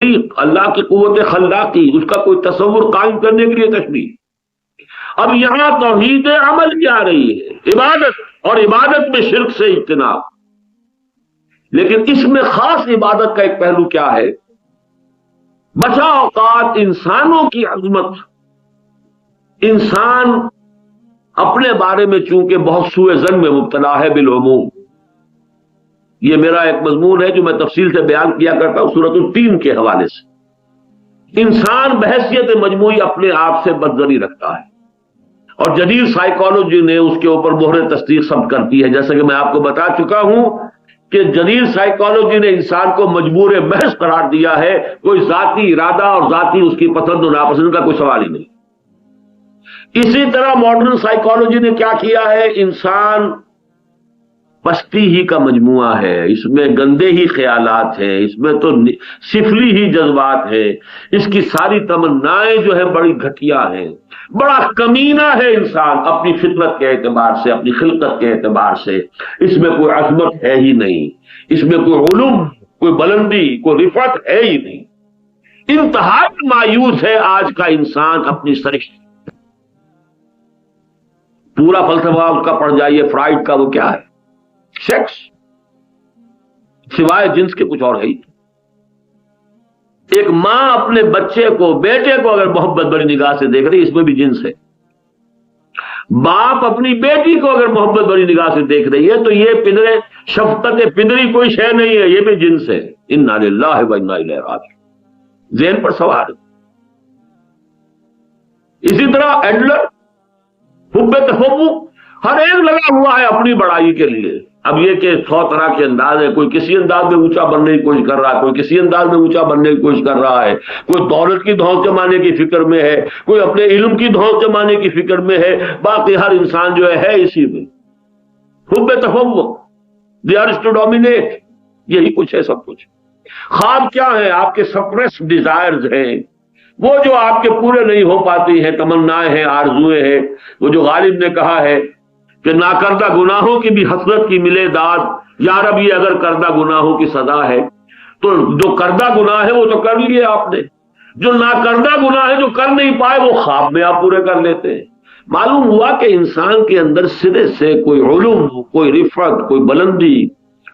اللہ کی قوت خلاقی، اس کا کوئی تصور قائم کرنے کے لیے تشبیہ۔ اب یہاں توحید عمل کی آ رہی ہے، عبادت، اور عبادت میں شرک سے اجتناب۔ لیکن اس میں خاص عبادت کا ایک پہلو کیا ہے؟ بسا اوقات انسانوں کی عظمت، انسان اپنے بارے میں چونکہ بہت سوء ظن میں مبتلا ہے بالعموم۔ یہ میرا ایک مضمون ہے جو میں تفصیل سے بیان کیا کرتا ہوں سورۃ التین کے حوالے سے۔ انسان بحیثیت مجموعی اپنے آپ سے بدظنی رکھتا ہے، اور جدید سائیکالوجی نے اس کے اوپر مہر تصدیق ثبت کرتی ہے۔ جیسے کہ میں آپ کو بتا چکا ہوں کہ جدید سائیکالوجی نے انسان کو مجبور محض قرار دیا ہے، کوئی ذاتی ارادہ اور ذاتی اس کی پسند و ناپسند کا کوئی سوال ہی نہیں۔ اسی طرح ماڈرن سائیکالوجی نے کیا کیا ہے؟ انسان پستی ہی کا مجموعہ ہے، اس میں گندے ہی خیالات ہیں، اس میں تو سفلی ہی جذبات ہیں، اس کی ساری تمنائیں جو ہے بڑی گھٹیا ہیں، بڑا کمینہ ہے انسان اپنی فطرت کے اعتبار سے، اپنی خلقت کے اعتبار سے۔ اس میں کوئی عظمت ہے ہی نہیں، اس میں کوئی علم، کوئی بلندی، کوئی رفعت ہے ہی نہیں۔ انتہائی مایوس ہے آج کا انسان اپنی سرشت۔ پورا فلسفہ اس کا پڑھ جائیے فرائڈ کا، وہ کیا ہے؟ سیکس، سوائے جنس کے کچھ اور ہے ہی۔ ایک ماں اپنے بچے کو، بیٹے کو اگر محبت بڑی نگاہ سے دیکھ رہی، اس میں بھی جنس ہے۔ باپ اپنی بیٹی کو اگر محبت بڑی نگاہ سے دیکھ رہی ہے تو یہ پدرے شفقت پدری کوئی شے نہیں ہے، یہ بھی جنس ہے۔ انا للہ و انا الیہ راجعون، ذہن پر سوار۔ اسی طرح ایڈلر، حب تفوق، ہر ایک لگا ہوا ہے اپنی بڑائی کے لیے۔ اب یہ کہ 100 طرح کے انداز ہے، کوئی کسی انداز میں اونچا بننے کی کوشش کر رہا ہے، کوئی کسی انداز میں اونچا بننے کی کوشش کر رہا ہے، کوئی دولت کی دھونک جمانے کی فکر میں ہے، کوئی اپنے علم کی دھونک جمانے کی فکر میں ہے، باقی ہر انسان جو ہے اسی میں۔ حب تفوق، دی ارج ٹو ڈومینیٹ، یہی کچھ ہے سب کچھ۔ خواب کیا ہے؟ آپ کے سپریس ڈیزائرز ہیں، وہ جو آپ کے پورے نہیں ہو پاتی ہیں، تمنائیں ہیں، آرزویں ہیں۔ وہ جو غالب نے کہا ہے کہ ناکردہ گناہوں کی بھی حسرت کی ملے داد، یا رب یہ اگر کردہ گناہوں کی سزا ہے تو جو کردہ گناہ ہے وہ تو کر لیے آپ نے، جو ناکردہ گناہ ہے جو کر نہیں پائے وہ خواب میں آپ پورے کر لیتے ہیں۔ معلوم ہوا کہ انسان کے اندر سرے سے کوئی علم، کوئی رفعت، کوئی بلندی،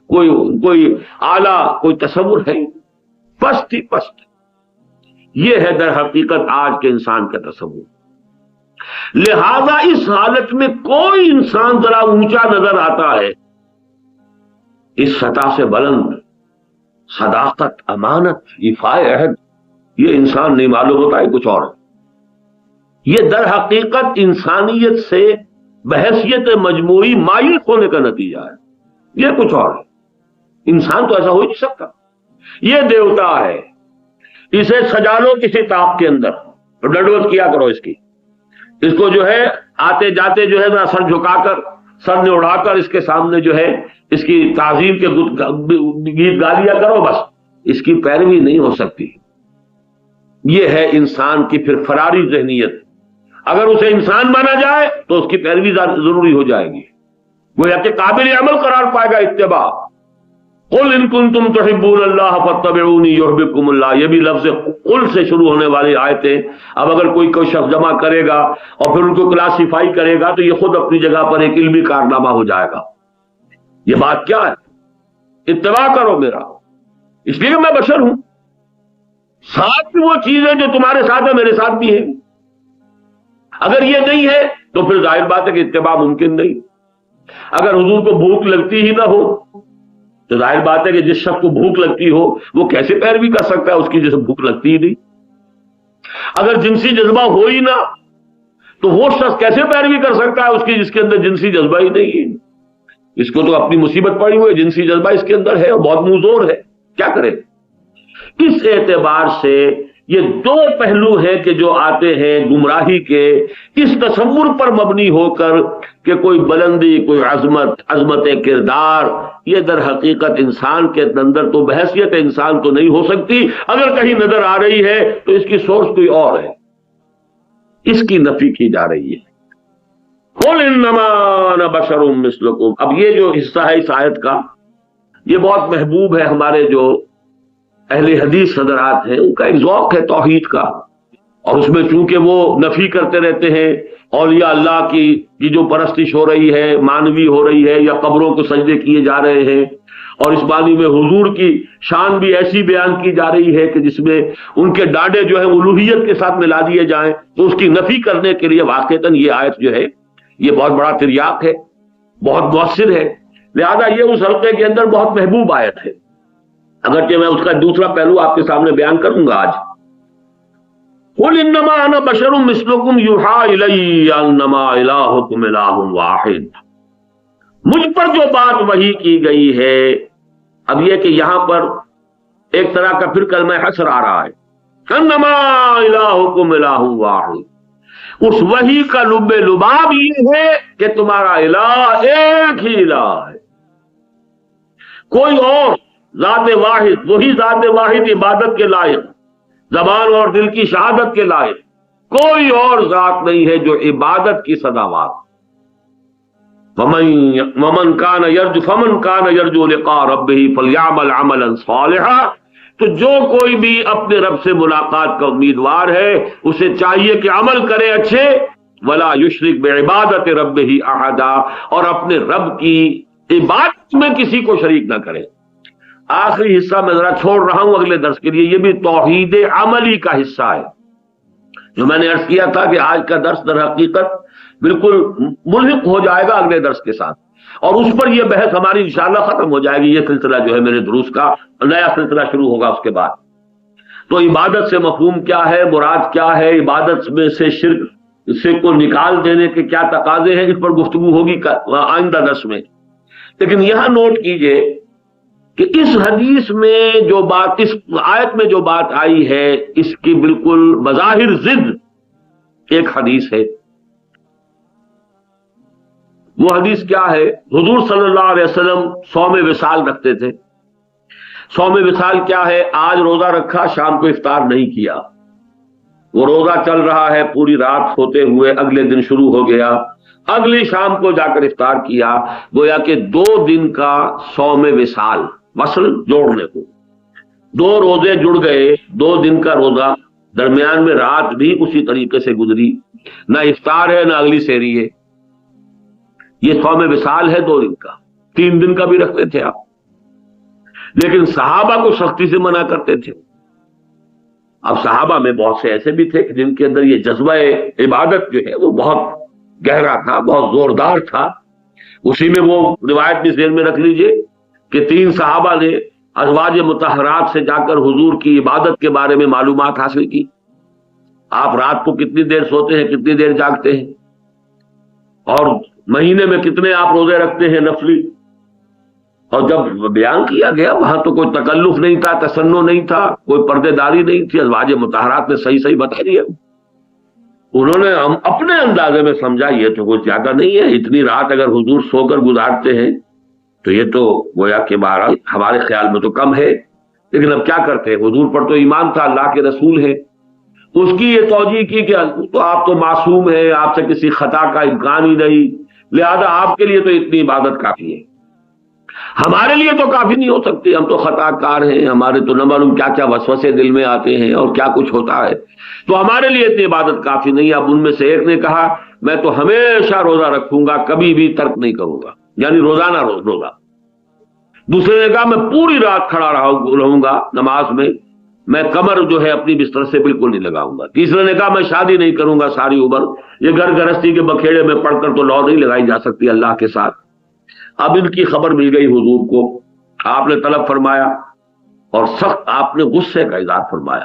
کوئی اعلیٰ کوئی تصور ہے، پست ہی پست۔ یہ ہے در حقیقت آج کے انسان کا تصور۔ لہذا اس حالت میں کوئی انسان ذرا اونچا نظر آتا ہے، اس سطح سے بلند، صداقت، امانت، ایفائے عہد، یہ انسان نہیں معلوم ہوتا ہے کچھ اور ہے۔ یہ در حقیقت انسانیت سے بحیثیت مجموعی مایوس ہونے کا نتیجہ ہے، یہ کچھ اور ہے۔ انسان تو ایسا ہو ہی نہیں سکتا۔ یہ دیوتا ہے، اسے سجا لو کسی طاق کے اندر، ڈنڈوت کیا کرو اس کی، اس کو جو ہے آتے جاتے جو ہے ذرا سر جھکا کر، سر نے اڑا کر اس کے سامنے جو ہے اس کی تعظیم کے گیت گا لیا کرو، بس اس کی پیروی نہیں ہو سکتی۔ یہ ہے انسان کی پھر فراری ذہنیت۔ اگر اسے انسان مانا جائے تو اس کی پیروی ضروری ہو جائے گی، گویا کہ قابل عمل قرار پائے گا اتباع۔ قل ان کنتم تحبون اللہ فاتبعونی یحببکم اللہ، یہ بھی لفظ قل سے شروع ہونے والی آیتیں۔ اب اگر کوئی شخص جمع کرے گا اور پھر ان کو کلاسیفائی کرے گا تو یہ خود اپنی جگہ پر ایک علمی کارنامہ ہو جائے گا۔ یہ بات کیا ہے؟ اتباع کرو میرا، اس لیے کہ میں بشر ہوں، ساتھ بھی وہ چیزیں جو تمہارے ساتھ ہے میرے ساتھ بھی ہے۔ اگر یہ نہیں ہے تو پھر ظاہر بات ہے کہ اتباع ممکن نہیں۔ اگر حضور کو بھوک لگتی ہی نہ ہو تو ظاہر بات ہے کہ جس شخص کو بھوک لگتی ہو وہ کیسے پیروی کر سکتا ہے اس کی جسے بھوک لگتی ہی نہیں۔ اگر جنسی جذبہ ہو ہی نہ تو وہ شخص کیسے پیروی کر سکتا ہے اس کی جس کے اندر جنسی جذبہ ہی نہیں ہے؟ اس کو تو اپنی مصیبت پڑی ہوئی، جنسی جذبہ اس کے اندر ہے اور بہت منظور ہے، کیا کرے؟ اس اعتبار سے یہ دو پہلو ہیں کہ جو آتے ہیں گمراہی کے، اس تصور پر مبنی ہو کر کہ کوئی بلندی، کوئی عظمت کردار، یہ در حقیقت انسان کے اندر تو بحیثیت انسان تو نہیں ہو سکتی۔ اگر کہیں نظر آ رہی ہے تو اس کی سورس کوئی اور ہے، اس کی نفی کی جا رہی ہے۔ قل انما انا بشر مثلکم۔ اب یہ جو حصہ ہے اس آیت کا، یہ بہت محبوب ہے ہمارے جو اہل حدیث حضرات ہیں ان کا ایک ذوق ہے توحید کا، اور اس میں چونکہ وہ نفی کرتے رہتے ہیں اولیاء اللہ کی جو پرستش ہو رہی ہے، مانوی ہو رہی ہے، یا قبروں کو سجدے کیے جا رہے ہیں، اور اس معنی میں حضور کی شان بھی ایسی بیان کی جا رہی ہے کہ جس میں ان کے ڈانڈے جو ہے الوہیت کے ساتھ ملا دیے جائیں، تو اس کی نفی کرنے کے لیے واقعتاً یہ آیت جو ہے یہ بہت بڑا تریاق ہے، بہت مؤثر ہے، لہذا یہ اس حلقے کے اندر بہت محبوب آیت ہے، اگرچہ میں اس کا دوسرا پہلو آپ کے سامنے بیان کروں گا آج۔ قُلْ إِنَّمَا أَنَا بَشَرٌ مِثْلُكُمْ يُوحَىٰ إِلَيَّ أَنَّمَا إِلَٰهُكُمْ إِلَٰهٌ وَاحِدٌ، مجھ پر جو بات وحی کی گئی ہے، اب یہ کہ یہاں پر ایک طرح کا پھر کلمہ حصر آ رہا ہے، انما الہکم الہ واحد، اس وحی کا لب لباب یہ ہے کہ تمہارا الہ ایک ہی الہ ہے، کوئی اور ذات واحد، وہی ذات واحد عبادت کے لائق، زبان اور دل کی شہادت کے لائق کوئی اور ذات نہیں ہے جو عبادت کی سزاوار۔ فمن کان یرجو لقاء ربہ فلیعمل عملا صالحا، تو جو کوئی بھی اپنے رب سے ملاقات کا امیدوار ہے اسے چاہیے کہ عمل کرے اچھے، ولا یشرک بعبادت ربہ احدا، اور اپنے رب کی عبادت میں کسی کو شریک نہ کرے۔ آخری حصہ میں ذرا چھوڑ رہا ہوں اگلے درس کے لیے، یہ بھی توحید عملی کا حصہ ہے، جو میں نے عرض کیا تھا کہ آج کا درس در حقیقت بالکل ملحق ہو جائے گا اگلے درس کے ساتھ، اور اس پر یہ بحث ہماری انشاءاللہ ختم ہو جائے گی۔ یہ سلسلہ جو ہے میرے دروس کا نیا سلسلہ شروع ہوگا اس کے بعد۔ تو عبادت سے مفہوم کیا ہے، مراد کیا ہے، عبادت میں سے شرک سے کو نکال دینے کے کیا تقاضے ہیں، اس پر گفتگو ہوگی آئندہ درس میں۔ لیکن یہاں نوٹ کیجئے کہ اس حدیث میں جو بات، اس آیت میں جو بات آئی ہے، اس کی بالکل بظاہر ضد ایک حدیث ہے۔ وہ حدیث کیا ہے؟ حضور صلی اللہ علیہ وسلم صوم وصال رکھتے تھے۔ صوم وصال کیا ہے؟ آج روزہ رکھا، شام کو افطار نہیں کیا، وہ روزہ چل رہا ہے پوری رات ہوتے ہوئے، اگلے دن شروع ہو گیا، اگلی شام کو جا کر افطار کیا، گویا کہ 2 دن کا صوم وصال، وصل جوڑنے کو، 2 روزے جڑ گئے، 2 دن کا روزہ، درمیان میں رات بھی اسی طریقے سے گزری، نہ افطار ہے نہ اگلی سحری ہے، یہ صوم وصال ہے 2 دن کا۔ 3 دن کا بھی رکھتے تھے آپ، لیکن صحابہ کو سختی سے منع کرتے تھے۔ اب صحابہ میں بہت سے ایسے بھی تھے کہ جن کے اندر یہ جذبہ عبادت جو ہے وہ بہت گہرا تھا، بہت زوردار تھا۔ اسی میں وہ روایت بھی ذہن میں رکھ لیجئے کہ 3 صحابہ نے ازواج مطہرات سے جا کر حضور کی عبادت کے بارے میں معلومات حاصل کی، آپ رات کو کتنی دیر سوتے ہیں، کتنی دیر جاگتے ہیں، اور مہینے میں کتنے آپ روزے رکھتے ہیں نفلی۔ اور جب بیان کیا گیا وہاں تو کوئی تکلف نہیں تھا، تسنع نہیں تھا، کوئی پردے داری نہیں تھی، ازواج مطہرات نے صحیح صحیح بتا دیا۔ انہوں نے ہم اپنے اندازے میں سمجھا یہ تو کچھ زیادہ نہیں ہے، اتنی رات اگر حضور سو کر گزارتے ہیں تو یہ تو گویا کہ بہرحال ہمارے خیال میں تو کم ہے، لیکن اب کیا کرتے ہیں، حضور پر تو ایمان تھا، اللہ کے رسول ہیں۔ اس کی یہ توجیہ کی کہ تو آپ تو معصوم ہیں، آپ سے کسی خطا کا امکان ہی نہیں، لہذا آپ کے لیے تو اتنی عبادت کافی ہے، ہمارے لیے تو کافی نہیں ہو سکتی، ہم تو خطا کار ہیں، ہمارے تو نہ معلوم کیا کیا وسوسے دل میں آتے ہیں اور کیا کچھ ہوتا ہے، تو ہمارے لیے اتنی عبادت کافی نہیں۔ اب ان میں سے ایک نے کہا میں تو ہمیشہ روزہ رکھوں گا، کبھی بھی ترک نہیں کروں گا، یعنی روزانہ روزہ۔ دوسرے نے کہا میں پوری رات کھڑا رہوں گا نماز میں کمر جو ہے اپنی بستر سے بالکل نہیں لگاؤں گا۔ تیسرے نے کہا میں شادی نہیں کروں گا ساری عمر، یہ گھر گرہستی کے بکھیڑے میں پڑھ کر تو لو نہیں لگائی جا سکتی اللہ کے ساتھ۔ اب ان کی خبر مل گئی حضور کو، آپ نے طلب فرمایا اور سخت آپ نے غصے کا اظہار فرمایا،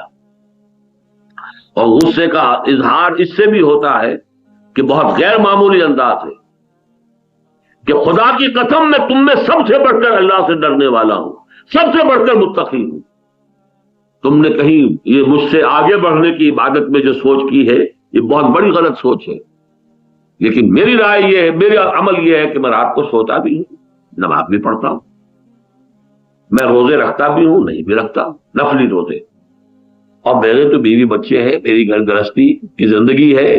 اور غصے کا اظہار اس سے بھی ہوتا ہے کہ بہت غیر معمولی انداز ہے کہ خدا کی قسم میں تم میں سب سے بڑھ کر اللہ سے ڈرنے والا ہوں، سب سے بڑھ کر متقی ہوں، تم نے کہیں یہ مجھ سے آگے بڑھنے کی عبادت میں جو سوچ کی ہے یہ بہت بڑی غلط سوچ ہے، لیکن میری رائے یہ ہے، میرا عمل یہ ہے کہ میں رات کو سوتا بھی ہوں، نماز بھی پڑھتا ہوں، میں روزے رکھتا بھی ہوں، نہیں بھی رکھتا نفلی روزے، اور میرے تو بیوی بچے ہیں، میری گھر گرہستی کی زندگی ہے،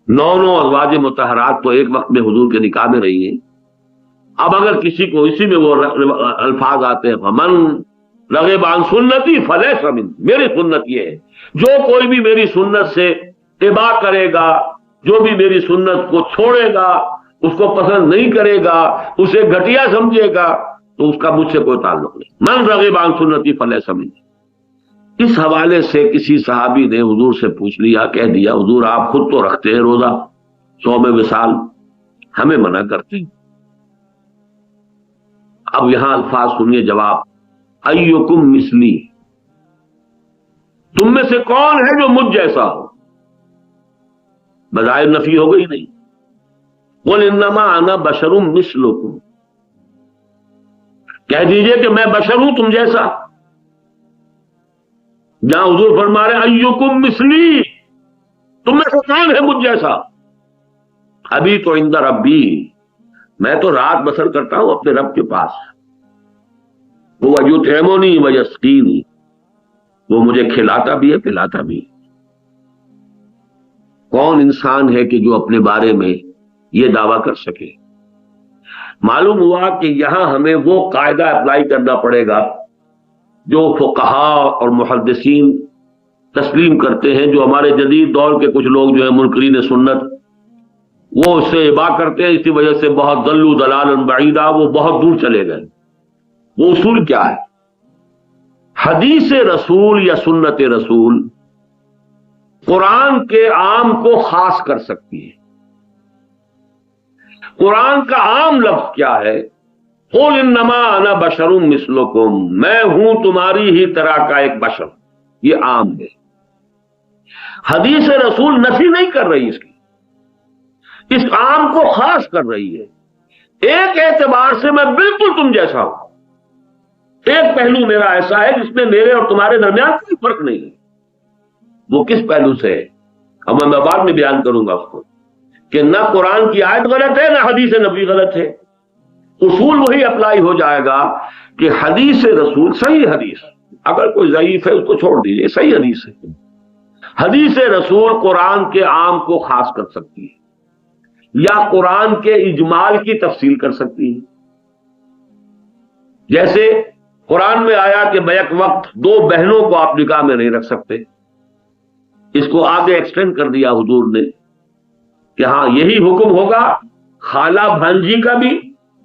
9 ازواج مطہرات تو ایک وقت میں حضور کے نکاح میں رہی ہیں۔ اب اگر کسی کو اسی میں وہ الفاظ آتے ہیں فمن رغب عن سنتی فلیس من، میری سنت یہ ہے جو کوئی بھی میری سنت سے اتباع کرے گا، جو بھی میری سنت کو چھوڑے گا، اس کو پسند نہیں کرے گا، اسے گھٹیا سمجھے گا، تو اس کا مجھ سے کوئی تعلق نہیں. من رغب عن سنتی فلیس من. اس حوالے سے کسی صحابی نے حضور سے پوچھ لیا، کہہ دیا حضور آپ خود تو رکھتے ہیں روزہ، صوم وصال، ہمیں منع کرتے ہیں. اب یہاں الفاظ سنیے جواب، ایکم مثلی، تم میں سے کون ہے جو مجھ جیسا ہو؟ بظاہر نفی ہو گئی نہیں. قل انما انا بشر مثلکم، کہہ دیجئے کہ میں بشر ہوں تم جیسا. جہاں حضور فرما رہے ایکم مثلی، تم میں سے کون ہے مجھ جیسا؟ ابھی تو عند ربی، میں تو رات بسر کرتا ہوں اپنے رب کے پاس. وہ یطعمنی ویسقینی، وہ مجھے کھلاتا بھی ہے پلاتا بھی. کون انسان ہے کہ جو اپنے بارے میں یہ دعویٰ کر سکے؟ معلوم ہوا کہ یہاں ہمیں وہ قاعدہ اپلائی کرنا پڑے گا جو فقہا اور محدثین تسلیم کرتے ہیں، جو ہمارے جدید دور کے کچھ لوگ جو ہیں منکرین سنت، وہ اس سے اباع کرتے ہیں. اسی وجہ سے بہت ضلوا ضلالا بعیدا، وہ بہت دور چلے گئے. وہ اصول کیا ہے؟ حدیث رسول یا سنت رسول قرآن کے عام کو خاص کر سکتی ہے. قرآن کا عام لفظ کیا ہے؟ قل انما انا بشر مثلکم، میں ہوں تمہاری ہی طرح کا ایک بشر، یہ عام ہے. حدیث رسول نفی نہیں کر رہی اس کی، اس عام کو خاص کر رہی ہے. ایک اعتبار سے میں بالکل تم جیسا ہوں، ایک پہلو میرا ایسا ہے جس میں میرے اور تمہارے درمیان کوئی فرق نہیں ہے. وہ کس پہلو سے ہے؟ اب میں بعد میں بیان کروں گا اس کو، کہ نہ قرآن کی آیت غلط ہے نہ حدیث نبی غلط ہے. اصول وہی اپلائی ہو جائے گا کہ حدیث رسول صحیح حدیث، اگر کوئی ضعیف ہے اس کو چھوڑ دیجیے، صحیح حدیث ہے. حدیث رسول قرآن کے عام کو خاص کر سکتی ہے یا قرآن کے اجمال کی تفصیل کر سکتی ہے. جیسے قرآن میں آیا کہ بیک وقت دو بہنوں کو آپ نکاح میں نہیں رکھ سکتے، اس کو آگے ایکسٹینڈ کر دیا حضور نے کہ ہاں یہی حکم ہوگا خالہ بھانجی کا بھی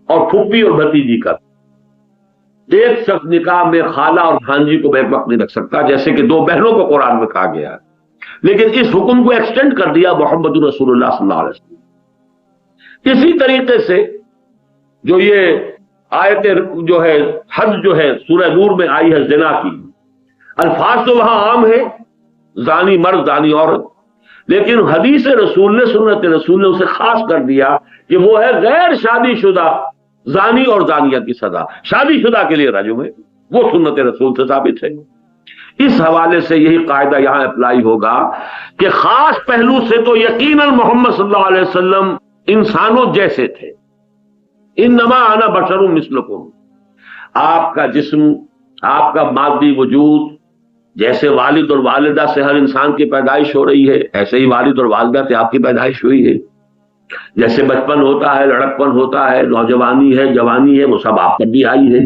اور پھوپھی اور بھتیجی کا بھی. ایک شخص نکاح میں خالہ اور بھانجی کو بیک وقت نہیں رکھ سکتا، جیسے کہ دو بہنوں کو قرآن میں کہا گیا ہے. لیکن اس حکم کو ایکسٹینڈ کر دیا محمد رسول اللہ صلی اللہ علیہ وسلم. اسی طریقے سے جو یہ آیت جو ہے حد جو ہے سورہ نور میں آئی ہے زنا کی، الفاظ تو وہاں عام ہے، زانی مرد زانی عورت، لیکن حدیث رسول نے سنت رسول نے اسے خاص کر دیا کہ وہ ہے غیر شادی شدہ زانی اور زانیہ کی سزا. شادی شدہ کے لیے رجم ہے، وہ سنت رسول سے ثابت ہے. اس حوالے سے یہی قاعدہ یہاں اپلائی ہوگا کہ خاص پہلو سے تو یقیناً محمد صلی اللہ علیہ وسلم انسانوں جیسے تھے. انما انا بشر مثلکم، آپ کا جسم، آپ کا مادی وجود، جیسے والد اور والدہ سے ہر انسان کی پیدائش ہو رہی ہے، ایسے ہی والد اور والدہ سے آپ کی پیدائش ہوئی ہے. جیسے بچپن ہوتا ہے، لڑکپن ہوتا ہے، نوجوانی ہے، جوانی ہے، وہ سب آپ پر بھی آئی ہے.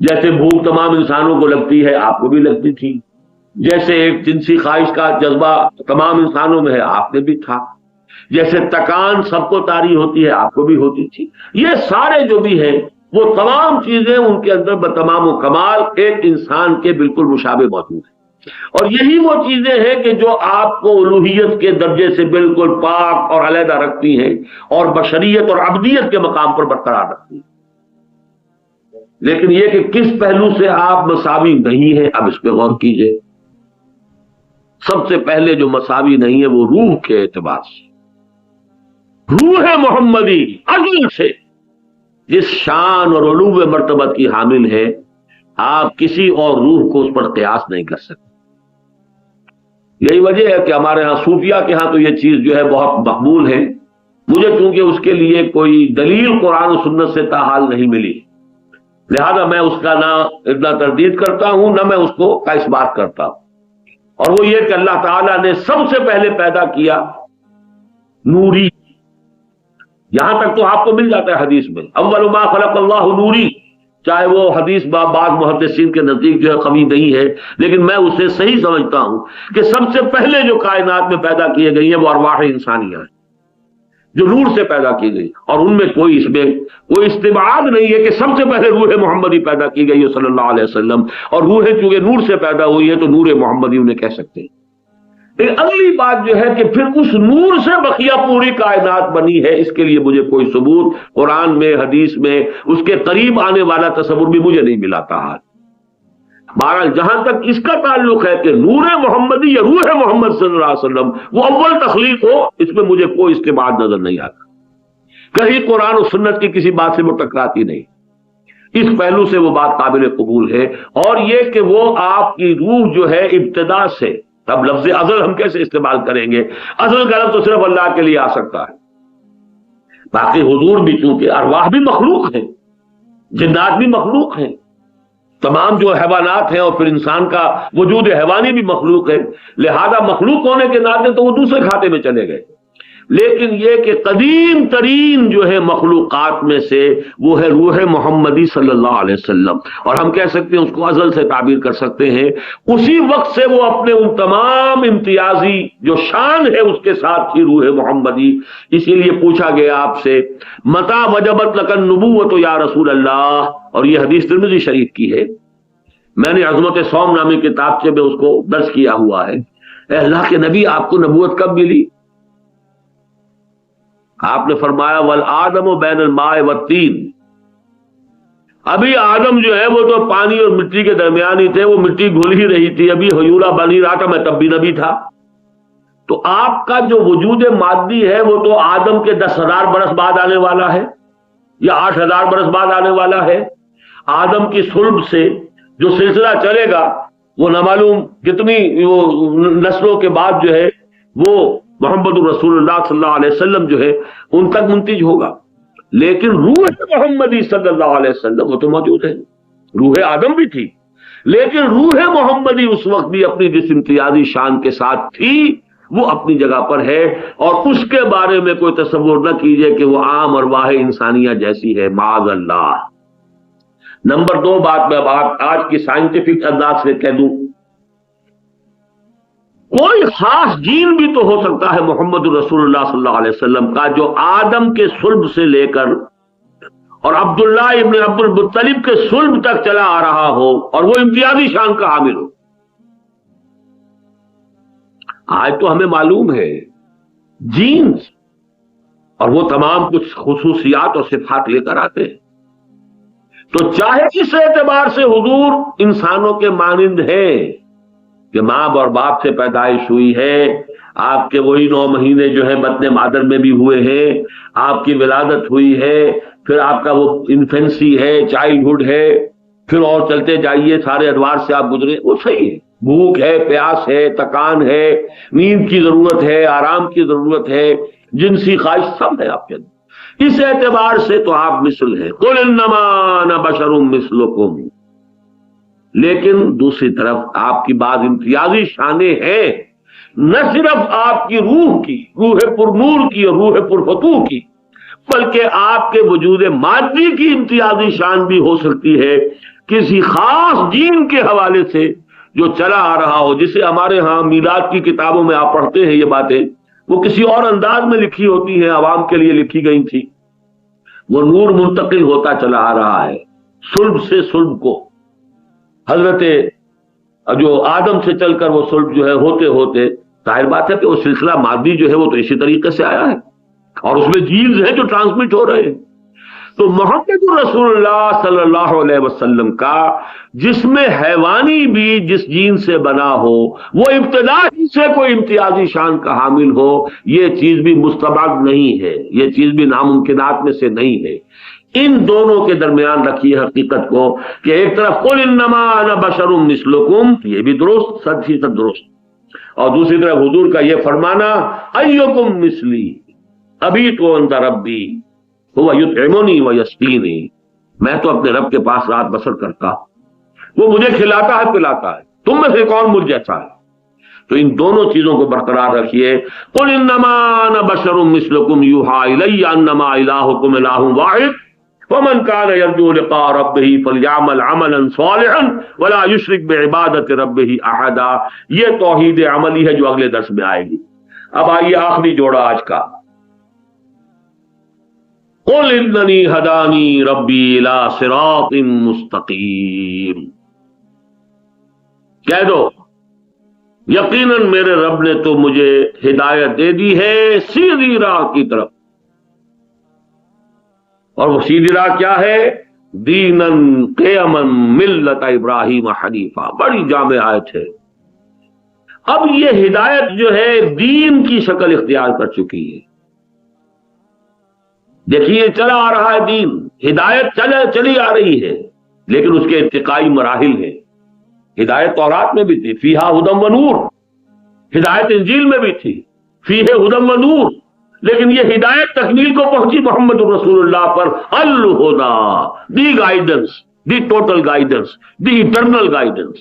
جیسے بھوک تمام انسانوں کو لگتی ہے، آپ کو بھی لگتی تھی. جیسے ایک جنسی خواہش کا جذبہ تمام انسانوں میں ہے، آپ میں بھی تھا. جیسے تکان سب کو طاری ہوتی ہے، آپ کو بھی ہوتی تھی. یہ سارے جو بھی ہیں وہ تمام چیزیں ان کے اندر بتمام و کمال ایک انسان کے بالکل مشابہ موجود ہیں. اور یہی وہ چیزیں ہیں کہ جو آپ کو الوہیت کے درجے سے بالکل پاک اور علیحدہ رکھتی ہیں اور بشریت اور عبدیت کے مقام پر برقرار رکھتی ہیں. لیکن یہ کہ کس پہلو سے آپ مساوی نہیں ہیں، اب اس پہ غور کیجئے. سب سے پہلے جو مساوی نہیں ہے وہ روح کے اعتبار سے. روح محمدی ازل سے جس شان اور علو مرتبت کی حامل ہے، آپ کسی اور روح کو اس پر قیاس نہیں کر سکتے. یہی وجہ ہے کہ ہمارے ہاں صوفیہ کے ہاں تو یہ چیز جو ہے بہت مقبول ہے. مجھے چونکہ اس کے لیے کوئی دلیل قرآن و سنت سے تاحال نہیں ملی، لہذا میں اس کا نہ اتنا تردید کرتا ہوں نہ میں اس کو کا اس بات کرتا ہوں. اور وہ یہ کہ اللہ تعالیٰ نے سب سے پہلے پیدا کیا نوری. یہاں تک تو آپ کو مل جاتا ہے حدیث میں، اول ما خلق اللہ نوری، چاہے وہ حدیث بعض محدثین کے نزدیک جو ہے قوی نہیں ہے، لیکن میں اسے صحیح سمجھتا ہوں کہ سب سے پہلے جو کائنات میں پیدا کیے گئی ہیں وہ ارواح انسانیہ ہیں، جو نور سے پیدا کی گئی، اور ان میں کوئی استبعاد نہیں ہے کہ سب سے پہلے روح محمدی پیدا کی گئی ہے صلی اللہ علیہ وسلم، اور روح چونکہ نور سے پیدا ہوئی ہے تو نور محمدی انہیں کہہ سکتے ہیں۔ لیکن اگلی بات جو ہے کہ پھر اس نور سے بقیہ پوری کائنات بنی ہے، اس کے لیے مجھے کوئی ثبوت قرآن میں، حدیث میں اس کے قریب آنے والا تصور بھی مجھے نہیں ملا تھا۔ بہرحال جہاں تک اس کا تعلق ہے کہ نور محمدی یا روح محمد صلی اللہ علیہ وسلم وہ اول تخلیق ہو، اس میں مجھے کوئی استبعاد نظر نہیں آتا، کہیں قرآن و سنت کی کسی بات سے وہ ٹکراتی نہیں، اس پہلو سے وہ بات قابل قبول ہے۔ اور یہ کہ وہ آپ کی روح جو ہے ابتدا سے، اب لفظ ازل ہم کیسے استعمال کریں گے؟ ازل کا لفظ تو صرف اللہ کے لیے آ سکتا ہے، باقی حضور بھی چونکہ ارواح بھی مخلوق ہیں، جنات بھی مخلوق ہیں، تمام جو حیوانات ہیں، اور پھر انسان کا وجود حیوانی بھی مخلوق ہے، لہذا مخلوق ہونے کے ناطے تو وہ دوسرے کھاتے میں چلے گئے۔ لیکن یہ کہ قدیم ترین جو ہے مخلوقات میں سے وہ ہے روح محمدی صلی اللہ علیہ وسلم، اور ہم کہہ سکتے ہیں اس کو ازل سے تعبیر کر سکتے ہیں۔ اسی وقت سے وہ اپنے ان تمام امتیازی جو شان ہے اس کے ساتھ تھی روح محمدی۔ اسی لیے پوچھا گیا آپ سے متا وجبت لک النبوۃ یا رسول اللہ، اور یہ حدیث ترمذی شریف کی ہے، میں نے عظمت صوم نامی کتابچے میں اس کو درج کیا ہوا ہے۔ اے اللہ کے نبی، آپ کو نبوت کب ملی؟ آپ نے فرمایا والآدم بین الماء والطین، ابھی آدم جو ہے وہ تو پانی اور مٹی کے درمیان ہی تھے، وہ مٹی گھل ہی رہی تھی، ابھی حیولہ بن ہی رہا تھا، میں تب بھی نبی تھا۔ تو آپ کا جو وجود مادی ہے وہ تو آدم کے 10,000 برس بعد آنے والا ہے یا 8,000 برس بعد آنے والا ہے۔ آدم کی صلب سے جو سلسلہ چلے گا وہ نہ معلوم کتنی نسلوں کے بعد جو ہے وہ محمد الرسول اللہ صلی اللہ علیہ وسلم جو ہے ان تک منتج ہوگا، لیکن روح محمدی صلی اللہ علیہ وسلم وہ تو موجود ہے۔ روح آدم بھی تھی، لیکن روح محمدی اس وقت بھی اپنی جس امتیازی شان کے ساتھ تھی وہ اپنی جگہ پر ہے، اور اس کے بارے میں کوئی تصور نہ کیجئے کہ وہ عام ارواح انسانیہ جیسی ہے، معاذ اللہ۔ نمبر 2 بات میں آج کی سائنٹیفک انداز سے کہہ دوں، کوئی خاص جین بھی تو ہو سکتا ہے محمد الرسول اللہ صلی اللہ علیہ وسلم کا جو آدم کے صلب سے لے کر اور عبداللہ ابن عبد المطلب کے صلب تک چلا آ رہا ہو اور وہ امتیازی شان کا حامل ہو۔ آج تو ہمیں معلوم ہے جینز اور وہ تمام کچھ خصوصیات اور صفات لے کر آتے ہیں، تو چاہے اس اعتبار سے حضور انسانوں کے مانند ہے کہ ماں اور باپ سے پیدائش ہوئی ہے، آپ کے وہی 9 مہینے جو ہے بطن مادر میں بھی ہوئے ہیں، آپ کی ولادت ہوئی ہے، پھر آپ کا وہ انفینسی ہے، چائلڈہڈ ہے، پھر اور چلتے جائیے سارے ادوار سے آپ گزرے، وہ صحیح ہے، بھوک ہے، پیاس ہے، تکان ہے، نیند کی ضرورت ہے، آرام کی ضرورت ہے، جنسی خواہش سب ہے آپ کے اندر، اس اعتبار سے تو آپ مثل ہیں، قل انما انا بشر مثلکم۔ لیکن دوسری طرف آپ کی بعض امتیازی شانیں ہیں، نہ صرف آپ کی روح کی، روح پر نور کی اور روح پر فتوح کی، بلکہ آپ کے وجود مادی کی امتیازی شان بھی ہو سکتی ہے کسی خاص جین کے حوالے سے جو چلا آ رہا ہو، جسے ہمارے ہاں میلاد کی کتابوں میں آپ پڑھتے ہیں، یہ باتیں وہ کسی اور انداز میں لکھی ہوتی ہیں، عوام کے لیے لکھی گئی تھی۔ وہ نور منتقل ہوتا چلا آ رہا ہے صلب سے صلب کو، حضرت جو آدم سے چل کر وہ صلب جو ہے ہوتے ہوتے، ظاہر بات ہے کہ وہ سلسلہ مادی جو ہے وہ تو اسی طریقے سے آیا ہے، اور اس میں جینز ہیں جو ٹرانسمٹ ہو رہے ہیں۔ تو محمد رسول اللہ صلی اللہ علیہ وسلم کا جسم حیوانی بھی جس جین سے بنا ہو، وہ ابتدا ہی سے کوئی امتیازی شان کا حامل ہو، یہ چیز بھی مستبعد نہیں ہے، یہ چیز بھی ناممکنات میں سے نہیں ہے۔ ان دونوں کے درمیان رکھیے حقیقت کو کہ ایک طرف قل انما انا بشر مثلکم، یہ بھی درست، 100% درست، اور دوسری طرف حضور کا یہ فرمانا ایکم مثلی ابیت عند ربی هو یطعمنی ویسقینی، میں تو اپنے رب کے پاس رات بسر کرتا، وہ مجھے کھلاتا ہے پلاتا ہے، تم میں سے کون مجھ جیسا ہے؟ تو ان دونوں چیزوں کو برقرار رکھیے۔ قل انما انا بشر مثلکم یوحی الی انما الہکم الہ واحد ومن كان يرجو لقاء ربه فليعمل عملا صالحا ولا يشرك بعبادت ربه احدا. یہ توحید عملی ہے جو اگلے درس میں آئے گی. اب آئیے آخری جوڑا آج کا. قل اننی ہدانی ربی الی صراط مستقیم. کہہ دو یقیناً میرے رب نے تو مجھے ہدایت دے دی ہے سیدھی راہ کی طرف. اور وہ سیدھی راہ کیا ہے؟ دینن قیما ملت ابراہیم حنیفہ. بڑی جامع آیت ہے. اب یہ ہدایت جو ہے دین کی شکل اختیار کر چکی ہے. دیکھیے چلا آ رہا ہے دین، ہدایت چلی آ رہی ہے، لیکن اس کے ارتقائی مراحل ہیں. ہدایت تورات میں بھی تھی، فیہا ہدی و نور. ہدایت انجیل میں بھی تھی، فیہ ہدی و نور. لیکن یہ ہدایت تکمیل کو پہنچی محمد رسول اللہ پر. الہدی، the guidance, the total guidance, the eternal guidance.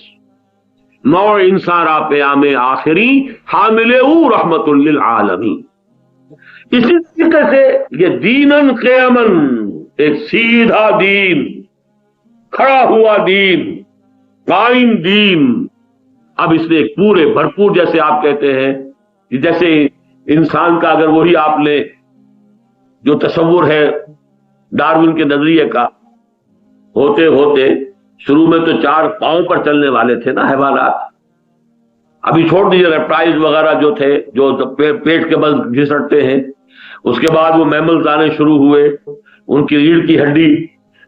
نوع انسان را پیام آخری حامل او رحمت للعالمین. اسی طریقے سے یہ دینن قیمن، ایک سیدھا دین، کھڑا ہوا دین، قائم دین. اب اس نے ایک پورے بھرپور، جیسے آپ کہتے ہیں، جیسے انسان کا اگر وہی آپ نے جو تصور ہے ڈارون کے نظریے کا، ہوتے ہوتے شروع میں تو 4 پاؤں پر چلنے والے تھے نا حیوانات. ابھی چھوڑ دیجیے ریپٹائلز وغیرہ جو تھے جو پیٹ کے بل گھسٹتے ہیں، اس کے بعد وہ میملز آنے شروع ہوئے، ان کی ریڑھ کی ہڈی،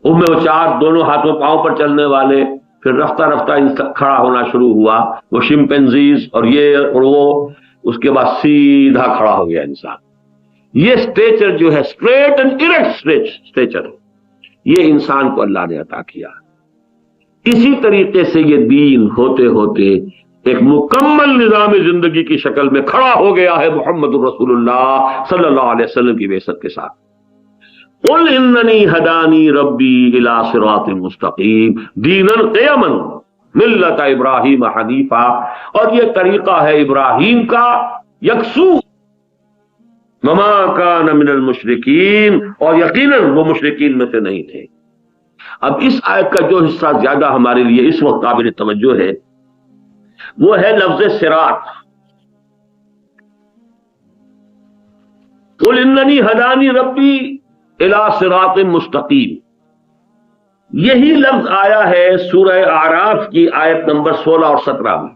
ان میں وہ 4 دونوں ہاتھوں پاؤں پر چلنے والے. پھر رفتہ رفتہ کھڑا ہونا شروع ہوا، وہ شمپینزیز اور یہ اور وہ. اس کے بعد سیدھا کھڑا ہو گیا انسان. یہ اسٹیچر جو ہے اسٹریٹ اینڈ اریکٹ اسٹیچر، یہ انسان کو اللہ نے عطا کیا. اسی طریقے سے یہ دین ہوتے ہوتے ایک مکمل نظام زندگی کی شکل میں کھڑا ہو گیا ہے محمد رسول اللہ صلی اللہ علیہ وسلم کی بعثت کے ساتھ. قل اننی ہدانی ربی الی صراط مستقیم دینا قیما ملت ابراہیم حنیفہ. اور یہ طریقہ ہے ابراہیم کا یکسو. وما کان من المشرکین، اور یقیناً وہ مشرکین میں سے نہیں تھے. اب اس آیت کا جو حصہ زیادہ ہمارے لیے اس وقت قابل توجہ ہے وہ ہے لفظ صراط. قل اننی ہدانی ربی الی صراط مستقیم. یہی لفظ آیا ہے سورہ اعراف کی آیت نمبر 16 اور 17 میں.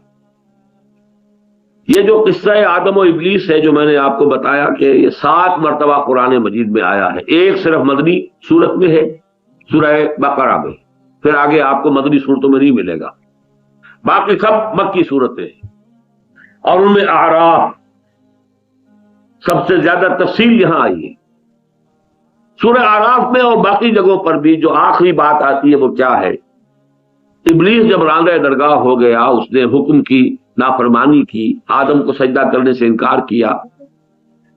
یہ جو قصہ آدم و ابلیس ہے جو میں نے آپ کو بتایا کہ یہ 7 مرتبہ قرآن مجید میں آیا ہے. ایک صرف مدنی سورت میں ہے، سورہ بقرہ میں. پھر آگے آپ کو مدنی صورتوں میں نہیں ملے گا، باقی سب مکی صورتیں ہیں. اور ان میں اعراف سب سے زیادہ تفصیل یہاں آئی ہے. سورہ اعراف میں اور باقی جگہوں پر بھی جو آخری بات آتی ہے وہ کیا ہے؟ ابلیس جب راندہ درگاہ ہو گیا، اس نے حکم کی نافرمانی کی، آدم کو سجدہ کرنے سے انکار کیا.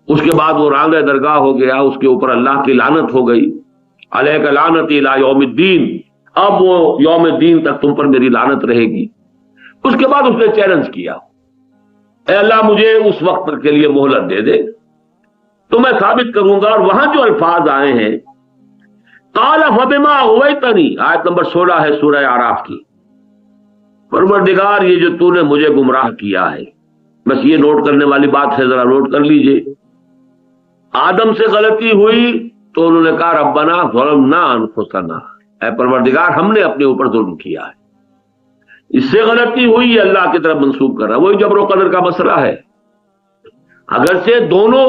اس کے بعد وہ راندہ درگاہ ہو گیا، اس کے اوپر اللہ کی لعنت ہو گئی. علیک لعنتی الی یوم الدین، اب وہ یوم الدین تک تم پر میری لعنت رہے گی. اس کے بعد اس نے چیلنج کیا، اے اللہ مجھے اس وقت کے لیے مہلت دے دے تو میں ثابت کروں گا. اور وہاں جو الفاظ آئے ہیں قال فبما اغویتنی، آیت نمبر 16 ہے سورہ اعراف کی. پروردگار یہ جو تو نے مجھے گمراہ کیا ہے، بس یہ نوٹ کرنے والی بات ہے، ذرا نوٹ کر لیجئے. آدم سے غلطی ہوئی تو انہوں نے کہا ربنا ظلمنا انفسنا، اے پروردگار ہم نے اپنے اوپر ظلم کیا ہے. اس سے غلطی ہوئی یہ اللہ کی طرف منسوب کر رہا ہے. وہی جبر و قدر کا مسئلہ ہے. اگرچہ دونوں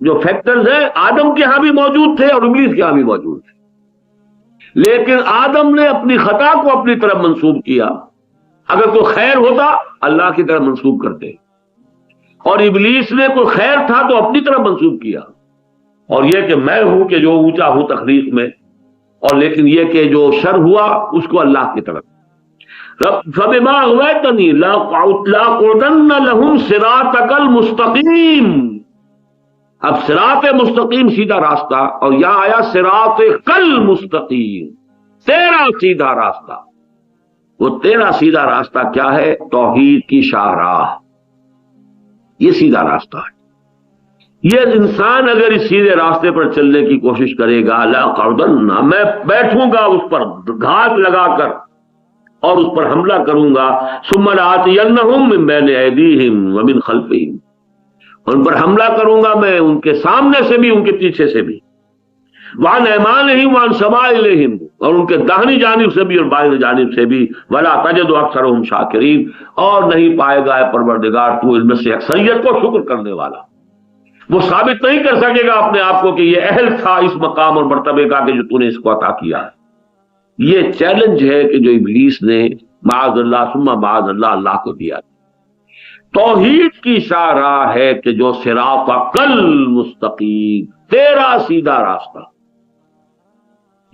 جو فیکٹرز ہیں آدم کے ہاں بھی موجود تھے اور ابلیس کے ہاں بھی موجود تھے، لیکن آدم نے اپنی خطا کو اپنی طرف منسوب کیا. اگر کوئی خیر ہوتا اللہ کی طرف منسوب کرتے، اور ابلیس نے کوئی خیر تھا تو اپنی طرف منسوب کیا. اور یہ کہ میں ہوں کہ جو اونچا ہوں تخلیق میں، اور لیکن یہ کہ جو شر ہوا اس کو اللہ کی طرف. فبما اغویتنی لاقعدن لهم صراطک المستقیم. اب صراط مستقیم سیدھا راستہ، اور یہاں آیا صراط کل مستقیم، تیرا سیدھا راستہ. وہ تیرا سیدھا راستہ کیا ہے؟ توحید کی شاہراہ، یہ سیدھا راستہ ہے. یہ انسان اگر اس سیدھے راستے پر چلنے کی کوشش کرے گا، لأقعدن، میں بیٹھوں گا اس پر گھات لگا کر اور اس پر حملہ کروں گا، ثم لآتینہم من بین ایدیہم ومن خلفہم، ان پر حملہ کروں گا میں ان کے سامنے سے بھی ان کے پیچھے سے بھی، وعن ایمانہم وعن شمائلہم، اور ان کے داہنی جانب سے بھی اور بائیں جانب سے بھی، ولا تجد اکثرہم شاکرین، اور نہیں پائے گا اے پروردگار تو ان میں سے اکثریت کو شکر کرنے والا۔ وہ ثابت نہیں کر سکے گا اپنے آپ کو کہ یہ اہل تھا اس مقام اور مرتبے کا کہ جو تو نے اس کو عطا کیا ہے۔ یہ چیلنج ہے کہ جو ابلیس نے معاذ اللہ ثم معاذ اللہ کو دیا۔ توحید کی شاہراہ ہے کہ جو صراط المستقیم، تیرا سیدھا راستہ،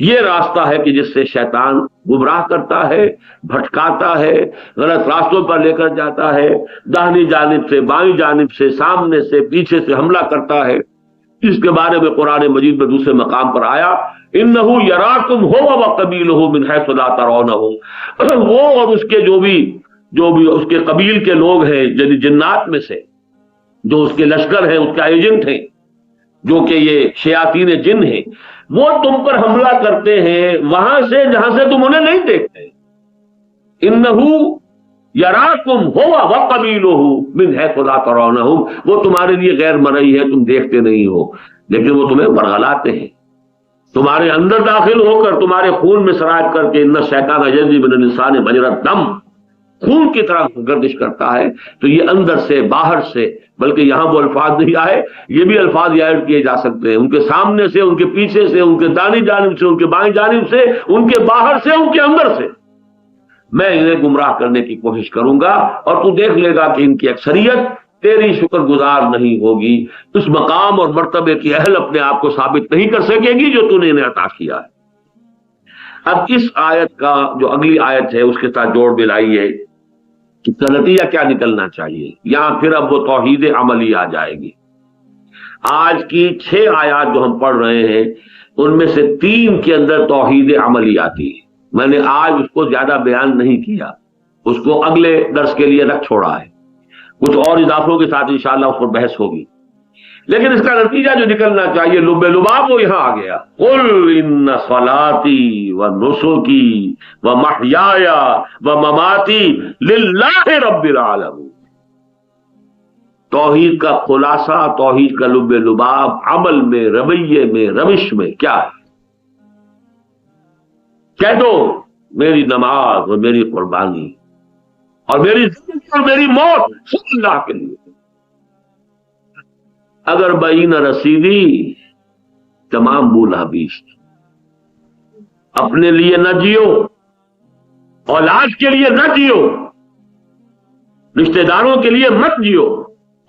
یہ راستہ ہے کہ جس سے شیطان گمراہ کرتا ہے، بھٹکاتا ہے، غلط راستوں پر لے کر جاتا ہے، داہنی جانب سے، بائیں جانب سے، سامنے سے، پیچھے سے حملہ کرتا ہے۔ اس کے بارے میں قرآن مجید میں دوسرے مقام پر آیا، انہو یراکم ہو وقبیلہ من حیث لا ترونہ، وہ اور اس کے جو بھی اس کے قبیل کے لوگ ہیں، یعنی جنات میں سے جو اس کے لشکر ہیں، اس کا ایجنٹ ہیں، جو کہ یہ شیاطین جن ہیں، وہ تم پر حملہ کرتے ہیں وہاں سے جہاں سے تم انہیں نہیں دیکھتے۔ انہو یراکم ہوا وقبیلہ من حیث لا ترونہم، وہ تمہارے لیے غیر مرئی ہے، تم دیکھتے نہیں ہو، لیکن وہ تمہیں برگلاتے ہیں، تمہارے اندر داخل ہو کر تمہارے خون میں سرایت کر کے، ان الشیطان یجری من الانسان مجری الدم، خون کی طرح گردش کرتا ہے۔ تو یہ اندر سے، باہر سے، بلکہ یہاں وہ الفاظ نہیں آئے، یہ بھی الفاظ ایڈ کیے جا سکتے ہیں، ان کے سامنے سے، ان کے پیچھے سے، ان کے دانی جانب سے، ان کے بائیں جانب سے، ان کے باہر سے، ان کے اندر سے، میں انہیں گمراہ کرنے کی کوشش کروں گا، اور تو دیکھ لے گا کہ ان کی اکثریت تیری شکر گزار نہیں ہوگی، اس مقام اور مرتبے کی اہل اپنے آپ کو ثابت نہیں کر سکے گی جو تو نے انہیں عطا کیا ہے۔ اب اس آیت کا جو اگلی آیت ہے اس کے ساتھ جوڑ ملائیے، اس کا نتیجہ کیا نکلنا چاہیے۔ یہاں پھر اب وہ توحید عملی آ جائے گی۔ آج کی 6 آیات جو ہم پڑھ رہے ہیں ان میں سے 3 کے اندر توحید عملی آتی ہے۔ میں نے آج اس کو زیادہ بیان نہیں کیا، اس کو اگلے درس کے لیے رکھ چھوڑا ہے، کچھ اور اضافوں کے ساتھ انشاءاللہ اس پر بحث ہوگی، لیکن اس کا نتیجہ جو نکلنا چاہیے لب لباب وہ یہاں آ گیا۔ قل ان صلاتی و نسکی و محیای و مماتی للہ رب العالمین۔ توحید کا خلاصہ، توحید کا لب لباب عمل میں، رویے میں، روش میں کیا ہے؟ کہہ دو میری نماز اور میری قربانی اور میری زندگی اور میری موت سب اللہ کے لیے، اگر بئی نہ رسیدی تمام بولا بیشت، اپنے لیے نہ جیو، اولاد کے لیے نہ جیو، رشتہ داروں کے لیے مت جیو،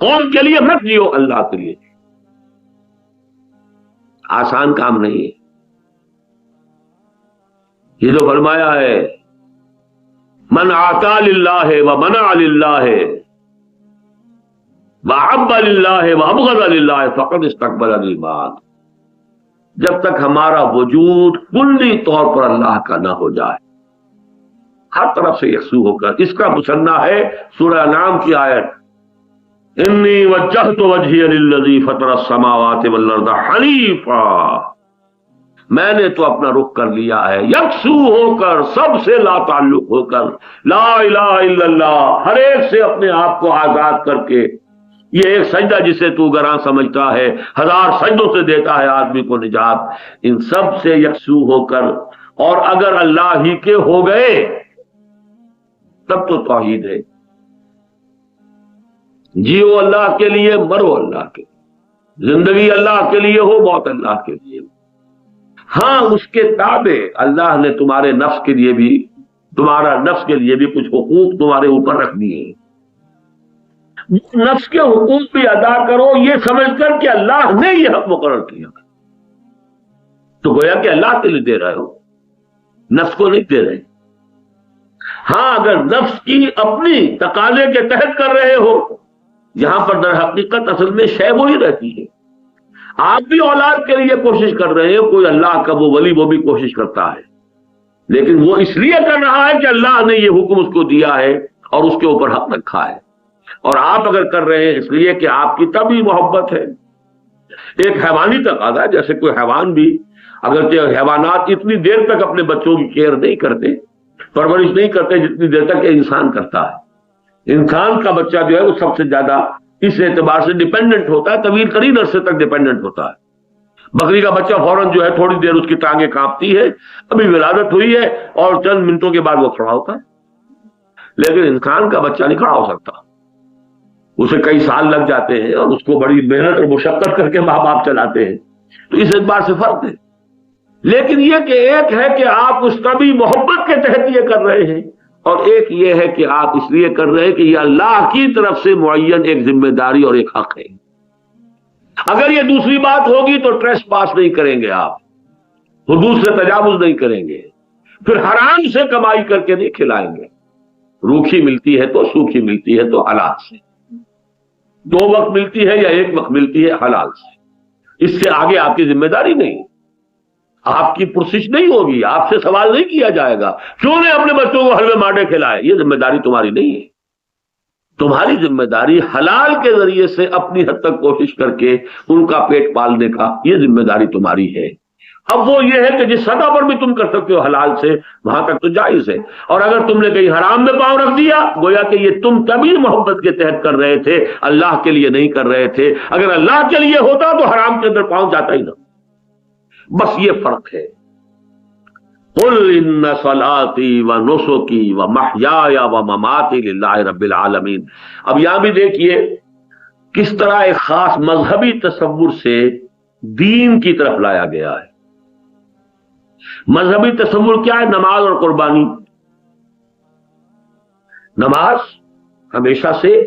قوم کے لیے مت جیو، اللہ کے لیے۔ آسان کام نہیں ہے یہ جو فرمایا ہے، من آتا للہ و منع للہ وَأَحَبَّ لِلَّهِ وَأَبْغَضَ لِلَّهِ فَقَدْ اسْتَكْبَرَ الْإِيمَانَ۔ جب تک ہمارا وجود کلی طور پر اللہ کا نہ ہو جائے، ہر طرف سے یکسو ہو کر، اس کا مصنع ہے سورہ انعام کی آیت، انی وجہت وجہی للذی فطر السماوات والارض حنیفا، میں نے تو اپنا رخ کر لیا ہے یکسو ہو کر، سب سے لا تعلق ہو کر، لا الہ الا اللہ، ہر ایک سے اپنے آپ کو آزاد کر کے۔ یہ ایک سجدہ جسے تو گراں سمجھتا ہے، 1000 سجدوں سے دیتا ہے آدمی کو نجات، ان سب سے یکسو ہو کر، اور اگر اللہ ہی کے ہو گئے تب تو توحید ہے۔ جیو اللہ کے لیے، مرو اللہ کے لیے، زندگی اللہ کے لیے ہو، موت اللہ کے لیے ہو۔ ہاں اس کے تابع اللہ نے تمہارے نفس کے لیے بھی، تمہارا نفس کے لیے بھی کچھ حقوق تمہارے اوپر رکھ دیے ہیں، نفس کے حقوق بھی ادا کرو یہ سمجھ کر کہ اللہ نے یہ حق مقرر کیا، تو گویا کہ اللہ کے لیے دے رہے ہو، نفس کو نہیں دے رہے۔ ہاں اگر نفس کی اپنی تقاضے کے تحت کر رہے ہو، یہاں پر در حقیقت اصل میں شے وہی رہتی ہے۔ آپ بھی اولاد کے لیے کوشش کر رہے ہیں، کوئی اللہ کا وہ ولی وہ بھی کوشش کرتا ہے، لیکن وہ اس لیے کر رہا ہے کہ اللہ نے یہ حکم اس کو دیا ہے اور اس کے اوپر حق رکھا ہے، اور آپ اگر کر رہے ہیں اس لیے کہ آپ کی طبعی محبت ہے، ایک حیوانی تقاضا ہے، جیسے کوئی حیوان بھی، اگرچہ حیوانات اتنی دیر تک اپنے بچوں کی کیئر نہیں کرتے، پرورش نہیں کرتے جتنی دیر تک کہ انسان کرتا ہے۔ انسان کا بچہ جو ہے وہ سب سے زیادہ اس اعتبار سے ڈیپینڈنٹ ہوتا ہے، طویل ترین عرصے تک ڈیپینڈنٹ ہوتا ہے۔ بکری کا بچہ فوراً جو ہے تھوڑی دیر اس کی ٹانگیں کانپتی ہے، ابھی ولادت ہوئی ہے اور چند منٹوں کے بعد وہ کھڑا ہوتا ہے، لیکن انسان کا بچہ نہیں کھڑا ہو سکتا، اسے کئی سال لگ جاتے ہیں اور اس کو بڑی محنت اور مشقت کر کے ماں باپ چلاتے ہیں، تو اس اعتبار سے فرق ہے۔ لیکن یہ کہ ایک ہے کہ آپ اس طبی محبت کے تحت یہ کر رہے ہیں، اور ایک یہ ہے کہ آپ اس لیے کر رہے ہیں کہ یہ اللہ کی طرف سے معین ایک ذمہ داری اور ایک حق ہے۔ اگر یہ دوسری بات ہوگی تو ٹریس پاس نہیں کریں گے، آپ حدود سے تجاوز نہیں کریں گے، پھر حرام سے کمائی کر کے نہیں کھلائیں گے۔ روکھی ملتی ہے تو سوکھی ملتی ہے تو حلال سے، 2 وقت ملتی ہے یا 1 وقت ملتی ہے حلال سے، اس سے آگے آپ کی ذمہ داری نہیں، آپ کی پرسش نہیں ہوگی، آپ سے سوال نہیں کیا جائے گا کیوں نے اپنے بچوں کو حلوے مانڈے کھلائے، یہ ذمہ داری تمہاری نہیں ہے۔ تمہاری ذمہ داری حلال کے ذریعے سے اپنی حد تک کوشش کر کے ان کا پیٹ پالنے کا، یہ ذمہ داری تمہاری ہے۔ اب وہ یہ ہے کہ جس سطح پر بھی تم کر سکتے ہو حلال سے، وہاں تک تو جائز ہے، اور اگر تم نے کہیں حرام میں پاؤں رکھ دیا، گویا کہ یہ تم طبی محبت کے تحت کر رہے تھے، اللہ کے لیے نہیں کر رہے تھے۔ اگر اللہ کے لیے ہوتا تو حرام کے اندر پاؤں جاتا ہی نہ۔ بس یہ فرق ہے۔ قل ان صلاتی و نسکی و محیای و مماتی للہ رب العالمین۔ اب یہاں بھی دیکھیے کس طرح ایک خاص مذہبی تصور سے دین کی طرف لایا گیا ہے۔ مذہبی تصور کیا ہے؟ نماز اور قربانی۔ نماز ہمیشہ سے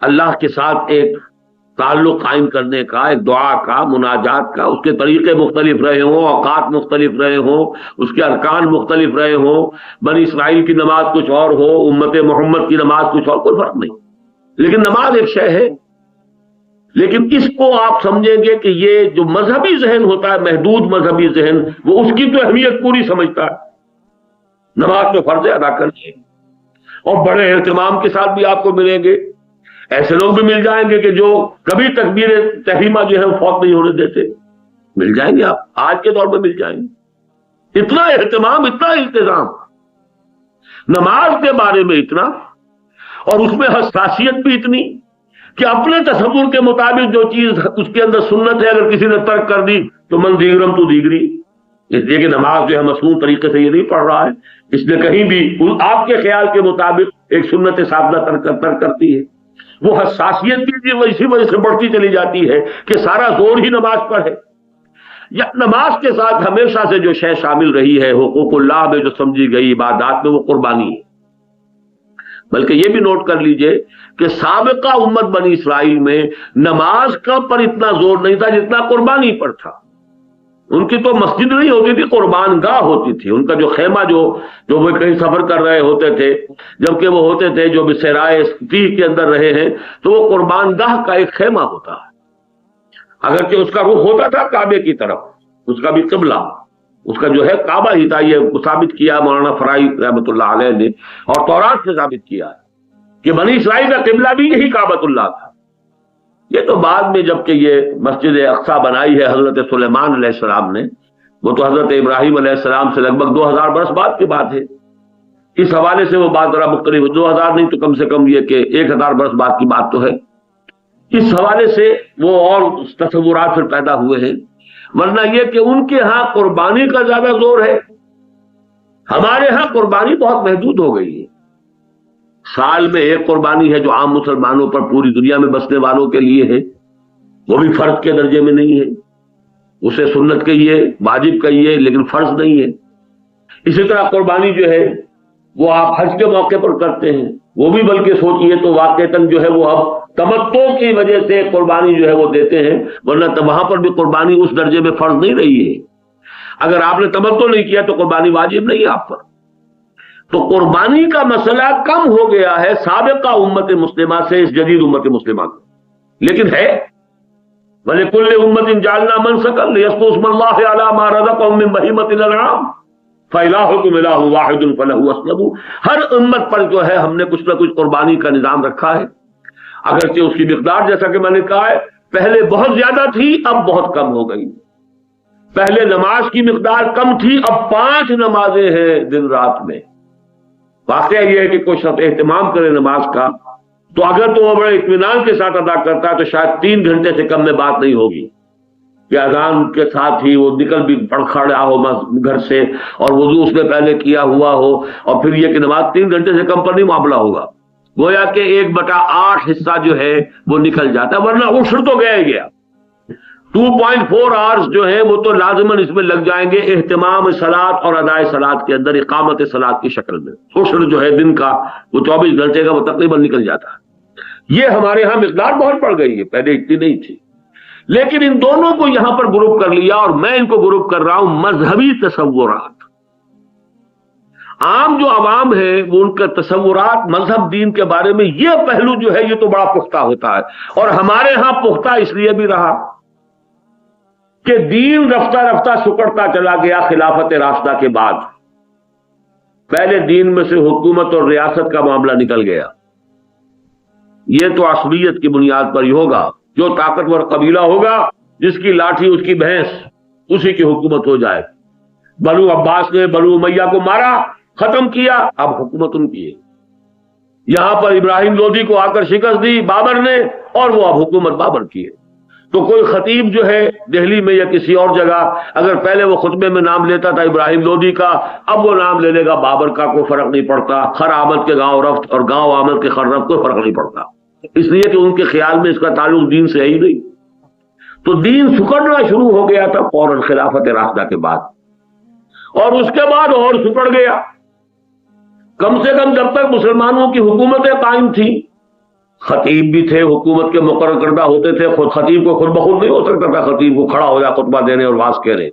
اللہ کے ساتھ ایک تعلق قائم کرنے کا، ایک دعا کا، مناجات کا، اس کے طریقے مختلف رہے ہوں، اوقات مختلف رہے ہوں، اس کے ارکان مختلف رہے ہوں، بنی اسرائیل کی نماز کچھ اور ہو، امت محمد کی نماز کچھ اور، کوئی فرق نہیں، لیکن نماز ایک شے ہے۔ لیکن اس کو آپ سمجھیں گے کہ یہ جو مذہبی ذہن ہوتا ہے، محدود مذہبی ذہن، وہ اس کی تو اہمیت پوری سمجھتا ہے، نماز میں فرض ادا کرنی ہے، اور بڑے اہتمام کے ساتھ بھی آپ کو ملیں گے۔ ایسے لوگ بھی مل جائیں گے کہ جو کبھی تکبیر تحریمہ جو ہے وہ فوت نہیں ہونے دیتے، مل جائیں گے، آپ آج کے دور میں مل جائیں گے۔ اتنا اہتمام، اتنا التزام نماز کے بارے میں، اتنا، اور اس میں حساسیت بھی اتنی کہ اپنے تصور کے مطابق جو چیز اس کے اندر سنت ہے، اگر کسی نے ترک کر دی تو من دیگرم تو دیگری، اس لیے کہ نماز جو ہے مسنون طریقے سے یہ نہیں پڑھ رہا ہے، اس نے کہیں بھی آپ کے خیال کے مطابق ایک سنت ثابتہ ترک کرتی ہے۔ وہ حساسیت بھی اسی وجہ سے بڑھتی چلی جاتی ہے کہ سارا زور ہی نماز پر ہے۔ یا نماز کے ساتھ ہمیشہ سے جو شے شامل رہی ہے حقوق اللہ میں جو سمجھی گئی عبادات میں، وہ قربانی ہے۔ بلکہ یہ بھی نوٹ کر لیجئے کہ سابقہ امت بنی اسرائیل میں نماز کا پر اتنا زور نہیں تھا جتنا قربانی پر تھا۔ ان کی تو مسجد نہیں ہوتی تھی، قربان گاہ ہوتی تھی، ان کا جو خیمہ جو وہ کہیں سفر کر رہے ہوتے تھے، جبکہ وہ ہوتے تھے جو صحرائے تیہ کے اندر رہے ہیں، تو وہ قربان گاہ کا ایک خیمہ ہوتا ہے، اگرچہ اس کا رخ ہوتا تھا کعبے کی طرف، اس کا بھی قبلہ اس کا جو ہے کعبہ ہی تھا۔ یہ ثابت کیا مولانا فرائی رحمۃ اللہ علیہ نے، اور تورات سے ثابت کیا ہے کہ بنی اسرائیل کا قبلہ بھی یہی کعبۃ اللہ تھا۔ یہ تو بعد میں جب کہ یہ مسجد اقصی بنائی ہے حضرت سلیمان علیہ السلام نے، وہ تو حضرت ابراہیم علیہ السلام سے لگ بھگ 2000 برس بعد کی بات ہے، اس حوالے سے وہ بات ذرا مختلف، 2000 نہیں تو کم سے کم یہ کہ 1000 برس بعد کی بات تو ہے، اس حوالے سے وہ اور تصورات پھر پیدا ہوئے ہیں۔ ورنہ یہ کہ ان کے ہاں قربانی کا زیادہ زور ہے، ہمارے ہاں قربانی بہت محدود ہو گئی ہے۔ سال میں ایک قربانی ہے جو عام مسلمانوں پر پوری دنیا میں بسنے والوں کے لیے ہے، وہ بھی فرض کے درجے میں نہیں ہے، اسے سنت کہیے، واجب کہیے، لیکن فرض نہیں ہے۔ اسی طرح قربانی جو ہے وہ آپ حج کے موقع پر کرتے ہیں، وہ بھی بلکہ سوچئے تو واقعتاً جو ہے وہ اب تمتع کی وجہ سے قربانی جو ہے وہ دیتے ہیں، ورنہ تو وہاں پر بھی قربانی اس درجے میں فرض نہیں رہی ہے۔ اگر آپ نے تمتع نہیں کیا تو قربانی واجب نہیں ہے آپ پر۔ تو قربانی کا مسئلہ کم ہو گیا ہے سابقہ امت مسلمہ سے اس جدید امت مسلمہ کا، لیکن ہے وَلِكُلِّ أُمَّةٍ جَعَلْنَا مَنْسَكًا لِيَذْكُرُوا اسْمَ اللَّهِ عَلَىٰ مَا رَزَقَهُم مِّن بَهِيمَةِ الْأَنْعَامِ فَإِلَٰهُكُمْ إِلَٰهٌ وَاحِدٌ فَلَهُ أَسْلِمُوا۔ ہر امت پر جو ہے ہم نے کچھ نہ کچھ قربانی کا نظام رکھا ہے، اگرچہ اس کی مقدار جیسا کہ میں نے کہا ہے پہلے بہت زیادہ تھی، اب بہت کم ہو گئی. پہلے نماز کی مقدار کم تھی، اب 5 نمازیں ہیں دن رات میں. واقعہ یہ ہے کہ کوئی شخص اہتمام کرے نماز کا تو اگر تو وہ بڑے اطمینان کے ساتھ ادا کرتا ہے تو شاید 3 گھنٹے سے کم میں بات نہیں ہوگی کہ اذان کے ساتھ ہی وہ نکل بھی پڑ کھڑا ہو گھر سے اور وضو اس نے پہلے کیا ہوا ہو، اور پھر یہ کہ نماز 3 گھنٹے سے کم پر نہیں معاملہ ہوگا. گویا کہ 1/8 حصہ جو ہے وہ نکل جاتا ہے، ورنہ عشر تو گیا. 2.4 آورز جو ہیں وہ تو لازماً اس میں لگ جائیں گے اہتمام صلاۃ اور ادائے صلاۃ کے اندر، اقامت صلاۃ کی شکل میں. عشر جو ہے دن کا وہ 24 گھنٹے کا وہ تقریباً نکل جاتا ہے. یہ ہمارے ہاں مقدار بہت بڑھ گئی ہے، پہلے اتنی نہیں تھی. لیکن ان دونوں کو یہاں پر گروپ کر لیا، اور میں ان کو گروپ کر رہا ہوں مذہبی تصورات. عام جو عوام ہے وہ ان کے تصورات مذہب دین کے بارے میں یہ پہلو جو ہے یہ تو بڑا پختہ ہوتا ہے، اور ہمارے ہاں پختہ اس لیے بھی رہا کہ دین رفتہ رفتہ سکڑتا چلا گیا خلافت راشدہ کے بعد. پہلے دین میں سے حکومت اور ریاست کا معاملہ نکل گیا. یہ تو عصبیت کی بنیاد پر ہی ہوگا، جو طاقتور قبیلہ ہوگا جس کی لاٹھی اس کی بھینس اسی کی حکومت ہو جائے. بنو عباس نے بنو امیہ کو مارا، ختم کیا، اب حکومت ان کی ہے. یہاں پر ابراہیم لودھی کو آ کر شکست دی بابر نے، اور وہ اب حکومت بابر کی ہے. تو کوئی خطیب جو ہے دہلی میں یا کسی اور جگہ اگر پہلے وہ خطبے میں نام لیتا تھا ابراہیم لودھی کا، اب وہ نام لے لے گا بابر کا، کوئی فرق نہیں پڑتا. خر آمد کے گاؤں رفت اور گاؤں آمد کے خر رفت، کوئی فرق نہیں پڑتا، اس لیے کہ ان کے خیال میں اس کا تعلق دین سے ہی نہیں. تو دین سکڑنا شروع ہو گیا تھا فوراً خلافت راشدہ کے بعد، اور اس کے بعد اور سکڑ گیا. کم سے کم جب تک مسلمانوں کی حکومتیں قائم تھیں، خطیب بھی تھے، حکومت کے مقرر کردہ ہوتے تھے. خود خطیب کو خود بخود نہیں ہو سکتا تھا خطیب کو کھڑا ہو جائے خطبہ دینے اور واز کہنے،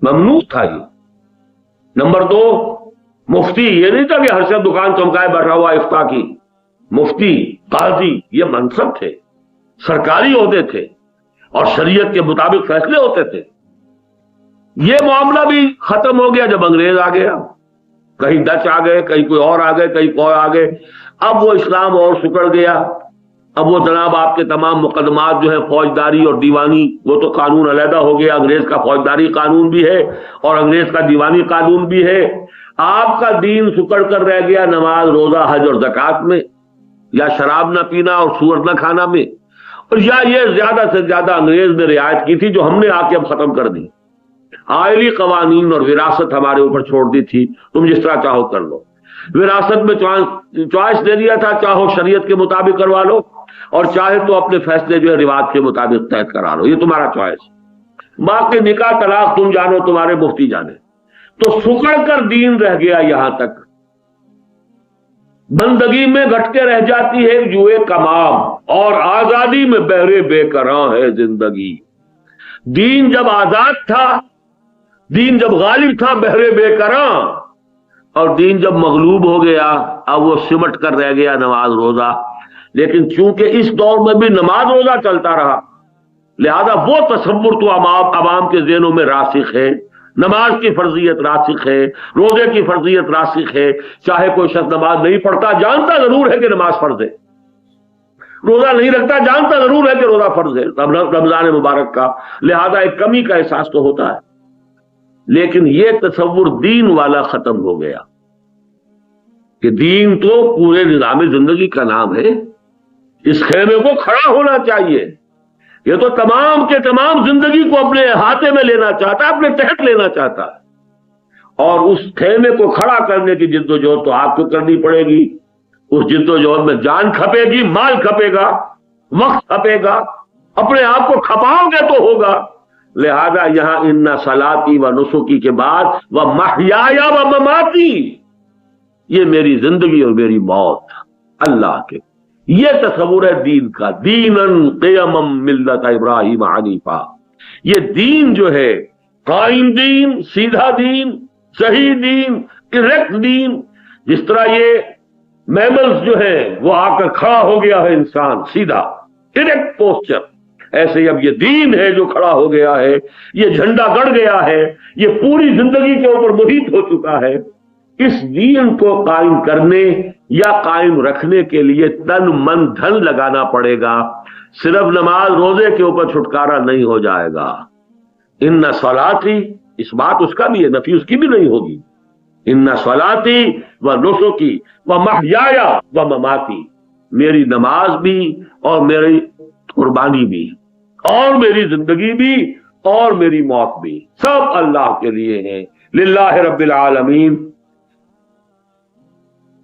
ممنوع تھا یہ. نمبر 2، مفتی یہ نہیں تھا کہ ہر شخص دکان چمکائے بیٹھا ہوا افتاء کی. مفتی، قاضی یہ منصب تھے، سرکاری عہدے تھے، اور شریعت کے مطابق فیصلے ہوتے تھے. یہ معاملہ بھی ختم ہو گیا جب انگریز آ گیا. کہیں ڈچ آ گئے، کہیں کوئی اور آ گئے، کہیں کوئی آ گئے. اب وہ اسلام اور سکڑ گیا. اب وہ جناب آپ کے تمام مقدمات جو ہے فوجداری اور دیوانی، وہ تو قانون علیحدہ ہو گیا. انگریز کا فوجداری قانون بھی ہے اور انگریز کا دیوانی قانون بھی ہے. آپ کا دین سکڑ کر رہ گیا نماز، روزہ، حج اور زکوٰۃ میں، یا شراب نہ پینا اور سور نہ کھانا میں، اور یا یہ زیادہ سے زیادہ انگریز نے رعایت کی تھی جو ہم نے آ کے اب ختم کر دی. آئلی قوانین اور وراثت ہمارے اوپر چھوڑ دی تھی، تم جس طرح چاہو کر لو. وراثت میں چوائس دے دیا تھا، چاہو شریعت کے مطابق کروا لو اور چاہے تو اپنے فیصلے جو ہے رواج کے مطابق طے کرا لو، یہ تمہارا چوائس. باقی نکاح طلاق تم جانو، تمہارے مفتی جانے. تو سکڑ کر دین رہ گیا یہاں تک. بندگی میں گھٹتے رہ جاتی ہے جوئے کمام، اور آزادی میں بہرے بے کراں ہے زندگی. دین جب آزاد تھا، دین جب غالب تھا، بہرے بے کراں، اور دین جب مغلوب ہو گیا اب وہ سمٹ کر رہ گیا نماز روزہ. لیکن چونکہ اس دور میں بھی نماز روزہ چلتا رہا، لہذا وہ تصور تو عوام کے ذہنوں میں راسخ ہے. نماز کی فرضیت راسخ ہے، روزے کی فرضیت راسخ ہے. چاہے کوئی شخص نماز نہیں پڑھتا، جانتا ضرور ہے کہ نماز فرض ہے. روزہ نہیں رکھتا، جانتا ضرور ہے کہ روزہ فرض ہے رمضان مبارک کا. لہذا ایک کمی کا احساس تو ہوتا ہے. لیکن یہ تصور دین والا ختم ہو گیا کہ دین تو پورے نظام زندگی کا نام ہے. اس خیمے کو کھڑا ہونا چاہیے. یہ تو تمام کے تمام زندگی کو اپنے احاطے میں لینا چاہتا ہے، اپنے تحت لینا چاہتا ہے. اور اس خیمے کو کھڑا کرنے کی جد و جہد تو آپ کو کرنی پڑے گی. اس جد و جہد میں جان کھپے گی، مال کھپے گا، وقت کھپے گا. اپنے آپ کو کھپاؤ گے تو ہوگا. لہذا یہاں ان صلاتی و نسکی کے بعد و محیایا و مماتی، یہ میری زندگی اور میری موت اللہ کے. یہ تصور ہے دین کا. دینن قیما ملت ابراہیم حنیفا. یہ دین جو ہے قائم دین، سیدھا دین، صحیح دین، ڈائریکٹ دین. جس طرح یہ میملز جو ہے وہ آ کر کھڑا ہو گیا ہے انسان سیدھا ڈائریکٹ پوسچر، ایسے ہی اب یہ دین ہے جو کھڑا ہو گیا ہے. یہ جھنڈا گڑ گیا ہے، یہ پوری زندگی کے اوپر محیط ہو چکا ہے. اس دین کو قائم کرنے یا قائم رکھنے کے لیے تن من دھن لگانا پڑے گا. صرف نماز روزے کے اوپر چھٹکارا نہیں ہو جائے گا. ان صلاتی، اس بات اس کا بھی ہے، نفی اس کی بھی نہیں ہوگی. ان صلاتی و نسکی و محیایا و مماتی، میری نماز بھی اور میری قربانی بھی اور میری زندگی بھی اور میری موت بھی سب اللہ کے لیے ہیں. للہ رب العالمین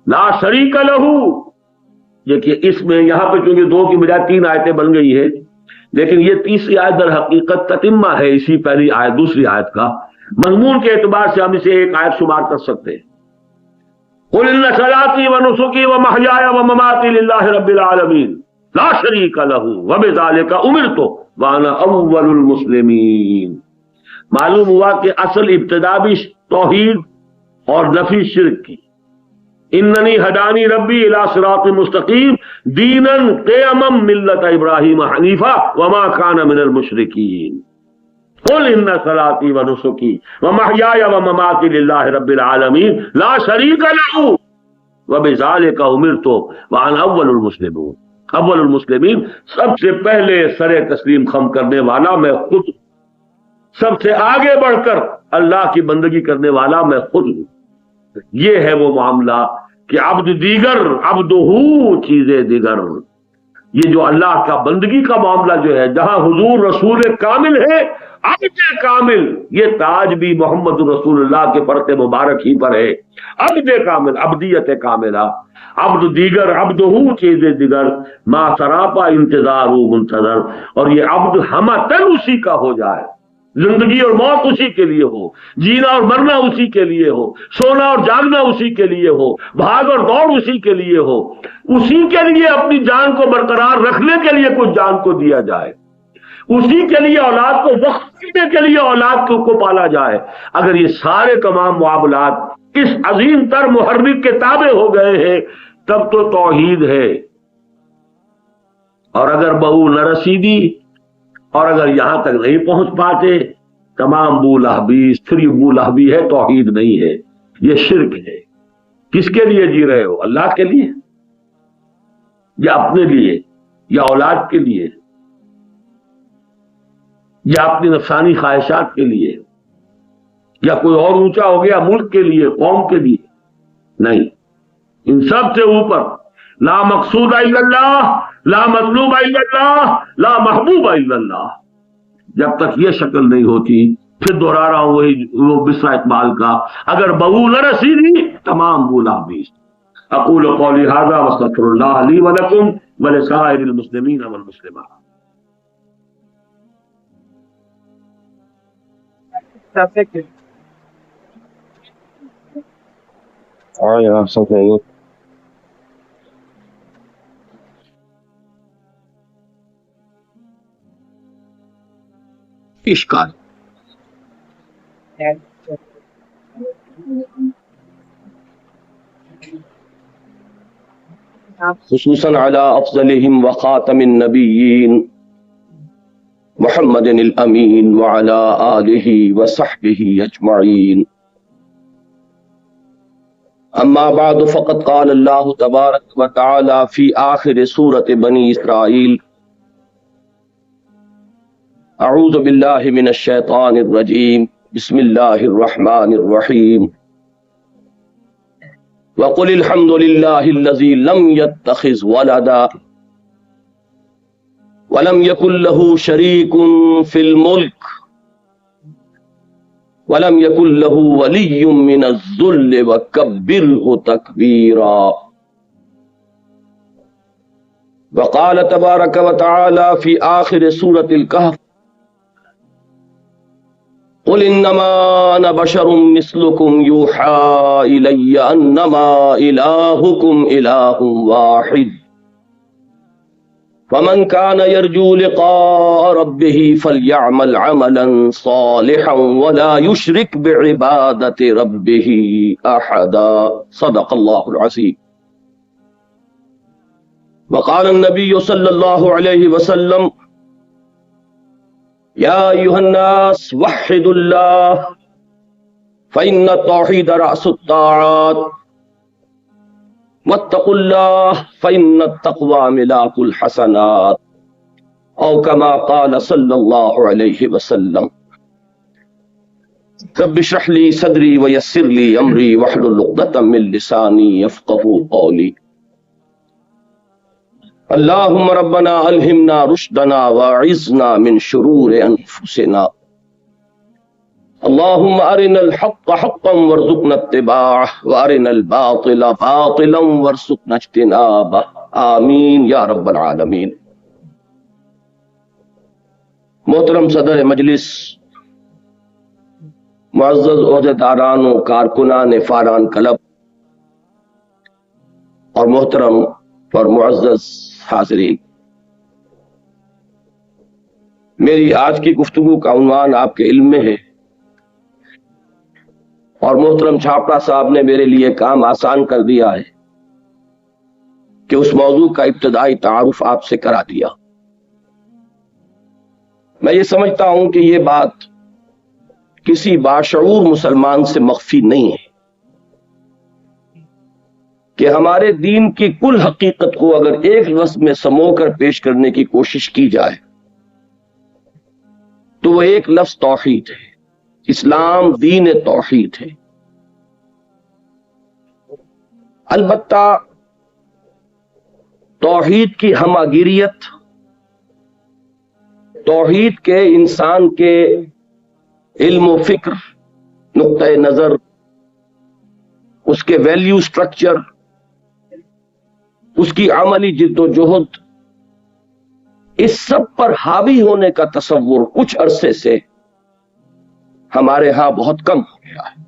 لا شریک لہو. دیکھیے اس میں یہاں پہ چونکہ 2 کی بجائے 3 آیتیں بن گئی ہے، لیکن یہ تیسری آیت در حقیقت تتمہ ہے اسی پہلی آیت دوسری آیت کا. مضمون کے اعتبار سے ہم اسے ایک آیت شمار کر سکتے ہیں. قل ان صلاتی و نسکی و محیایا و مماتی للہ رب العالمین لا شریک لہو وبذالک امرت وانا اول المسلمین. معلوم ہوا کہ اصل ابتدا بھی توحید اور نفی شرک کی. اننی ہدانی ربی الی صراط مستقیم دینا قیما ملت ابراہیم حنیفا وما کان من المشرکین. قل ان صلاتی و نسکی و محیای و مماتی للہ رب العالمین لا شریک لہ وبذالک امرت وانا اول المسلمون. اول المسلمین، سب سے پہلے سر تسلیم خم کرنے والا میں خود، سب سے آگے بڑھ کر اللہ کی بندگی کرنے والا میں خود ہوں. یہ ہے وہ معاملہ کہ عبد دیگر عبدہو چیزیں دیگر. یہ جو اللہ کا بندگی کا معاملہ جو ہے، جہاں حضور رسول کامل ہے، عبد کامل، یہ تاج بھی محمد رسول اللہ کے فرق مبارک ہی پر ہے. عبد کامل، عبدیت کاملہ. عبد دیگر عبدہو چیزیں دیگر ما سراپا انتظار منتظر. اور یہ عبد ہمتن اسی کا ہو جائے، زندگی اور موت اسی کے لیے ہو، جینا اور مرنا اسی کے لیے ہو، سونا اور جاگنا اسی کے لیے ہو، بھاگ اور دوڑ اسی کے لیے ہو. اسی کے لیے اپنی جان کو برقرار رکھنے کے لیے کچھ جان کو دیا جائے، اسی کے لیے اولاد کو وقف کرنے کے لیے اولاد کو پالا جائے. اگر یہ سارے تمام معاملات اس عظیم تر محرک کے تابع ہو گئے ہیں تب تو توحید ہے. اور اگر بہو نہ رسیدی اور اگر یہاں تک نہیں پہنچ پاتے، تمام بولہبی، پھر یہ بولہبی ہے، توحید نہیں ہے، یہ شرک ہے. کس کے لیے جی رہے ہو؟ اللہ کے لیے یا اپنے لیے یا اولاد کے لیے یا اپنی نفسانی خواہشات کے لیے یا کوئی اور اونچا ہو گیا ملک کے لیے، قوم کے لیے؟ نہیں. ان سب سے اوپر لا مقصود الا اللہ، لا مطلوب الا اللہ، لا محبوب الا اللہ. جب تک یہ شکل نہیں ہوتی، پھر دوہرا رہا ہوں وہی وہ بسرا اقبال کا، اگر بہو نہ رسیدی تمام بولا بھی. اقول قولی ھذا واستغفر اللہ لی ولکم ولسائر المسلمین والمسلمات. اشکال خصوصاً على افضلهم وخاتم النبیین محمد الامین وعلى آلہ وصحبہ اجمعین. اما بعد فقد قال اللہ تبارک وتعالی فی آخر سورۃ بنی اسرائیل اعوذ باللہ من الشیطان الرجیم بسم اللہ الرحمن الرحیم وقل الحمد للہ الذی لم يتخذ ولدا ولم يكن له شریک فی الملک ولم يكن له ولي من الذل وكبره تكبيرا. وقال تبارك وتعالى في آخر سورة الكهف قل انما انا بشر مثلكم يوحى الي انما الهكم اله واحد فمن كان يرجو لقاء ربه فليعمل عملا صالحا ولا يشرك بعبادة ربه احدا. صدق الله العظيم. وقال النبي صلى الله عليه وسلم يا أيها الناس وحدوا الله فإن التوحيد رأس الطاعات واتقوا الله فإن التقوى ملاك الحسنات. او کما قال صلی اللہ علیہ وسلم رب اشرح لی صدری ویسر لی امری واحلل عقدۃ من لسانی یفقهوا قولی اللہم ربنا الہمنا رشدنا واعذنا من شرور انفسنا اللہم ارنا الحق حقا وارزقنا اتباعه وارنا الباطل باطلا وارزقنا اجتنابه آمین یا رب العالمین۔ محترم صدر مجلس، معزز عہدیداران و کارکنان فاران کلب اور محترم اور معزز حاضرین، میری آج کی گفتگو کا عنوان آپ کے علم میں ہے، اور محترم چھاپڑا صاحب نے میرے لیے کام آسان کر دیا ہے کہ اس موضوع کا ابتدائی تعارف آپ سے کرا دیا۔ میں یہ سمجھتا ہوں کہ یہ بات کسی باشعور مسلمان سے مخفی نہیں ہے کہ ہمارے دین کی کل حقیقت کو اگر ایک لفظ میں سمو کر پیش کرنے کی کوشش کی جائے تو وہ ایک لفظ توحید ہے۔ اسلام دین توحید ہے۔ البتہ توحید کی ہماگیریت، توحید کے انسان کے علم و فکر، نقطہ نظر، اس کے ویلیو سٹرکچر، اس کی عملی جد و جہد، اس سب پر حاوی ہونے کا تصور کچھ عرصے سے ہمارے ہاں بہت کم ہو گیا ہے،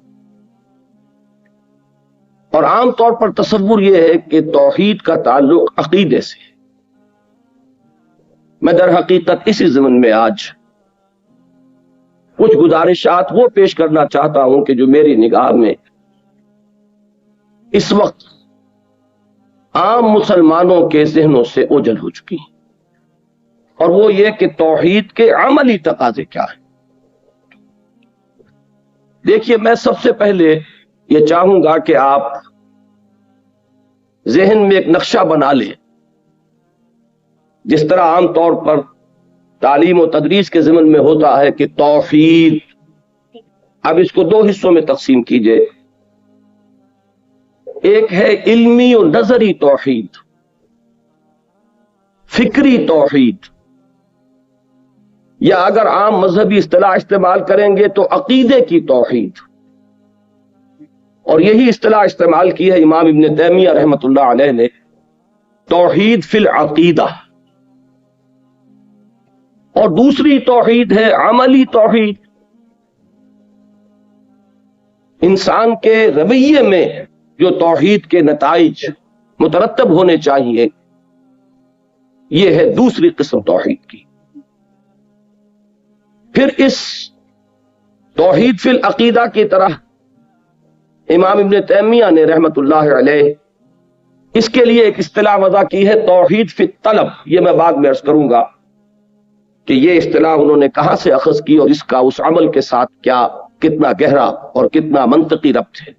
اور عام طور پر تصور یہ ہے کہ توحید کا تعلق عقیدے سے۔ میں در حقیقت اسی ضمن میں آج کچھ گزارشات وہ پیش کرنا چاہتا ہوں کہ جو میری نگاہ میں اس وقت عام مسلمانوں کے ذہنوں سے اوجھل ہو چکی ہیں، اور وہ یہ کہ توحید کے عملی تقاضے کیا ہیں۔ دیکھیے، میں سب سے پہلے یہ چاہوں گا کہ آپ ذہن میں ایک نقشہ بنا لیں، جس طرح عام طور پر تعلیم و تدریس کے ضمن میں ہوتا ہے کہ توحید، اب اس کو دو حصوں میں تقسیم کیجئے۔ ایک ہے علمی و نظری توحید، فکری توحید، یا اگر عام مذہبی اصطلاح استعمال کریں گے تو عقیدے کی توحید، اور یہی اصطلاح استعمال کی ہے امام ابن تیمیہ رحمۃ اللہ علیہ نے، توحید فی العقیدہ۔ اور دوسری توحید ہے عملی توحید، انسان کے رویے میں جو توحید کے نتائج مترتب ہونے چاہیے، یہ ہے دوسری قسم توحید کی۔ پھر اس توحید فی العقیدہ کی طرح امام ابن تیمیہ نے رحمت اللہ علیہ اس کے لیے ایک اصطلاح وضع کی ہے، توحید فی الطلب۔ یہ میں بعد میں عرض کروں گا کہ یہ اصطلاح انہوں نے کہاں سے اخذ کی اور اس کا اس عمل کے ساتھ کیا، کتنا گہرا اور کتنا منطقی ربط ہے۔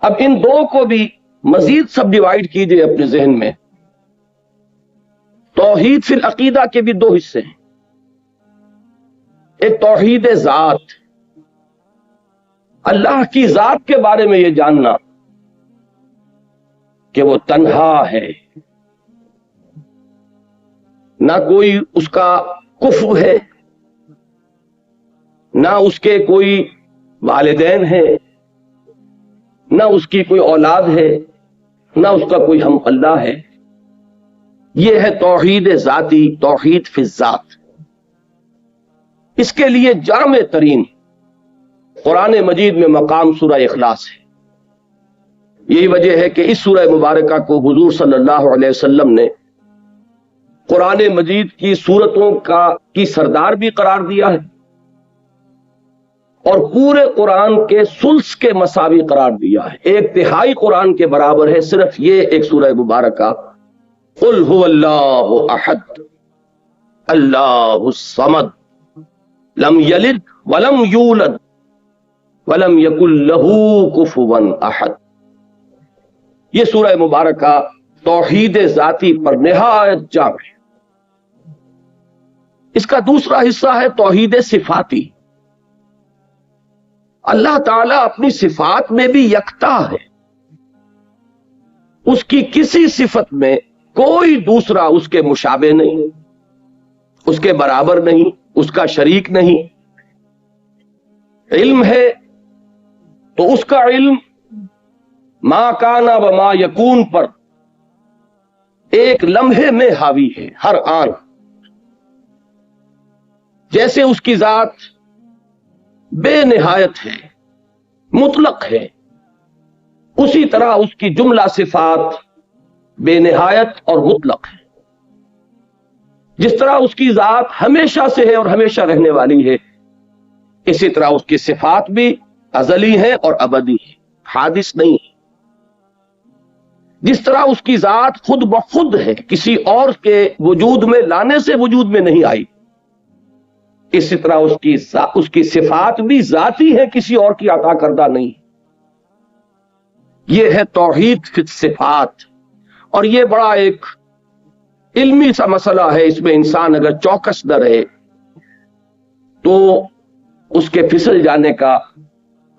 اب ان دو کو بھی مزید سب ڈیوائیڈ کیجئے اپنے ذہن میں۔ توحید فی العقیدہ کے بھی دو حصے ہیں، ایک توحید ذات، اللہ کی ذات کے بارے میں یہ جاننا کہ وہ تنہا ہے، نہ کوئی اس کا کفو ہے، نہ اس کے کوئی والدین ہیں، نہ اس کی کوئی اولاد ہے، نہ اس کا کوئی ہم اللہ ہے۔ یہ ہے توحید ذاتی، توحید فی الذات۔ اس کے لیے جامع ترین قرآن مجید میں مقام سورہ اخلاص ہے۔ یہی وجہ ہے کہ اس سورہ مبارکہ کو حضور صلی اللہ علیہ وسلم نے قرآن مجید کی سورتوں کی سردار بھی قرار دیا ہے، اور پورے قرآن کے ثلث کے مساوی قرار دیا ہے۔ ایک تہائی قرآن کے برابر ہے صرف یہ ایک سورہ مبارکہ، قل هو اللہ احد اللہ الصمد لم یلد ولم یولد ولم یکن لہ کفوا احد۔ یہ سورہ مبارکہ توحید ذاتی پر نہایت جامع ہے۔ اس کا دوسرا حصہ ہے توحید صفاتی. اللہ تعالیٰ اپنی صفات میں بھی یکتا ہے. اس کی کسی صفت میں کوئی دوسرا اس کے مشابہ نہیں، اس کے برابر نہیں، اس کا شریک نہیں. علم ہے تو اس کا علم ما کانا و ما یکون پر ایک لمحے میں حاوی ہے، ہر آن. جیسے اس کی ذات بے نہایت ہے، مطلق ہے، اسی طرح اس کی جملہ صفات بے نہایت اور مطلق ہے. جس طرح اس کی ذات ہمیشہ سے ہے اور ہمیشہ رہنے والی ہے، اسی طرح اس کی صفات بھی ازلی ہے اور ابدی ہے، حادث نہیں ہے. جس طرح اس کی ذات خود بخود ہے، کسی اور کے وجود میں لانے سے وجود میں نہیں آئی، اسی طرح اس کی صفات بھی ذاتی ہے، کسی اور کی عطا کردہ نہیں. یہ ہے توحید فی الصفات. اور یہ بڑا ایک علمی سا مسئلہ ہے. اس میں انسان اگر چوکس نہ رہے تو اس کے پھسل جانے کا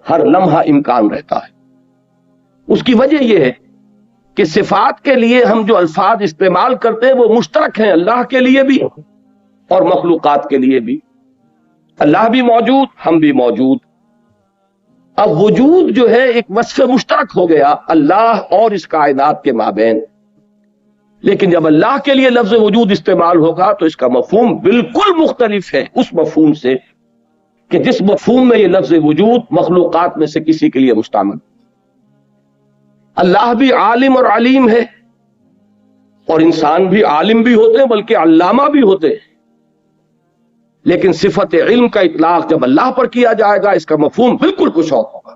ہر لمحہ امکان رہتا ہے. اس کی وجہ یہ ہے کہ صفات کے لیے ہم جو الفاظ استعمال کرتے ہیں وہ مشترک ہیں، اللہ کے لیے بھی اور مخلوقات کے لیے بھی. اللہ بھی موجود، ہم بھی موجود. اب وجود جو ہے ایک وصف مشترک ہو گیا اللہ اور اس کائنات کے مابین. لیکن جب اللہ کے لیے لفظ وجود استعمال ہوگا تو اس کا مفہوم بالکل مختلف ہے اس مفہوم سے کہ جس مفہوم میں یہ لفظ وجود مخلوقات میں سے کسی کے لیے مستعمل. اللہ بھی عالم اور علیم ہے، اور انسان بھی عالم بھی ہوتے ہیں بلکہ علامہ بھی ہوتے ہیں. لیکن صفت علم کا اطلاق جب اللہ پر کیا جائے گا اس کا مفہوم بالکل کچھ اور ہوگا.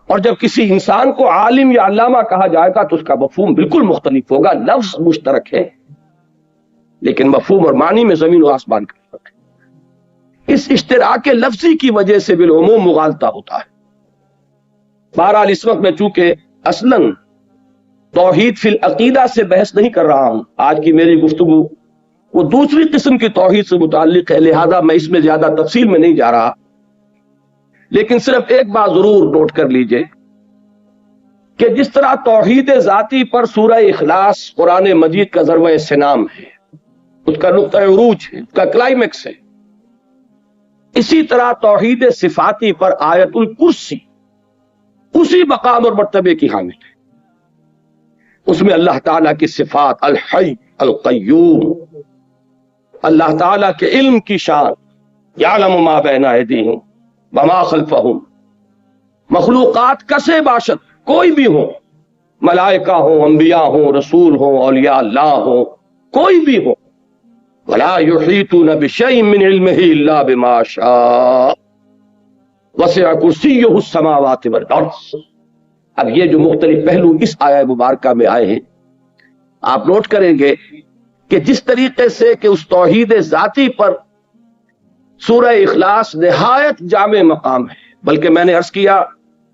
اور جب کسی انسان کو عالم یا علامہ کہا جائے گا تو اس کا مفہوم بالکل مختلف ہوگا. لفظ مشترک ہے لیکن مفہوم اور معنی میں زمین و آسمان کا فرق ہے. اس اشتراک لفظی کی وجہ سے بالعموم مغالطہ ہوتا ہے. بہرحال اس وقت میں چونکہ اصلاً توحید فی العقیدہ سے بحث نہیں کر رہا ہوں، آج کی میری گفتگو وہ دوسری قسم کی توحید سے متعلق ہے، لہذا میں اس میں زیادہ تفصیل میں نہیں جا رہا. لیکن صرف ایک بات ضرور نوٹ کر لیجئے کہ جس طرح توحید ذاتی پر سورہ اخلاص قرآن مجید کا ذروہ سنام ہے، اس کا نقطہ عروج ہے، اس کا کلائمیکس ہے، اسی طرح توحید صفاتی پر آیت الکرسی اسی مقام اور مرتبے کی حامل ہے. اس میں اللہ تعالیٰ کی صفات الحی القیوم، اللہ تعالیٰ کے علم کی شان، یعلم ما بین ایدیہم وما خلفہم، مخلوقات کسے باشد کوئی بھی ہو، ملائکہ ہوں، انبیاء ہوں، رسول ہوں، اولیاء اللہ ہوں، کوئی بھی ہو، ولا یحیطون بشیء من علمہ الا بما شاء وسع کرسیہ السماوات والارض. اب یہ جو مختلف پہلو اس آیہ مبارکہ میں آئے ہیں آپ نوٹ کریں گے کہ جس طریقے سے کہ اس توحید ذاتی پر سورہ اخلاص نہایت جامع مقام ہے، بلکہ میں نے عرض کیا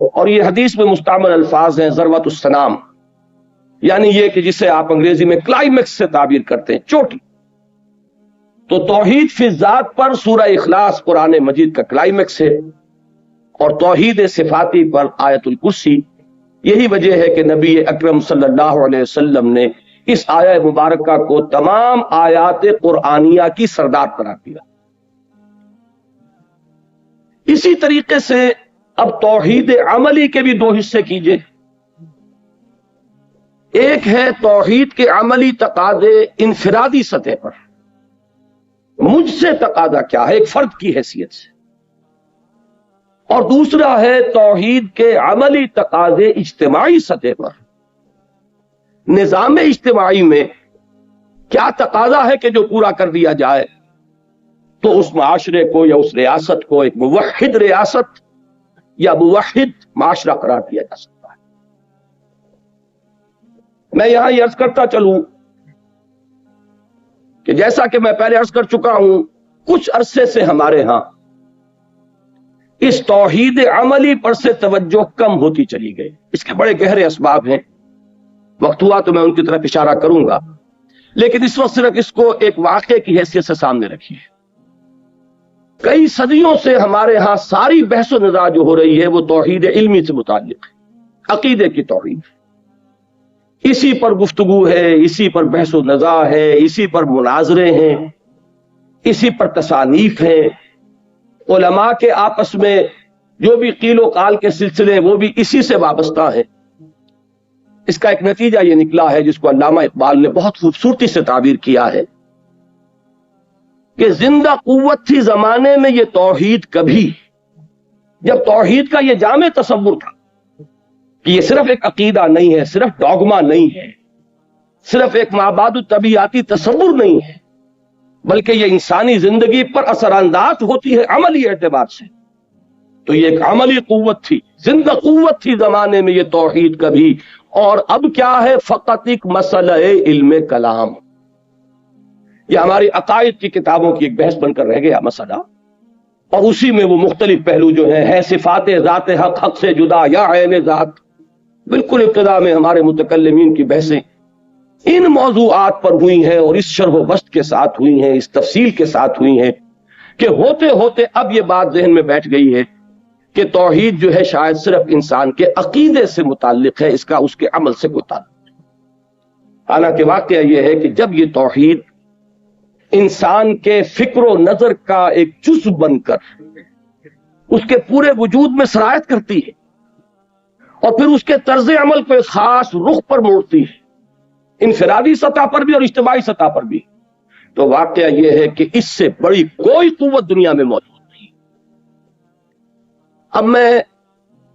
اور یہ حدیث میں مستعمل الفاظ ہیں ذروۃ السنام، یعنی یہ کہ جسے آپ انگریزی میں کلائمیکس سے تعبیر کرتے ہیں، چوٹی. تو توحید فی ذات پر سورہ اخلاص قرآن مجید کا کلائمیکس ہے، اور توحید صفاتی پر آیت الکرسی. یہی وجہ ہے کہ نبی اکرم صلی اللہ علیہ وسلم نے اس آیہ مبارکہ کو تمام آیات قرآنیہ کی سردار قرار دیا. اسی طریقے سے اب توحید عملی کے بھی دو حصے کیجئے. ایک ہے توحید کے عملی تقاضے انفرادی سطح پر، مجھ سے تقاضا کیا ہے ایک فرد کی حیثیت سے، اور دوسرا ہے توحید کے عملی تقاضے اجتماعی سطح پر. نظام اجتماعی میں کیا تقاضا ہے کہ جو پورا کر دیا جائے تو اس معاشرے کو یا اس ریاست کو ایک موحد ریاست یا موحد معاشرہ قرار دیا جا سکتا ہے. میں یہاں یہ عرض کرتا چلوں کہ جیسا کہ میں پہلے عرض کر چکا ہوں، کچھ عرصے سے ہمارے ہاں اس توحید عملی پر سے توجہ کم ہوتی چلی گئی. اس کے بڑے گہرے اسباب ہیں، وقت ہوا تو میں ان کی طرف اشارہ کروں گا. لیکن اس وقت صرف اس کو ایک واقعے کی حیثیت سے سامنے رکھیے. کئی صدیوں سے ہمارے ہاں ساری بحث و نزاع جو ہو رہی ہے وہ توحید علمی سے متعلق ہے، عقیدے کی توحید. اسی پر گفتگو ہے، اسی پر بحث و نزاع ہے، اسی پر مناظرے ہیں، اسی پر تصانیف ہیں. علماء کے آپس میں جو بھی قیل و قال کے سلسلے وہ بھی اسی سے وابستہ ہیں. اس کا ایک نتیجہ یہ نکلا ہے جس کو علامہ اقبال نے بہت خوبصورتی سے تعبیر کیا ہے کہ زندہ قوت تھی زمانے میں یہ توحید کبھی، جب توحید کا یہ جامع تصور تھا کہ یہ صرف ایک عقیدہ نہیں ہے، صرف ڈوگما نہیں ہے، صرف ایک مابعد الطبیعاتی تصور نہیں ہے، بلکہ یہ انسانی زندگی پر اثر انداز ہوتی ہے عملی اعتبار سے. تو یہ ایک عملی قوت تھی، زندہ قوت تھی زمانے میں یہ توحید کبھی. اور اب کیا ہے؟ فقط ایک مسئلہ علم کلام. یہ ہماری عقائد کی کتابوں کی ایک بحث بن کر رہ گیا مسئلہ، اور اسی میں وہ مختلف پہلو جو ہیں ہے صفات ذات حق، حق سے جدا یا عین ذات. بالکل ابتدا میں ہمارے متکلمین کی بحثیں ان موضوعات پر ہوئی ہیں اور اس شرح و بسط کے ساتھ ہوئی ہیں، اس تفصیل کے ساتھ ہوئی ہیں کہ ہوتے ہوتے اب یہ بات ذہن میں بیٹھ گئی ہے کہ توحید جو ہے شاید صرف انسان کے عقیدے سے متعلق ہے، اس کا اس کے عمل سے کوئی تعلق نہیں. حالانکہ واقعہ یہ ہے کہ جب یہ توحید انسان کے فکر و نظر کا ایک جزء بن کر اس کے پورے وجود میں سرایت کرتی ہے اور پھر اس کے طرز عمل کو ایک خاص رخ پر موڑتی ہے، انفرادی سطح پر بھی اور اجتماعی سطح پر بھی، تو واقعہ یہ ہے کہ اس سے بڑی کوئی قوت دنیا میں موجود نہیں. اب میں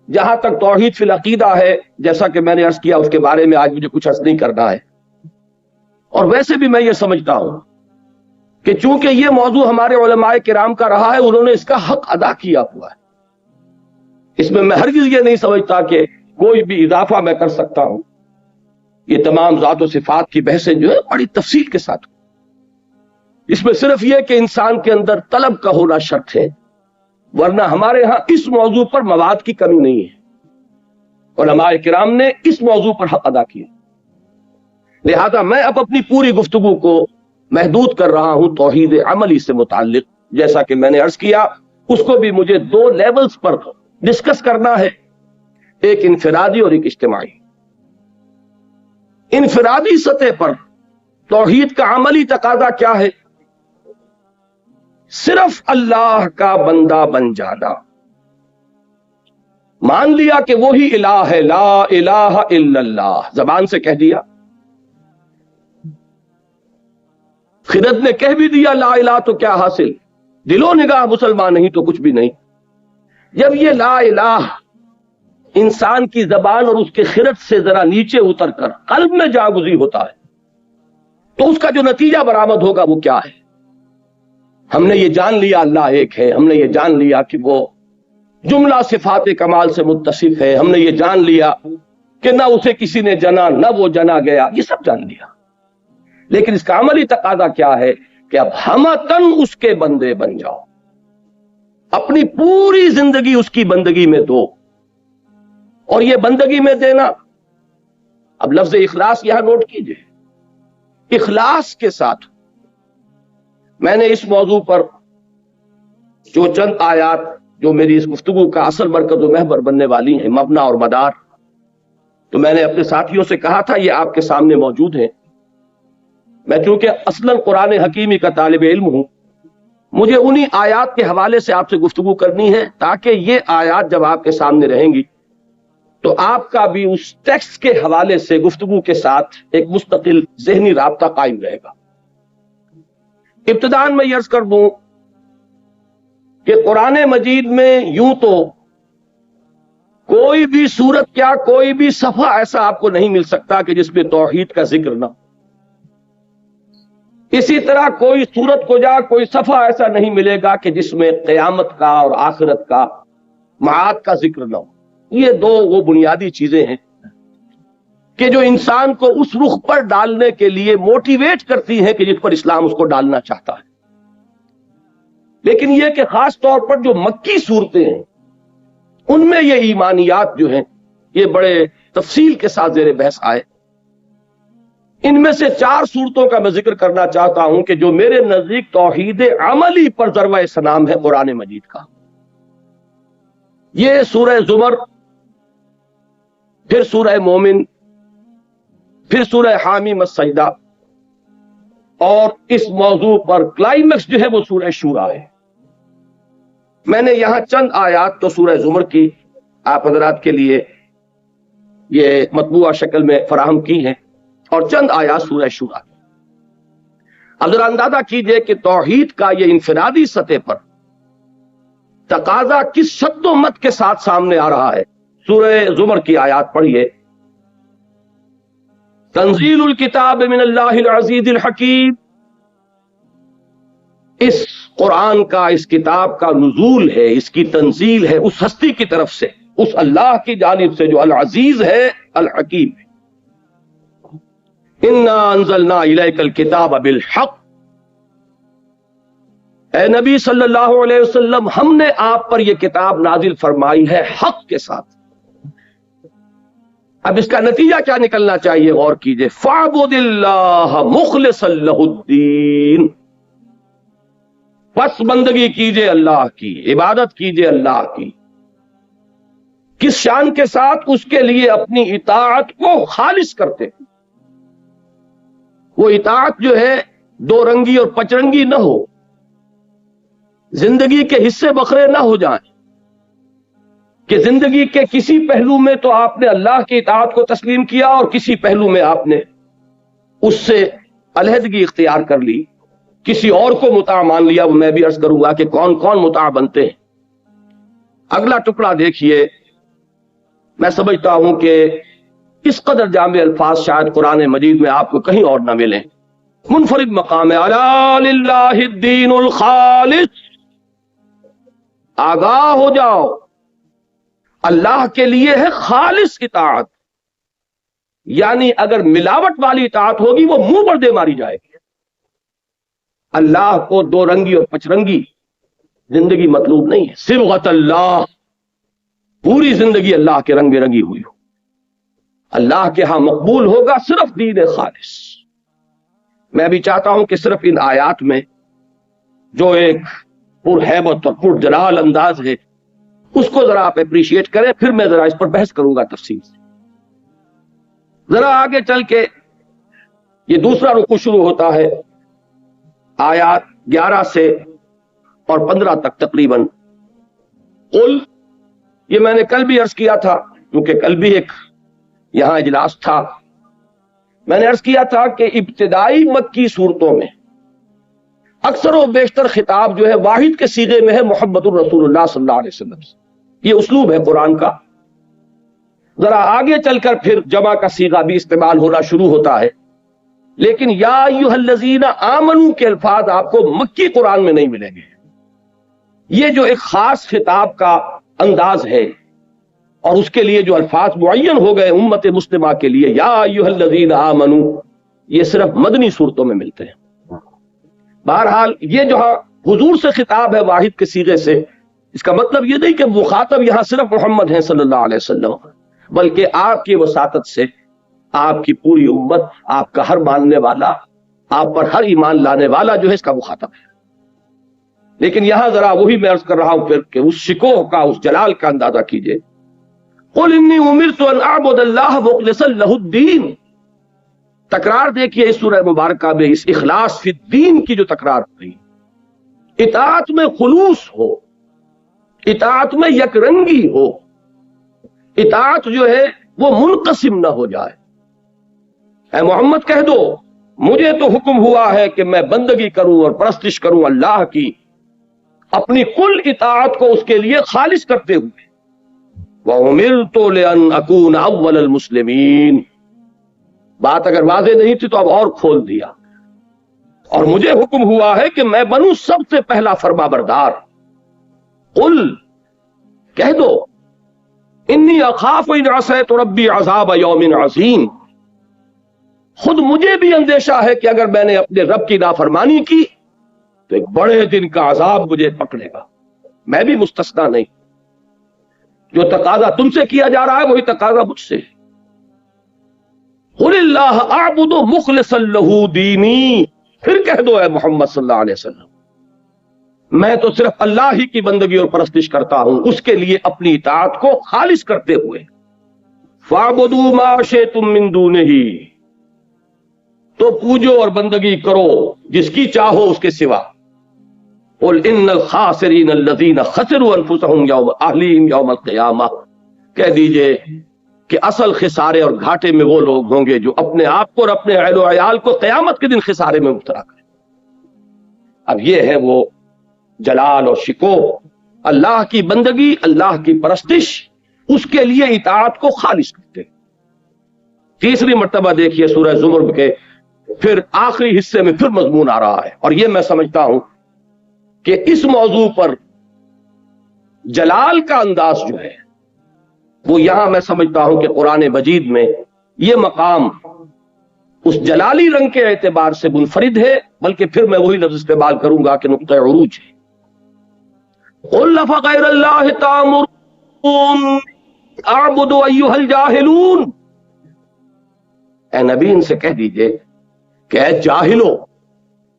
جہاں تک توحید فی العقیدہ ہے، جیسا کہ میں نے عرض کیا، اس کے بارے میں آج مجھے کچھ عرض نہیں کرنا ہے. اور ویسے بھی میں یہ سمجھتا ہوں کہ چونکہ یہ موضوع ہمارے علماء کرام کا رہا ہے، انہوں نے اس کا حق ادا کیا ہوا ہے. اس میں ہرگز یہ نہیں سمجھتا کہ کوئی بھی اضافہ میں کر سکتا ہوں. یہ تمام ذات و صفات کی بحثیں جو ہے بڑی تفصیل کے ساتھ، اس میں صرف یہ کہ انسان کے اندر طلب کا ہونا شرط ہے، ورنہ ہمارے ہاں اس موضوع پر مواد کی کمی نہیں ہے. علماء کرام نے اس موضوع پر حق ادا کیا. لہذا میں اب اپنی پوری گفتگو کو محدود کر رہا ہوں توحید عملی سے متعلق. جیسا کہ میں نے عرض کیا، اس کو بھی مجھے دو لیولز پر ڈسکس کرنا ہے، ایک انفرادی اور ایک اجتماعی. انفرادی سطح پر توحید کا عملی تقاضا کیا ہے؟ صرف اللہ کا بندہ بن جانا، مان لیا کہ وہی الہ ہے، لا الہ الا اللہ، زبان سے کہہ دیا. خرد نے کہہ بھی دیا لا الہ، تو کیا حاصل؟ دل و نگاہ مسلمان نہیں تو کچھ بھی نہیں. جب یہ لا الہ انسان کی زبان اور اس کے خرد سے ذرا نیچے اتر کر قلب میں جاگزی ہوتا ہے تو اس کا جو نتیجہ برآمد ہوگا وہ کیا ہے؟ ہم نے یہ جان لیا اللہ ایک ہے، ہم نے یہ جان لیا کہ وہ جملہ صفات کمال سے متصف ہے، ہم نے یہ جان لیا کہ نہ اسے کسی نے جنا نہ وہ جنا گیا، یہ سب جان لیا. لیکن اس کا عملی تقاضا کیا ہے کہ اب ہمتن اس کے بندے بن جاؤ، اپنی پوری زندگی اس کی بندگی میں دو. اور یہ بندگی میں دینا، اب لفظ اخلاص یہاں نوٹ کیجئے، اخلاص کے ساتھ میں نے اس موضوع پر جو چند آیات جو میری اس گفتگو کا اصل مرکز و محور بننے والی ہیں، مبنا اور مدار، تو میں نے اپنے ساتھیوں سے کہا تھا یہ آپ کے سامنے موجود ہیں. میں چونکہ اصلاً قرآن حکیمی کا طالب علم ہوں، مجھے انہی آیات کے حوالے سے آپ سے گفتگو کرنی ہے تاکہ یہ آیات جب آپ کے سامنے رہیں گی تو آپ کا بھی اس ٹیکسٹ کے حوالے سے گفتگو کے ساتھ ایک مستقل ذہنی رابطہ قائم رہے گا. ابتداءً میں یہ عرض کر دوں کہ قرآن مجید میں یوں تو کوئی بھی سورت کیا کوئی بھی صفحہ ایسا آپ کو نہیں مل سکتا کہ جس میں توحید کا ذکر نہ ہو. اسی طرح کوئی سورت کو جا کوئی صفحہ ایسا نہیں ملے گا کہ جس میں قیامت کا اور آخرت کا معاد کا ذکر نہ ہو. یہ دو وہ بنیادی چیزیں ہیں کہ جو انسان کو اس رخ پر ڈالنے کے لیے موٹیویٹ کرتی ہیں کہ جس پر اسلام اس کو ڈالنا چاہتا ہے. لیکن یہ کہ خاص طور پر جو مکی صورتیں ہیں ان میں یہ ایمانیات جو ہیں یہ بڑے تفصیل کے ساتھ زیر بحث آئے. ان میں سے 4 صورتوں کا میں ذکر کرنا چاہتا ہوں کہ جو میرے نزدیک توحید عملی پر ضربہ سلام ہے قرآن مجید کا. یہ سورہ زمر، پھر سورہ مومن، پھر سورہ حامیم السجدہ، اور اس موضوع پر کلائمیکس جو ہے وہ سورہ شورا ہے. میں نے یہاں چند آیات تو سورہ زمر کی آپ حضرات کے لیے یہ مطبوعہ شکل میں فراہم کی ہیں، اور چند آیات سورہ شورا کی. اب ذرا اندازہ کیجئے کہ توحید کا یہ انفرادی سطح پر تقاضا کس شد و مت کے ساتھ سامنے آ رہا ہے. سورہ زمر کی آیات پڑھیے. تنزیل الکتاب من اللہ العزیز الحکیم. اس قرآن کا، اس کتاب کا نزول ہے، اس کی تنزیل ہے اس ہستی کی طرف سے، اس اللہ کی جانب سے جو العزیز ہے، الحکیم ہے. انا انزلنا الیک الکتاب بالحق. اے نبی صلی اللہ علیہ وسلم، ہم نے آپ پر یہ کتاب نازل فرمائی ہے حق کے ساتھ. اب اس کا نتیجہ کیا نکلنا چاہیے، غور کیجئے. فاعبد اللہ مخلصا لہ الدین. پس بندگی کیجئے اللہ کی، عبادت کیجئے اللہ کی. کس شان کے ساتھ؟ اس کے لیے اپنی اطاعت کو خالص کرتے. وہ اطاعت جو ہے دو رنگی اور پچرنگی نہ ہو، زندگی کے حصے بکھرے نہ ہو جائیں کہ زندگی کے کسی پہلو میں تو آپ نے اللہ کی اطاعت کو تسلیم کیا اور کسی پہلو میں آپ نے اس سے علیحدگی اختیار کر لی، کسی اور کو مطاع مان لیا. وہ میں بھی عرض کروں گا کہ کون کون مطاع بنتے ہیں. اگلا ٹکڑا دیکھیے. میں سمجھتا ہوں کہ اس قدر جامع الفاظ شاید قرآن مجید میں آپ کو کہیں اور نہ ملیں. منفرد مقام ہے. الا للہ الدین الخالص. آگاہ ہو جاؤ، اللہ کے لیے ہے خالص اطاعت. یعنی اگر ملاوٹ والی اطاعت ہوگی وہ منہ پر دے ماری جائے گی. اللہ کو دو رنگی اور پچرنگی زندگی مطلوب نہیں ہے. صبغت اللہ، پوری زندگی اللہ کے رنگ برنگی ہوئی ہو. اللہ کے ہاں مقبول ہوگا صرف دین خالص. میں بھی چاہتا ہوں کہ صرف ان آیات میں جو ایک پرہیبت اور پرجلال انداز ہے اس کو ذرا آپ اپریشیٹ کریں، پھر میں ذرا اس پر بحث کروں گا تفصیل سے. ذرا آگے چل کے یہ دوسرا رکوع شروع ہوتا ہے آیات 11 سے اور 15 تک تقریباً. قل، یہ میں نے کل بھی عرض کیا تھا کیونکہ کل بھی ایک یہاں اجلاس تھا. میں نے عرض کیا تھا کہ ابتدائی مکی صورتوں میں اکثر و بیشتر خطاب جو ہے واحد کے صیغے میں ہے، محمد الرسول اللہ صلی اللہ علیہ وسلم. یہ اسلوب ہے قرآن کا. ذرا آگے چل کر پھر جمع کا صیغہ بھی استعمال ہونا شروع ہوتا ہے، لیکن یا ایھا الذین آمنو کے الفاظ آپ کو مکی قرآن میں نہیں ملیں گے. یہ جو ایک خاص خطاب کا انداز ہے اور اس کے لیے جو الفاظ معین ہو گئے امت مسلمہ کے لیے، یا ایھا الذین آمنو، یہ صرف مدنی صورتوں میں ملتے ہیں. بہرحال یہ جو حضور سے خطاب ہے واحد کے صیغے سے، اس کا مطلب یہ نہیں کہ مخاطب یہاں صرف محمد ہیں صلی اللہ علیہ وسلم، بلکہ آپ کی وساطت سے آپ کی پوری امت، آپ کا ہر ماننے والا، آپ پر ہر ایمان لانے والا جو ہے اس کا مخاطب ہے. لیکن یہاں ذرا وہی میں عرض کر رہا ہوں پھر کہ اس شکوہ کا، اس جلال کا اندازہ کیجئے. قل انی امرت ان اعبد اللہ مخلصا لہ الدین. تکرار دیکھیے اس سورہ مبارکہ میں اس اخلاص فی الدین کی جو تکرار ہوئی. اطاعت میں خلوص ہو، اطاعت میں یک رنگی ہو، اطاعت جو ہے وہ منقسم نہ ہو جائے. اے محمد کہہ دو مجھے تو حکم ہوا ہے کہ میں بندگی کروں اور پرستش کروں اللہ کی، اپنی کل اطاعت کو اس کے لیے خالص کرتے ہوئے. وَأُمِرْتُ لِأَنْ أَكُونَ أَوَّلَ الْمُسْلِمِينَ. بات اگر واضح نہیں تھی تو اب اور کھول دیا. اور مجھے حکم ہوا ہے کہ میں بنوں سب سے پہلا فرما بردار. قل، کہہ دو انی اخاف ان عصیت ربی عذاب یوم عظیم. خود مجھے بھی اندیشہ ہے کہ اگر میں نے اپنے رب کی نافرمانی کی تو ایک بڑے دن کا عذاب مجھے پکڑے گا. میں بھی مستثنا نہیں. جو تقاضا تم سے کیا جا رہا ہے وہی تقاضا مجھ سے. قل اللہ اعبد مخلصا لہ دینی، پھر کہہ دو اے محمد صلی اللہ علیہ وسلم میں تو صرف اللہ ہی کی بندگی اور پرستش کرتا ہوں، اس کے لیے اپنی اطاعت کو خالص کرتے ہوئے۔ فَاعْبُدُوا مَا شِئْتُم مِّن دُونِهِ، تو پوجو اور بندگی کرو جس کی چاہو اس کے سوا۔ قُلْ إِنَّ الْخَاسِرِينَ الَّذِينَ خَسِرُوا أَنفُسَهُمْ يَوْمَ أَهْلِهِمْ يَوْمَ الْقِيَامَةِ، کہہ دیجئے کہ اصل خسارے اور گھاٹے میں وہ لوگ ہوں گے جو اپنے آپ کو اور اپنے اہل و عیال کو قیامت کے دن خسارے میں مبتلا کریں۔ اب یہ ہے وہ جلال اور شکوہ، اللہ کی بندگی، اللہ کی پرستش، اس کے لیے اطاعت کو خالص کرتے۔ تیسری مرتبہ دیکھیے سورہ زمر کے پھر آخری حصے میں پھر مضمون آ رہا ہے، اور یہ میں سمجھتا ہوں کہ اس موضوع پر جلال کا انداز جو ہے وہ یہاں میں سمجھتا ہوں کہ قرآن مجید میں یہ مقام اس جلالی رنگ کے اعتبار سے منفرد ہے، بلکہ پھر میں وہی لفظ استعمال کروں گا کہ نقطہ عروج ہے۔ قُلْ فَغَيْرَ اللَّهِ تَأْمُرُونَ أَعْبُدُ أَيُّهَا الْجَاهِلُونَ، اے نبی ان سے کہہ دیجئے کہ اے جاہلو،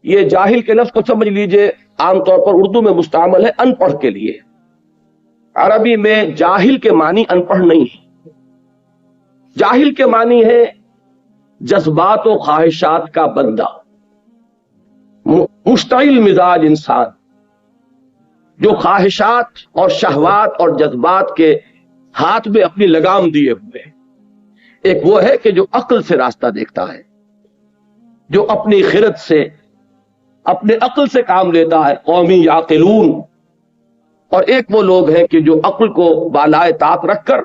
یہ جاہل کے لفظ کو سمجھ لیجئے عام طور پر اردو میں مستعمل ہے ان پڑھ کے لیے، عربی میں جاہل کے معنی ان پڑھ نہیں ہے، جاہل کے معنی ہے جذبات و خواہشات کا بندہ، مشتعل مزاج انسان جو خواہشات اور شہوات اور جذبات کے ہاتھ میں اپنی لگام دیے ہوئے۔ ایک وہ ہے کہ جو عقل سے راستہ دیکھتا ہے، جو اپنی خرد سے اپنے عقل سے کام لیتا ہے، قومی یعقلون، اور ایک وہ لوگ ہیں کہ جو عقل کو بالائے طاق رکھ کر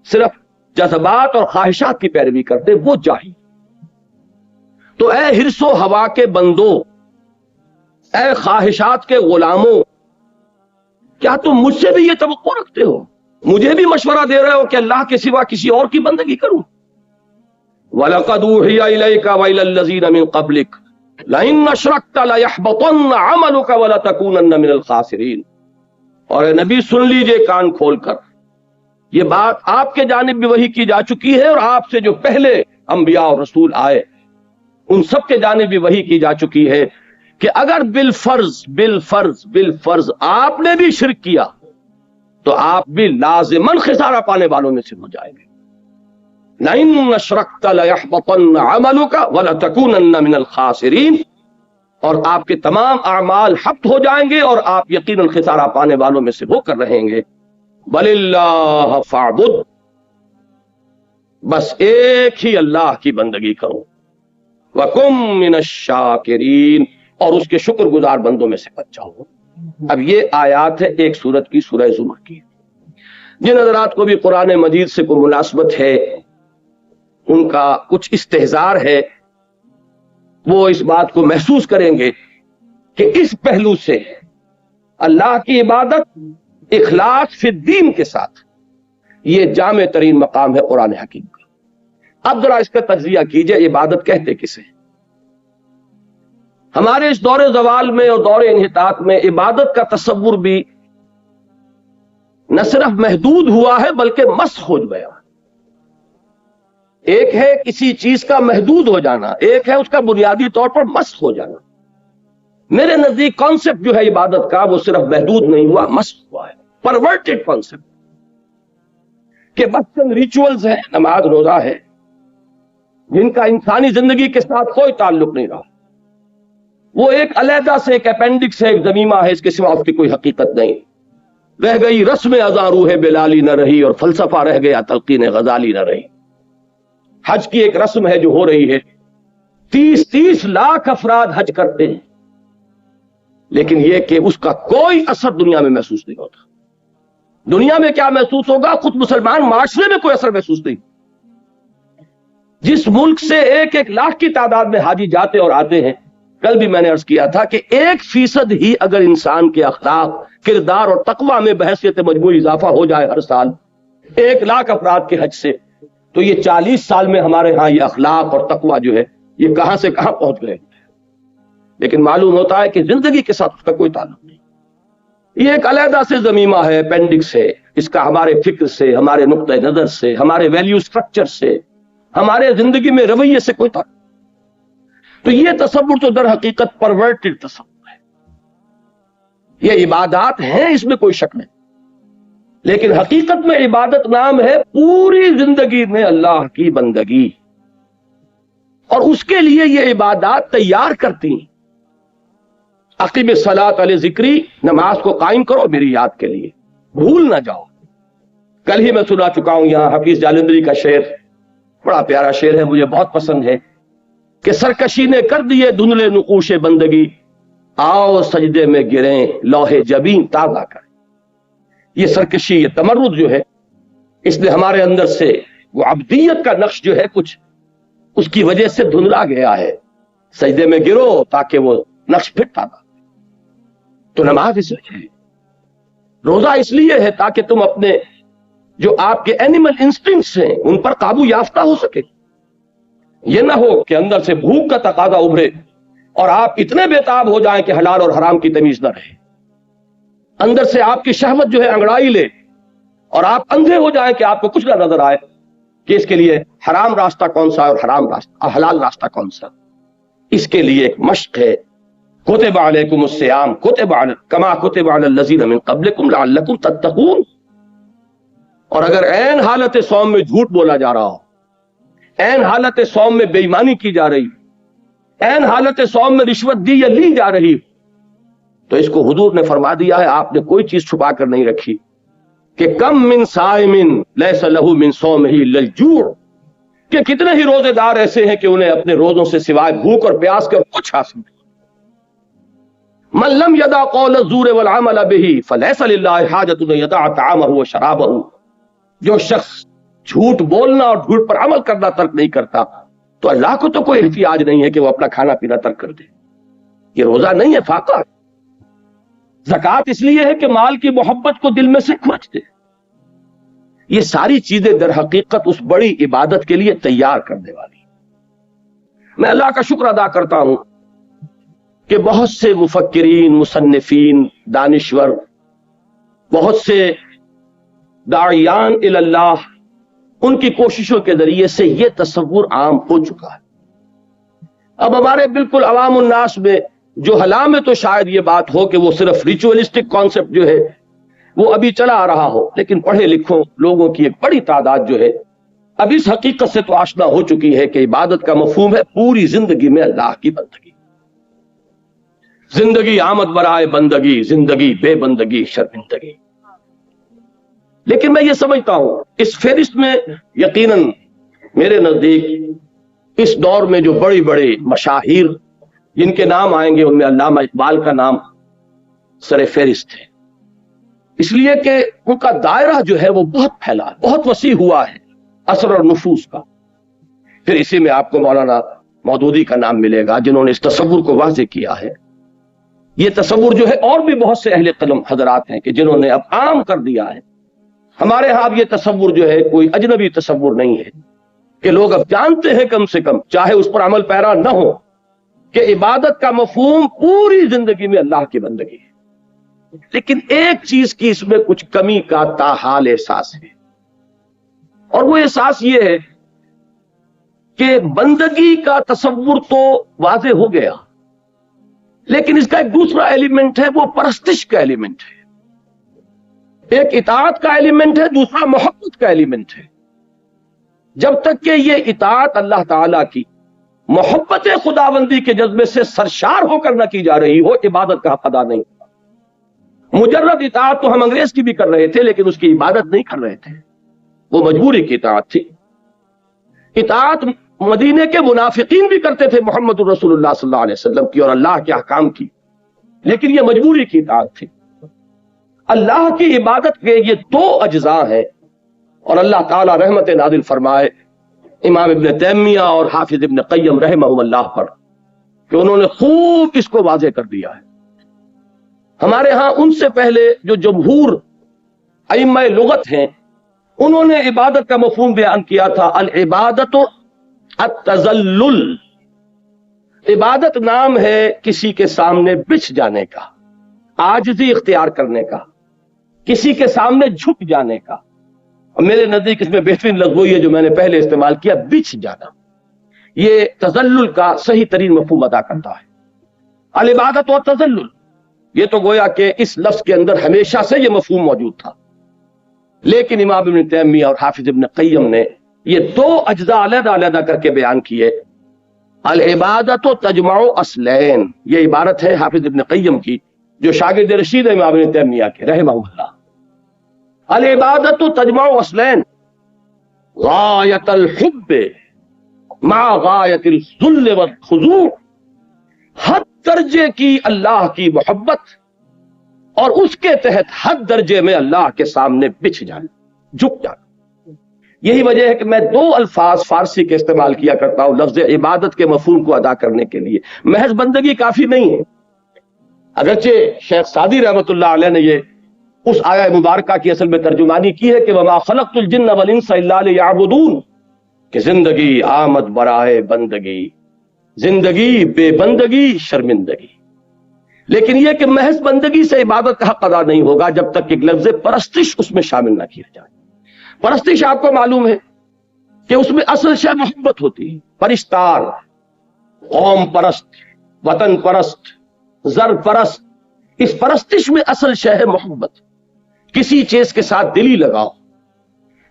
صرف جذبات اور خواہشات کی پیروی کرتے، وہ جاہل۔ تو اے حرص و ہوا کے بندو، اے خواہشات کے غلاموں، کیا تم مجھ سے بھی یہ توقع رکھتے ہو، مجھے بھی مشورہ دے رہے ہو کہ اللہ کے سوا کسی اور کی بندگی کروں؟ وَلَقَدْ أُوحِيَ إِلَيْكَ وَإِلَى الَّذِينَ مِن قَبْلِكَ لَئِنْ أَشْرَكْتَ لَيَحْبَطَنَّ عَمَلُكَ وَلَتَكُونَنَّ مِنَ الْخَاسِرِينَ۔ اور اے نبی سن لیجئے کان کھول کر، یہ بات آپ کے جانب بھی وحی کی جا چکی ہے، اور آپ سے جو پہلے انبیاء اور رسول آئے ان سب کے جانب بھی وحی کی جا چکی ہے کہ اگر بالفرض آپ نے بھی شرک کیا تو آپ بھی لازماً خسارہ پانے والوں میں سے ہو جائیں گے۔ لَإِنَّ أَشْرَكْتَ لَيَحْبَطَنَّ عَمَلُكَ وَلَتَكُونَنَّ مِنَ الْخَاسِرِينَ، اور آپ کے تمام اعمال حبط ہو جائیں گے اور آپ یقیناً خسارہ پانے والوں میں سے ہو کر رہیں گے۔ بَلِ اللَّهَ فَاعْبُدْ، بس ایک ہی اللہ کی بندگی کرو، وَكُن مِّنَ الشَّاكِرِينَ، اور اس کے شکر گزار بندوں میں سے بچ جاؤ۔ اب یہ آیات ہے ایک سورت کی، سورہ زمر کی۔ جن حضرات کو بھی قرآن مجید سے کوئی مناسبت ہے، ان کا کچھ استحضار ہے، وہ اس بات کو محسوس کریں گے کہ اس پہلو سے اللہ کی عبادت اخلاص فی الدین کے ساتھ یہ جامع ترین مقام ہے قرآن حکیم کا۔ اب ذرا اس کا تجزیہ کیجئے، عبادت کہتے کسے؟ ہمارے اس دور زوال میں اور دور انحطاط میں عبادت کا تصور بھی نہ صرف محدود ہوا ہے بلکہ مسخ ہو گیا۔ ایک ہے کسی چیز کا محدود ہو جانا، ایک ہے اس کا بنیادی طور پر مسخ ہو جانا۔ میرے نزدیک کانسیپٹ جو ہے عبادت کا وہ صرف محدود نہیں ہوا، مسخ ہوا ہے، پرورٹڈ کانسیپٹ، کہ بس چند ریچولز ہیں، نماز روزہ ہے، جن کا انسانی زندگی کے ساتھ کوئی تعلق نہیں رہا، وہ ایک علیحدہ سے ایک اپینڈکس ہے، ایک ضمیمہ ہے، اس کے سوا اس کی کوئی حقیقت نہیں۔ رہ گئی رسم ازاں روح بلالی نہ رہی، اور فلسفہ رہ گیا تلقین غزالی نہ رہی۔ حج کی ایک رسم ہے جو ہو رہی ہے، 30 لاکھ افراد حج کرتے ہیں، لیکن یہ کہ اس کا کوئی اثر دنیا میں محسوس نہیں ہوتا۔ دنیا میں کیا محسوس ہوگا؟ خود مسلمان معاشرے میں کوئی اثر محسوس نہیں۔ جس ملک سے 1 لاکھ کی تعداد میں حاجی جاتے اور آتے ہیں، کل بھی میں نے عرض کیا تھا کہ 1% ہی اگر انسان کے اخلاق، کردار اور تقوی میں بحیثیت مجموعی اضافہ ہو جائے ہر سال 1 لاکھ افراد کے حج سے، تو یہ 40 سال میں ہمارے ہاں یہ اخلاق اور تقوی جو ہے یہ کہاں سے کہاں پہنچ گئے۔ لیکن معلوم ہوتا ہے کہ زندگی کے ساتھ اس کا کوئی تعلق نہیں۔ یہ ایک علیحدہ سے ضمیمہ ہے، اپینڈکس ہے، اس کا ہمارے فکر سے، ہمارے نقطہ نظر سے، ہمارے ویلیو سٹرکچر سے ہمارے زندگی میں رویے سے کوئی تعلق. تو یہ تصور تو در حقیقت پرورٹڈ تصور ہے. یہ عبادات ہیں، اس میں کوئی شک نہیں، لیکن حقیقت میں عبادت نام ہے پوری زندگی میں اللہ کی بندگی، اور اس کے لیے یہ عبادات تیار کرتی ہیں. اقیم الصلاۃ علی ذکری، نماز کو قائم کرو میری یاد کے لیے، بھول نہ جاؤ. کل ہی میں سنا چکا ہوں یہاں حفیظ جالندری کا شعر، بڑا پیارا شعر ہے، مجھے بہت پسند ہے، کہ سرکشی نے کر دیے دھندلے نقوش بندگی، آؤ سجدے میں گریں لوح جبین تازہ کریں. یہ سرکشی، یہ تمرد جو ہے، اس نے ہمارے اندر سے وہ عبدیت کا نقش جو ہے کچھ اس کی وجہ سے دھندلا گیا ہے. سجدے میں گرو تاکہ وہ نقش پھر تازہ. تو نماز اس لیے ہے، روزہ اس لیے ہے تاکہ تم اپنے جو آپ کے اینیمل انسٹنکٹس ہیں ان پر قابو یافتہ ہو سکے. یہ نہ ہو کہ اندر سے بھوک کا تقاضا ابھرے اور آپ اتنے بےتاب ہو جائیں کہ حلال اور حرام کی تمیز نہ رہے. اندر سے آپ کی شہوت جو ہے انگڑائی لے اور آپ اندھے ہو جائیں کہ آپ کو کچھ نہ نظر آئے کہ اس کے لیے حرام راستہ کون سا اور حلال راستہ کون سا. اس کے لیے ایک مشق ہے. کتب علیکم الصیام کما کتب علی الذین من قبلکم لعلکم تتقون. اور اگر عین حالت صوم میں جھوٹ بولا جا رہا ہو، عین حالت صوم میں بے ایمانی کی جا رہی، عین حالت صوم میں رشوت دی یا لی جا رہی، تو اس کو حضور نے فرما دیا ہے، آپ نے کوئی چیز چھپا کر نہیں رکھی، کہ کم من صائم لیس لہ من صومہ الا الجوع، کہ کتنے ہی روزے دار ایسے ہیں کہ انہیں اپنے روزوں سے سوائے بھوک اور پیاس کے کچھ حاصل نہیں. من لم یدع قول الزور والعمل به فلیس للہ حاجۃ ان یدع طعامہ وشرابہ. جو شخص جھوٹ بولنا اور جھوٹ پر عمل کرنا ترک نہیں کرتا تو اللہ کو تو کوئی احتیاج نہیں ہے کہ وہ اپنا کھانا پینا ترک کر دے. یہ روزہ نہیں ہے، فاقہ. زکوٰۃ اس لیے ہے کہ مال کی محبت کو دل میں سے کھوج دے. یہ ساری چیزیں در حقیقت اس بڑی عبادت کے لیے تیار کرنے والی. میں اللہ کا شکر ادا کرتا ہوں کہ بہت سے مفکرین، مصنفین، دانشور، بہت سے داعیان الی اللہ، ان کی کوششوں کے ذریعے سے یہ تصور عام ہو چکا ہے. اب ہمارے بالکل عوام الناس میں جو حالات میں تو شاید یہ بات ہو کہ وہ صرف ریچولسٹک کانسیپٹ جو ہے وہ ابھی چلا آ رہا ہو، لیکن پڑھے لکھوں لوگوں کی ایک بڑی تعداد جو ہے اب اس حقیقت سے تو آشنا ہو چکی ہے کہ عبادت کا مفہوم ہے پوری زندگی میں اللہ کی بندگی. زندگی آمد برائے بندگی، زندگی بے بندگی شرمندگی. لیکن میں یہ سمجھتا ہوں اس فہرست میں یقیناً میرے نزدیک اس دور میں جو بڑی بڑے مشاہیر جن کے نام آئیں گے ان میں علامہ اقبال کا نام سر فہرست ہے، اس لیے کہ ان کا دائرہ جو ہے وہ بہت پھیلا ہے، بہت وسیع ہوا ہے اثر اور نفوذ کا. پھر اسی میں آپ کو مولانا مودودی کا نام ملے گا جنہوں نے اس تصور کو واضح کیا ہے. یہ تصور جو ہے اور بھی بہت سے اہل قلم حضرات ہیں کہ جنہوں نے اب عام کر دیا ہے. ہمارے ہاں اب یہ تصور جو ہے کوئی اجنبی تصور نہیں ہے کہ لوگ اب جانتے ہیں کم سے کم، چاہے اس پر عمل پیرا نہ ہو، کہ عبادت کا مفہوم پوری زندگی میں اللہ کی بندگی ہے. لیکن ایک چیز کی اس میں کچھ کمی کا تاحال احساس ہے، اور وہ احساس یہ ہے کہ بندگی کا تصور تو واضح ہو گیا، لیکن اس کا ایک دوسرا ایلیمنٹ ہے، وہ پرستش کا ایلیمنٹ ہے. ایک اطاعت کا ایلیمنٹ ہے، دوسرا محبت کا ایلیمنٹ ہے. جب تک کہ یہ اطاعت اللہ تعالیٰ کی محبت خداوندی کے جذبے سے سرشار ہو کر نہ کی جا رہی ہو، عبادت کا حق ادا نہیں. مجرد اطاعت تو ہم انگریز کی بھی کر رہے تھے لیکن اس کی عبادت نہیں کر رہے تھے، وہ مجبوری کی اطاعت تھی. اطاعت مدینے کے منافقین بھی کرتے تھے محمد الرسول اللہ صلی اللہ علیہ وسلم کی اور اللہ کے احکام کی، لیکن یہ مجبوری کی اطاعت تھی. اللہ کی عبادت کے یہ دو اجزاء ہیں، اور اللہ تعالی رحمت نازل فرمائے امام ابن تیمیہ اور حافظ ابن قیم رحمہ اللہ پر کہ انہوں نے خوب اس کو واضح کر دیا ہے. ہمارے ہاں ان سے پہلے جو جمہور ائمہ لغت ہیں انہوں نے عبادت کا مفہوم بیان کیا تھا، العبادت التذلل. عبادت نام ہے کسی کے سامنے بچھ جانے کا، عاجزی اختیار کرنے کا، کسی کے سامنے جھک جانے کا. میرے نزدیک اس میں بہترین لفظ وہی ہے جو میں نے پہلے استعمال کیا، بچھ جانا. یہ تذلل کا صحیح ترین مفہوم ادا کرتا ہے. العبادت و تذلل، یہ تو گویا کہ اس لفظ کے اندر ہمیشہ سے یہ مفہوم موجود تھا، لیکن امام ابن تیمیہ اور حافظ ابن قیم نے یہ دو اجزاء علیحدہ علیحدہ کر کے بیان کیے. العبادت و تجمع اصلین، یہ عبارت ہے حافظ ابن قیم کی جو شاگرد رشید ہے امام ابن تیمیہ کے رحمہ اللہ. العبادت تجمع اصلین، غایت الحب مع غایت الذل والخضوع، حد درجے کی اللہ کی محبت اور اس کے تحت حد درجے میں اللہ کے سامنے بچھ جانا، جھک جانا. یہی وجہ ہے کہ میں دو الفاظ فارسی کے استعمال کیا کرتا ہوں لفظ عبادت کے مفہوم کو ادا کرنے کے لیے. محض بندگی کافی نہیں ہے، اگرچہ شیخ سعدی رحمۃ اللہ علیہ نے یہ اس آیہ مبارکہ کی اصل میں ترجمانی کی ہے کہ وما خلقت الجن والانس الا لیعبدون، کہ زندگی آمد برائے بندگی، زندگی بے بندگی شرمندگی. لیکن یہ کہ محض بندگی سے عبادت کا حق ادا نہیں ہوگا جب تک کہ لفظ پرستش اس میں شامل نہ کیا جائے. پرستش آپ کو معلوم ہے کہ اس میں اصل شے محبت ہوتی ہے. پرستار، قوم پرست، وطن پرست، زر پرست، اس پرستش میں اصل شے ہے محبت، کسی چیز کے ساتھ دلی لگاؤ.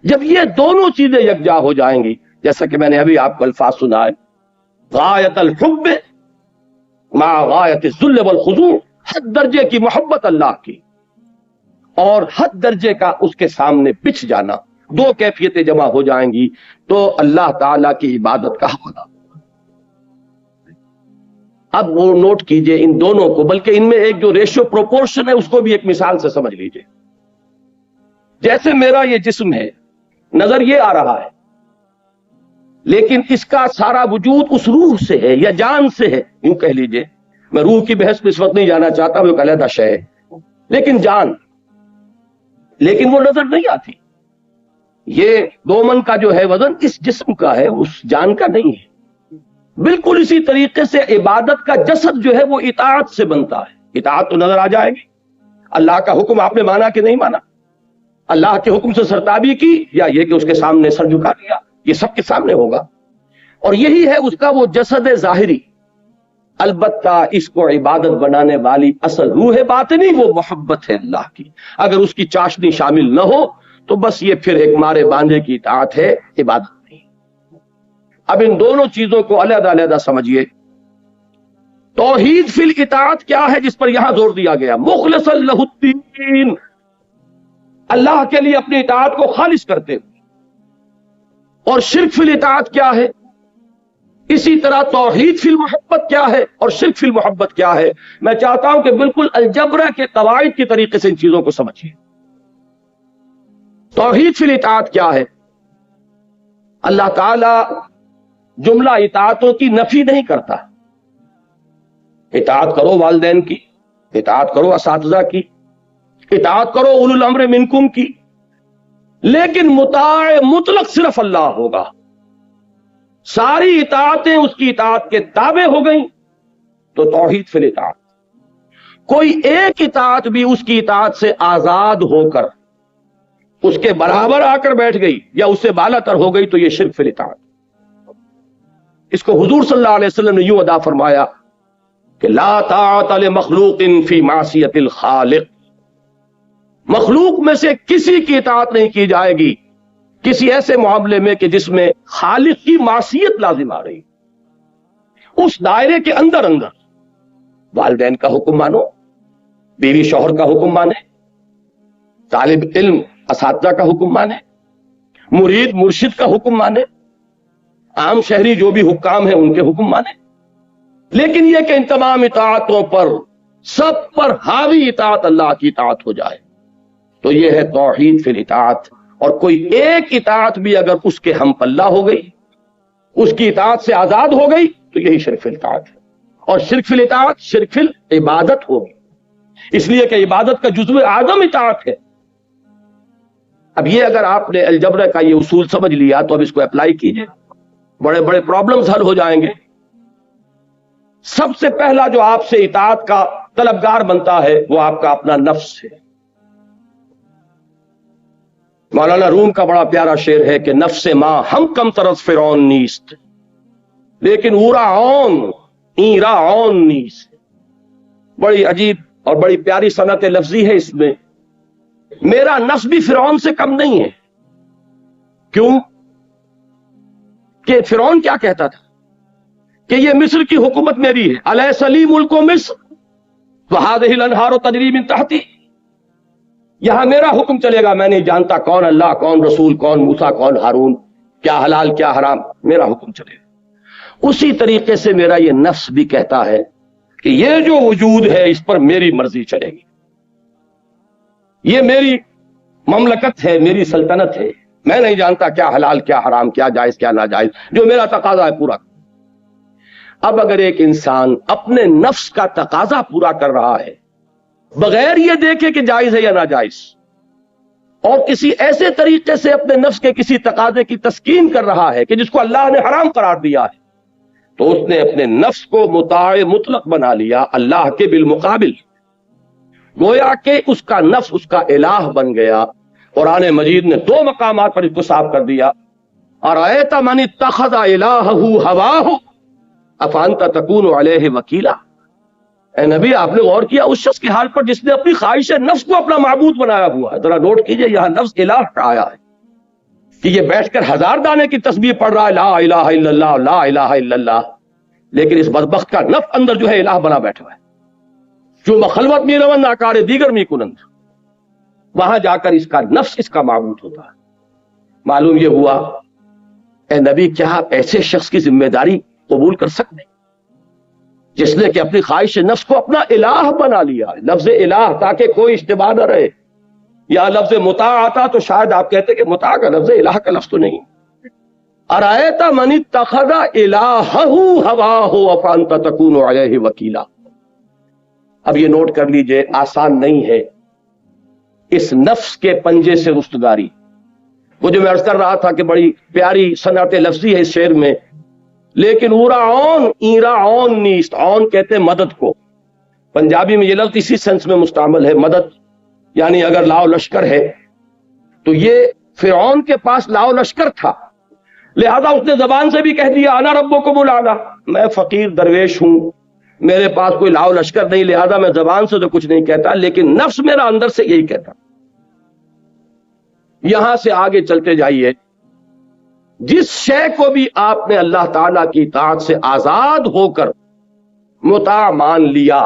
جب یہ دونوں چیزیں یکجا ہو جائیں گی، جیسا کہ میں نے ابھی آپ کو الفاظ سنائے، غایت الحب مع غایت الذل والخضوع، حد درجے کی محبت اللہ کی اور حد درجے کا اس کے سامنے بچھ جانا، دو کیفیتیں جمع ہو جائیں گی تو اللہ تعالیٰ کی عبادت کا حق ادا. اب وہ نوٹ کیجئے ان دونوں کو، بلکہ ان میں ایک جو ریشو پروپورشن ہے اس کو بھی ایک مثال سے سمجھ لیجئے. جیسے میرا یہ جسم ہے، نظر یہ آ رہا ہے، لیکن اس کا سارا وجود اس روح سے ہے یا جان سے ہے، یوں کہہ لیجئے. میں روح کی بحث میں اس وقت نہیں جانا چاہتا، وہ ایک علیحدہ شے ہے، لیکن جان، لیکن وہ نظر نہیں آتی. یہ 2 من کا جو ہے وزن اس جسم کا ہے، اس جان کا نہیں ہے. بالکل اسی طریقے سے عبادت کا جسد جو ہے وہ اطاعت سے بنتا ہے. اطاعت تو نظر آ جائے گی، اللہ کا حکم آپ نے مانا کہ نہیں مانا، اللہ کے حکم سے سرتابی کی یا یہ کہ اس کے سامنے سر جھکا دیا، یہ سب کے سامنے ہوگا. اور یہی ہے اس کا وہ جسد ظاہری. البتہ اس کو عبادت بنانے والی اصل روح باطنی وہ محبت ہے اللہ کی. اگر اس کی چاشنی شامل نہ ہو تو بس یہ پھر ایک مارے باندھے کی اطاعت ہے، عبادت نہیں. اب ان دونوں چیزوں کو علیحدہ علیحدہ سمجھیے. توحید فی الاطاعت کیا ہے جس پر یہاں زور دیا گیا؟ مخلصا لہ الدین، اللہ کے لیے اپنی اطاعت کو خالص کرتے ہوئے. اور شرک فی الاطاعت کیا ہے؟ اسی طرح توحید فی المحبت کیا ہے اور شرک فی المحبت کیا ہے؟ میں چاہتا ہوں کہ بالکل الجبرہ کے قواعد کی طریقے سے ان چیزوں کو سمجھیے. توحید فی الاطاعت کیا ہے؟ اللہ تعالی جملہ اطاعتوں کی نفی نہیں کرتا. اطاعت کرو والدین کی، اطاعت کرو اساتذہ کی، اطاعت کرو اولو الامر منکم کی، لیکن مطاع مطلق صرف اللہ ہوگا. ساری اطاعتیں اس کی اطاعت کے تابع ہو گئیں تو توحید فی الاطاعت. کوئی ایک اطاعت بھی اس کی اطاعت سے آزاد ہو کر اس کے برابر آ کر بیٹھ گئی یا اس سے بالا تر ہو گئی تو یہ شرک فی الاطاعت. اس کو حضور صلی اللہ علیہ وسلم نے یوں ادا فرمایا کہ لا طاعت لمخلوق فی معصیت الخالق. مخلوق میں سے کسی کی اطاعت نہیں کی جائے گی کسی ایسے معاملے میں کہ جس میں خالق کی معصیت لازم آ رہی. اس دائرے کے اندر اندر والدین کا حکم مانو، بیوی شوہر کا حکم مانے، طالب علم اساتذہ کا حکم مانے، مرید مرشد کا حکم مانے، عام شہری جو بھی حکام ہیں ان کے حکم مانے. لیکن یہ کہ ان تمام اطاعتوں پر سب پر حاوی اطاعت اللہ کی اطاعت ہو جائے تو یہ ہے توحید فی الاطاعت. اور کوئی ایک اطاعت بھی اگر اس کے ہم پلہ ہو گئی، اس کی اطاعت سے آزاد ہو گئی تو یہی شرک فی الاطاعت ہے. اور شرک فی الاطاعت شرک فی العبادت ہوگی، اس لیے کہ عبادت کا جزو اعظم اطاعت ہے. اب یہ اگر آپ نے الجبر کا یہ اصول سمجھ لیا تو اب اس کو اپلائی کیجئے، بڑے بڑے پرابلمز حل ہو جائیں گے. سب سے پہلا جو آپ سے اطاعت کا طلبگار بنتا ہے وہ آپ کا اپنا نفس ہے. مولانا روم کا بڑا پیارا شعر ہے کہ نفس ماں ہم کم طرز فرعون نیست لیکن اورا عون ایرا عون نیست. بڑی عجیب اور بڑی پیاری صنعت لفظی ہے اس میں. میرا نفس بھی فرعون سے کم نہیں ہے. کیوں کہ فرعون کیا کہتا تھا کہ یہ مصر کی حکومت میری ہے. الیس لی ملک مصر وہذہ الانہار تجری من تحتی. یہاں میرا حکم چلے گا. میں نہیں جانتا کون اللہ کون رسول کون موسیٰ کون ہارون، کیا حلال کیا حرام، میرا حکم چلے گا. اسی طریقے سے میرا یہ نفس بھی کہتا ہے کہ یہ جو وجود ہے اس پر میری مرضی چلے گی. یہ میری مملکت ہے، میری سلطنت ہے. میں نہیں جانتا کیا حلال کیا حرام، کیا جائز کیا ناجائز، جو میرا تقاضا ہے پورا. اب اگر ایک انسان اپنے نفس کا تقاضا پورا کر رہا ہے بغیر یہ دیکھے کہ جائز ہے یا ناجائز، اور کسی ایسے طریقے سے اپنے نفس کے کسی تقاضے کی تسکین کر رہا ہے کہ جس کو اللہ نے حرام قرار دیا ہے، تو اس نے اپنے نفس کو مطاع مطلق بنا لیا اللہ کے بالمقابل. گویا کہ اس کا نفس اس کا الہ بن گیا. قرآن مجید نے 2 مقامات پر اس کو صاف کر دیا. ارأیت من اتخذ الہہ ہواہ افانت تکون علیہ وکیلا. اے نبی آپ نے غور کیا اس شخص کے حال پر جس نے اپنی خواہش نفس کو اپنا معبود بنایا ہوا ہے. ذرا نوٹ کیجئے یہاں لفظ الہ کا آیا ہے کہ یہ بیٹھ کر 1000 دانے کی تسبیح پڑھ رہا ہے لا الہ الا اللہ لا الہ الا اللہ، لیکن اس بدبخت کا نفس اندر جو ہے الہ بنا بیٹھا ہے. جو مخلوت می روند ناکار دیگر می کنند، وہاں جا کر اس کا نفس اس کا معبود ہوتا ہے. معلوم یہ ہوا اے نبی کیا آپ ایسے شخص کی ذمہ داری قبول کر سکتے جس نے کہ اپنی خواہش نفس کو اپنا الہ بنا لیا ہے. لفظ الہ تاکہ کوئی اشتباہ نہ رہے. یا لفظ مطاع آتا تو شاید آپ کہتے کہ مطاع کا لفظ الہ کا لفظ تو نہیں. ارأیت من اتخذ الہہ ہواہ افانت تکون علیہ وکیلا. اب یہ نوٹ کر لیجئے آسان نہیں ہے اس نفس کے پنجے سے رستگاری. وہ جو میں عرض کر رہا تھا کہ بڑی پیاری صنعت لفظی ہے اس شعر میں. لیکن اورا عون ایرا عون نیست. عون کہتے ہیں مدد کو. پنجابی میں یہ لفظ اسی سینس میں مستعمل ہے مدد، یعنی اگر لاؤ لشکر ہے تو یہ فرعون کے پاس لاؤ لشکر تھا، لہذا اس نے زبان سے بھی کہہ دیا انا ربکم الاعلی، میں فقیر درویش ہوں، میرے پاس کوئی لاؤ لشکر نہیں، لہذا میں زبان سے تو کچھ نہیں کہتا، لیکن نفس میرا اندر سے یہی کہتا. یہاں سے آگے چلتے جائیے. جس شے کو بھی آپ نے اللہ تعالیٰ کی اطاعت سے آزاد ہو کر مطاع مان لیا،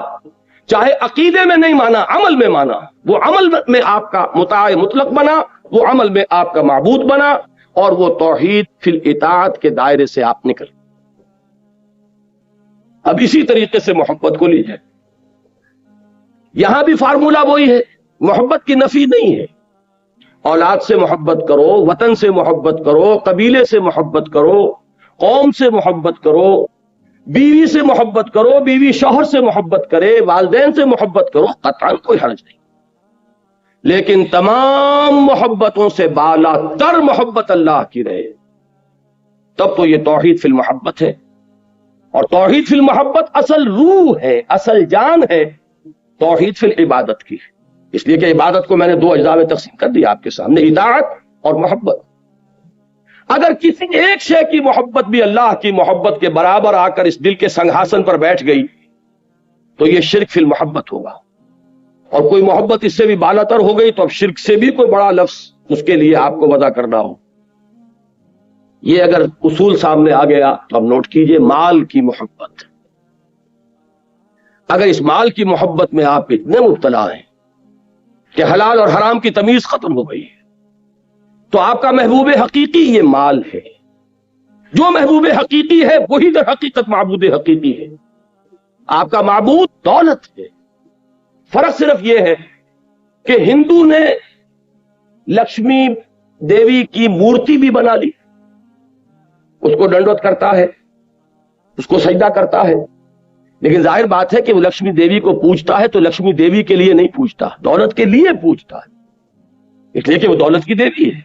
چاہے عقیدے میں نہیں مانا عمل میں مانا، وہ عمل میں آپ کا مطاع مطلق بنا، وہ عمل میں آپ کا معبود بنا، اور وہ توحید فی الاطاعت کے دائرے سے آپ نکل. اب اسی طریقے سے محبت کو لیجئے. یہاں بھی فارمولہ وہی ہے، محبت کی نفی نہیں ہے. اولاد سے محبت کرو، وطن سے محبت کرو، قبیلے سے محبت کرو، قوم سے محبت کرو، بیوی سے محبت کرو، بیوی شوہر سے محبت کرے، والدین سے محبت کرو، قطعاً کوئی حرج نہیں. لیکن تمام محبتوں سے بالا تر محبت اللہ کی رہے، تب تو یہ توحید فی المحبت ہے. اور توحید فی المحبت اصل روح ہے، اصل جان ہے توحید فی العبادت کی. اس لیے کہ عبادت کو میں نے 2 اجزاء میں تقسیم کر دیا آپ کے سامنے، اطاعت اور محبت. اگر کسی ایک شے کی محبت بھی اللہ کی محبت کے برابر آ کر اس دل کے سنگھاسن پر بیٹھ گئی تو یہ شرک فی المحبت ہوگا. اور کوئی محبت اس سے بھی بالا تر ہو گئی تو اب شرک سے بھی کوئی بڑا لفظ اس کے لیے آپ کو وضع کرنا ہو. یہ اگر اصول سامنے آ گیا تو اب نوٹ کیجئے مال کی محبت. اگر اس مال کی محبت میں آپ اتنے مبتلا ہیں کہ حلال اور حرام کی تمیز ختم ہو گئی ہے تو آپ کا محبوب حقیقی یہ مال ہے. جو محبوب حقیقی ہے وہی در حقیقت معبود حقیقی ہے. آپ کا معبود دولت ہے. فرق صرف یہ ہے کہ ہندو نے لکشمی دیوی کی مورتی بھی بنا لی، اس کو ڈنڈوت کرتا ہے، اس کو سجدہ کرتا ہے، لیکن ظاہر بات ہے کہ وہ لکشمی دیوی کو پوجتا ہے تو لکشمی دیوی کے لیے نہیں پوجتا، دولت کے لیے پوجتا ہے، اس لیے کہ وہ دولت کی دیوی ہے.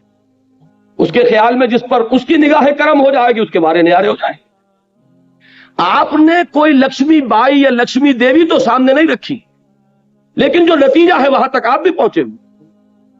اس کے خیال میں جس پر اس کی نگاہ کرم ہو جائے گی اس کے بارے نیارے ہو جائیں. آپ نے کوئی لکشمی بائی یا لکشمی دیوی تو سامنے نہیں رکھی، لیکن جو نتیجہ ہے وہاں تک آپ بھی پہنچے ہوئے.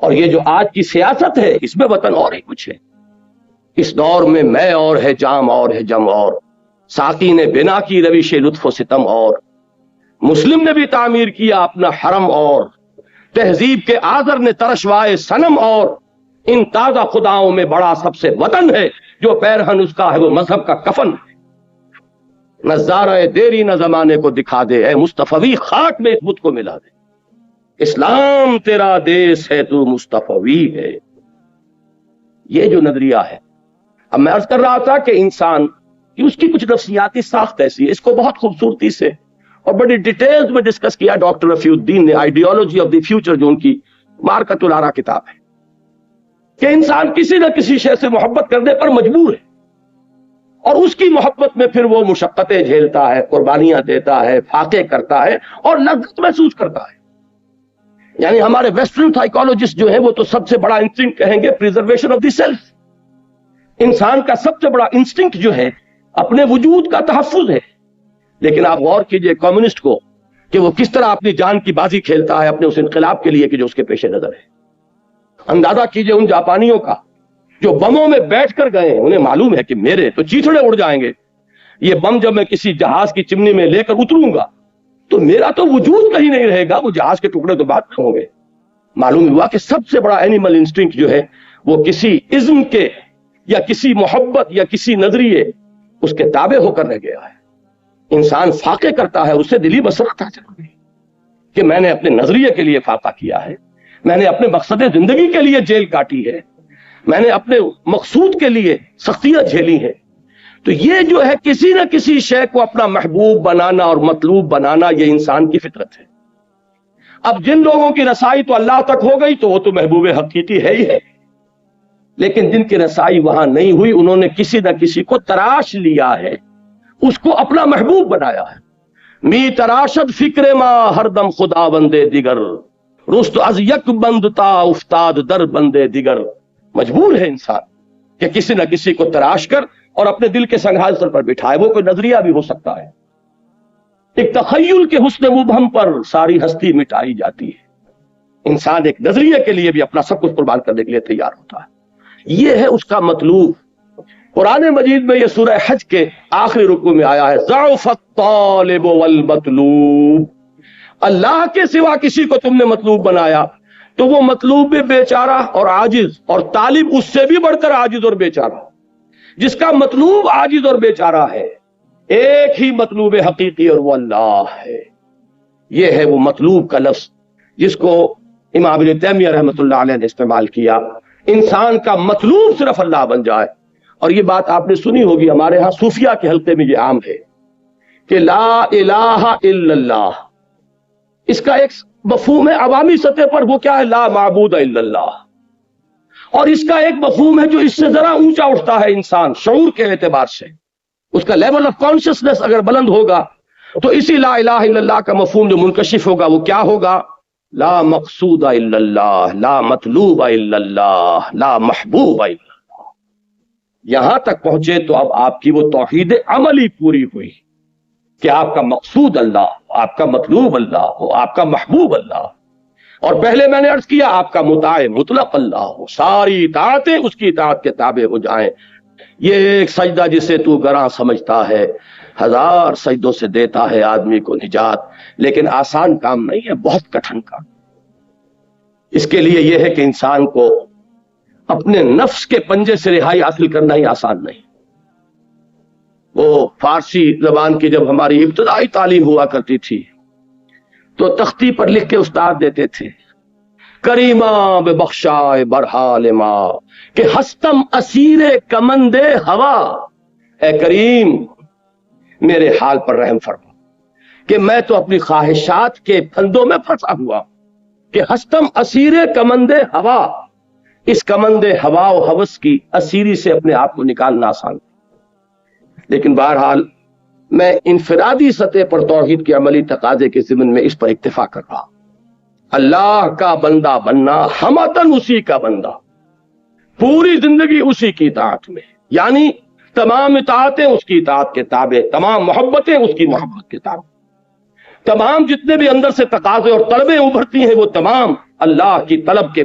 اور یہ جو آج کی سیاست ہے اس میں وطن اور ہی کچھ ہے. اس دور میں میں اور ہے جام اور ہے جم اور، ساقی نے بنا کی روش لطف و ستم اور، مسلم نے بھی تعمیر کیا اپنا حرم اور، تہذیب کے آذر نے ترشوائے صنم اور، ان تازہ خداؤں میں بڑا سب سے وطن ہے، جو پیرہن اس کا ہے وہ مذہب کا کفن ہے. نظارہ دیری نہ زمانے کو دکھا دے، اے مصطفی خاک میں اس بت کو ملا دے. اسلام تیرا دیس ہے تو مصطفی ہے. یہ جو نظریہ ہے، اب میں عرض کر رہا تھا کہ انسان کی اس کی کچھ نفسیاتی ساخت ایسی ہے. اس کو بہت خوبصورتی سے اور بڑی ڈیٹیلز میں ڈسکس کیا ڈاکٹر رفیع الدین نے آئیڈیالوجی آف دی فیوچر، جو ان کی مارکۃ الآراء کتاب ہے، کہ انسان کسی نہ کسی شے سے محبت کرنے پر مجبور ہے، اور اس کی محبت میں پھر وہ مشقتیں جھیلتا ہے، قربانیاں دیتا ہے، فاقے کرتا ہے اور لذت محسوس کرتا ہے. یعنی ہمارے ویسٹرن سائیکالوجسٹ جو ہیں وہ تو سب سے بڑا انسٹنکٹ کہیں گے پریزرویشن آف دی سیلف. انسان کا سب سے بڑا انسٹنکٹ جو ہے اپنے وجود کا تحفظ ہے. لیکن آپ غور کیجئے کمیونسٹ کو کہ وہ کس طرح اپنی جان کی بازی کھیلتا ہے اپنے اس انقلاب کے لیے کہ جو اس کے پیش نظر ہے. اندازہ کیجئے ان جاپانیوں کا جو بموں میں بیٹھ کر گئے ہیں، انہیں معلوم ہے کہ میرے تو چیتھڑے اڑ جائیں گے، یہ بم جب میں کسی جہاز کی چمنی میں لے کر اتروں گا تو میرا تو وجود کہیں نہیں رہے گا، وہ جہاز کے ٹکڑے تو بعد میں ہوں گے. معلوم ہوا کہ سب سے بڑا اینیمل انسٹنکٹ جو ہے وہ کسی ازم کے یا کسی محبت یا کسی نظریے اس کے تابع ہو کر رہ گیا ہے. انسان فاقے کرتا ہے، اسے دلی مسرت آ جاتی ہے کہ میں نے اپنے نظریے کے لیے فاقہ کیا ہے، میں نے اپنے مقصد زندگی کے لیے جیل کاٹی ہے، میں نے اپنے مقصود کے لیے سختیاں جھیلی ہیں. تو یہ جو ہے کسی نہ کسی شے کو اپنا محبوب بنانا اور مطلوب بنانا، یہ انسان کی فطرت ہے. اب جن لوگوں کی رسائی تو اللہ تک ہو گئی تو وہ تو محبوب حقیقی ہے ہی ہے، لیکن جن کی رسائی وہاں نہیں ہوئی انہوں نے کسی نہ کسی کو تراش لیا ہے، اس کو اپنا محبوب بنایا ہے. می تراشد فکر ما ہر دم خدا بندے دیگر، رست از یک بندتا افتاد در بندے دیگر. مجبور ہے انسان کہ کسی نہ کسی کو تراش کر اور اپنے دل کے سنگھاصل پر بٹھائے. وہ کوئی نظریہ بھی ہو سکتا ہے. ایک تخیل کے حسن مبہم پر ساری ہستی مٹائی جاتی ہے. انسان ایک نظریے کے لیے بھی اپنا سب کچھ قربان کرنے کے لیے تیار ہوتا ہے. یہ ہے اس کا مطلوب. قرآن مجید میں یہ سورہ حج کے آخری رکوع میں آیا ہے، ضعف الطالب والمطلوب. اللہ کے سوا کسی کو تم نے مطلوب بنایا تو وہ مطلوب بھی بیچارہ اور عاجز، اور طالب اس سے بھی بڑھ کر عاجز اور بیچارہ. جس کا مطلوب عاجز اور بیچارہ ہے، ایک ہی مطلوب حقیقی اور وہ اللہ ہے. یہ ہے وہ مطلوب کا لفظ جس کو امام ابن تیمیہ رحمۃ اللہ علیہ نے استعمال کیا. انسان کا مطلوب صرف اللہ بن جائے. اور یہ بات آپ نے سنی ہوگی، ہمارے ہاں صوفیہ کے حلقے میں یہ عام ہے کہ لا الہ الا اللہ، اس کا ایک مفہوم ہے عوامی سطح پر، وہ کیا ہے؟ لا معبود الا اللہ. اور اس کا ایک مفہوم ہے جو اس سے ذرا اونچا اٹھتا ہے انسان شعور کے اعتبار سے، اس کا لیول آف کانشسنس اگر بلند ہوگا تو اسی لا الہ الا اللہ کا مفہوم جو منکشف ہوگا وہ کیا ہوگا؟ لا مقصود الا اللہ، لا مطلوب الا اللہ، لا محبوب الا اللہ. یہاں تک پہنچے تو اب آپ کی وہ توحید عملی پوری ہوئی کہ آپ کا مقصود اللہ ہو، آپ کا مطلوب اللہ ہو، آپ کا محبوب اللہ ہو. اور پہلے میں نے عرض کیا آپ کا مطاع مطلق اللہ ہو، ساری اطاعتیں اس کی اطاعت کے تابع ہو جائیں. یہ ایک سجدہ جسے تو گراں سمجھتا ہے، ہزار سجدوں سے دیتا ہے آدمی کو نجات. لیکن آسان کام نہیں ہے، بہت کٹھن کام. اس کے لیے یہ ہے کہ انسان کو اپنے نفس کے پنجے سے رہائی حاصل کرنا ہی آسان نہیں. وہ فارسی زبان کی جب ہماری ابتدائی تعلیم ہوا کرتی تھی تو تختی پر لکھ کے استاد دیتے تھے، کریمہ بے بخشائے برحال ماں کہ ہستم اسیر کمند ہوا. اے کریم میرے حال پر رحم فرما کہ میں تو اپنی خواہشات کے پھندوں میں پھنسا ہوا، کہ ہستم اسیر کمند ہوا. اس کمند ہوا و ہوس کی اسیری سے اپنے آپ کو نکالنا آسان. لیکن بہرحال میں انفرادی سطح پر توحید کے عملی تقاضے کے ضمن میں اس پر اکتفا کر رہا. اللہ کا بندہ بننا، ہمتن اسی کا بندہ، پوری زندگی اسی کی اطاعت میں، یعنی تمام اطاعتیں اس کی اطاعت کے تابع، تمام محبتیں اس کی محبت کے تابع، تمام جتنے بھی اندر سے تقاضے اور طلبیں ابھرتی ہیں وہ تمام اللہ کی طلب کے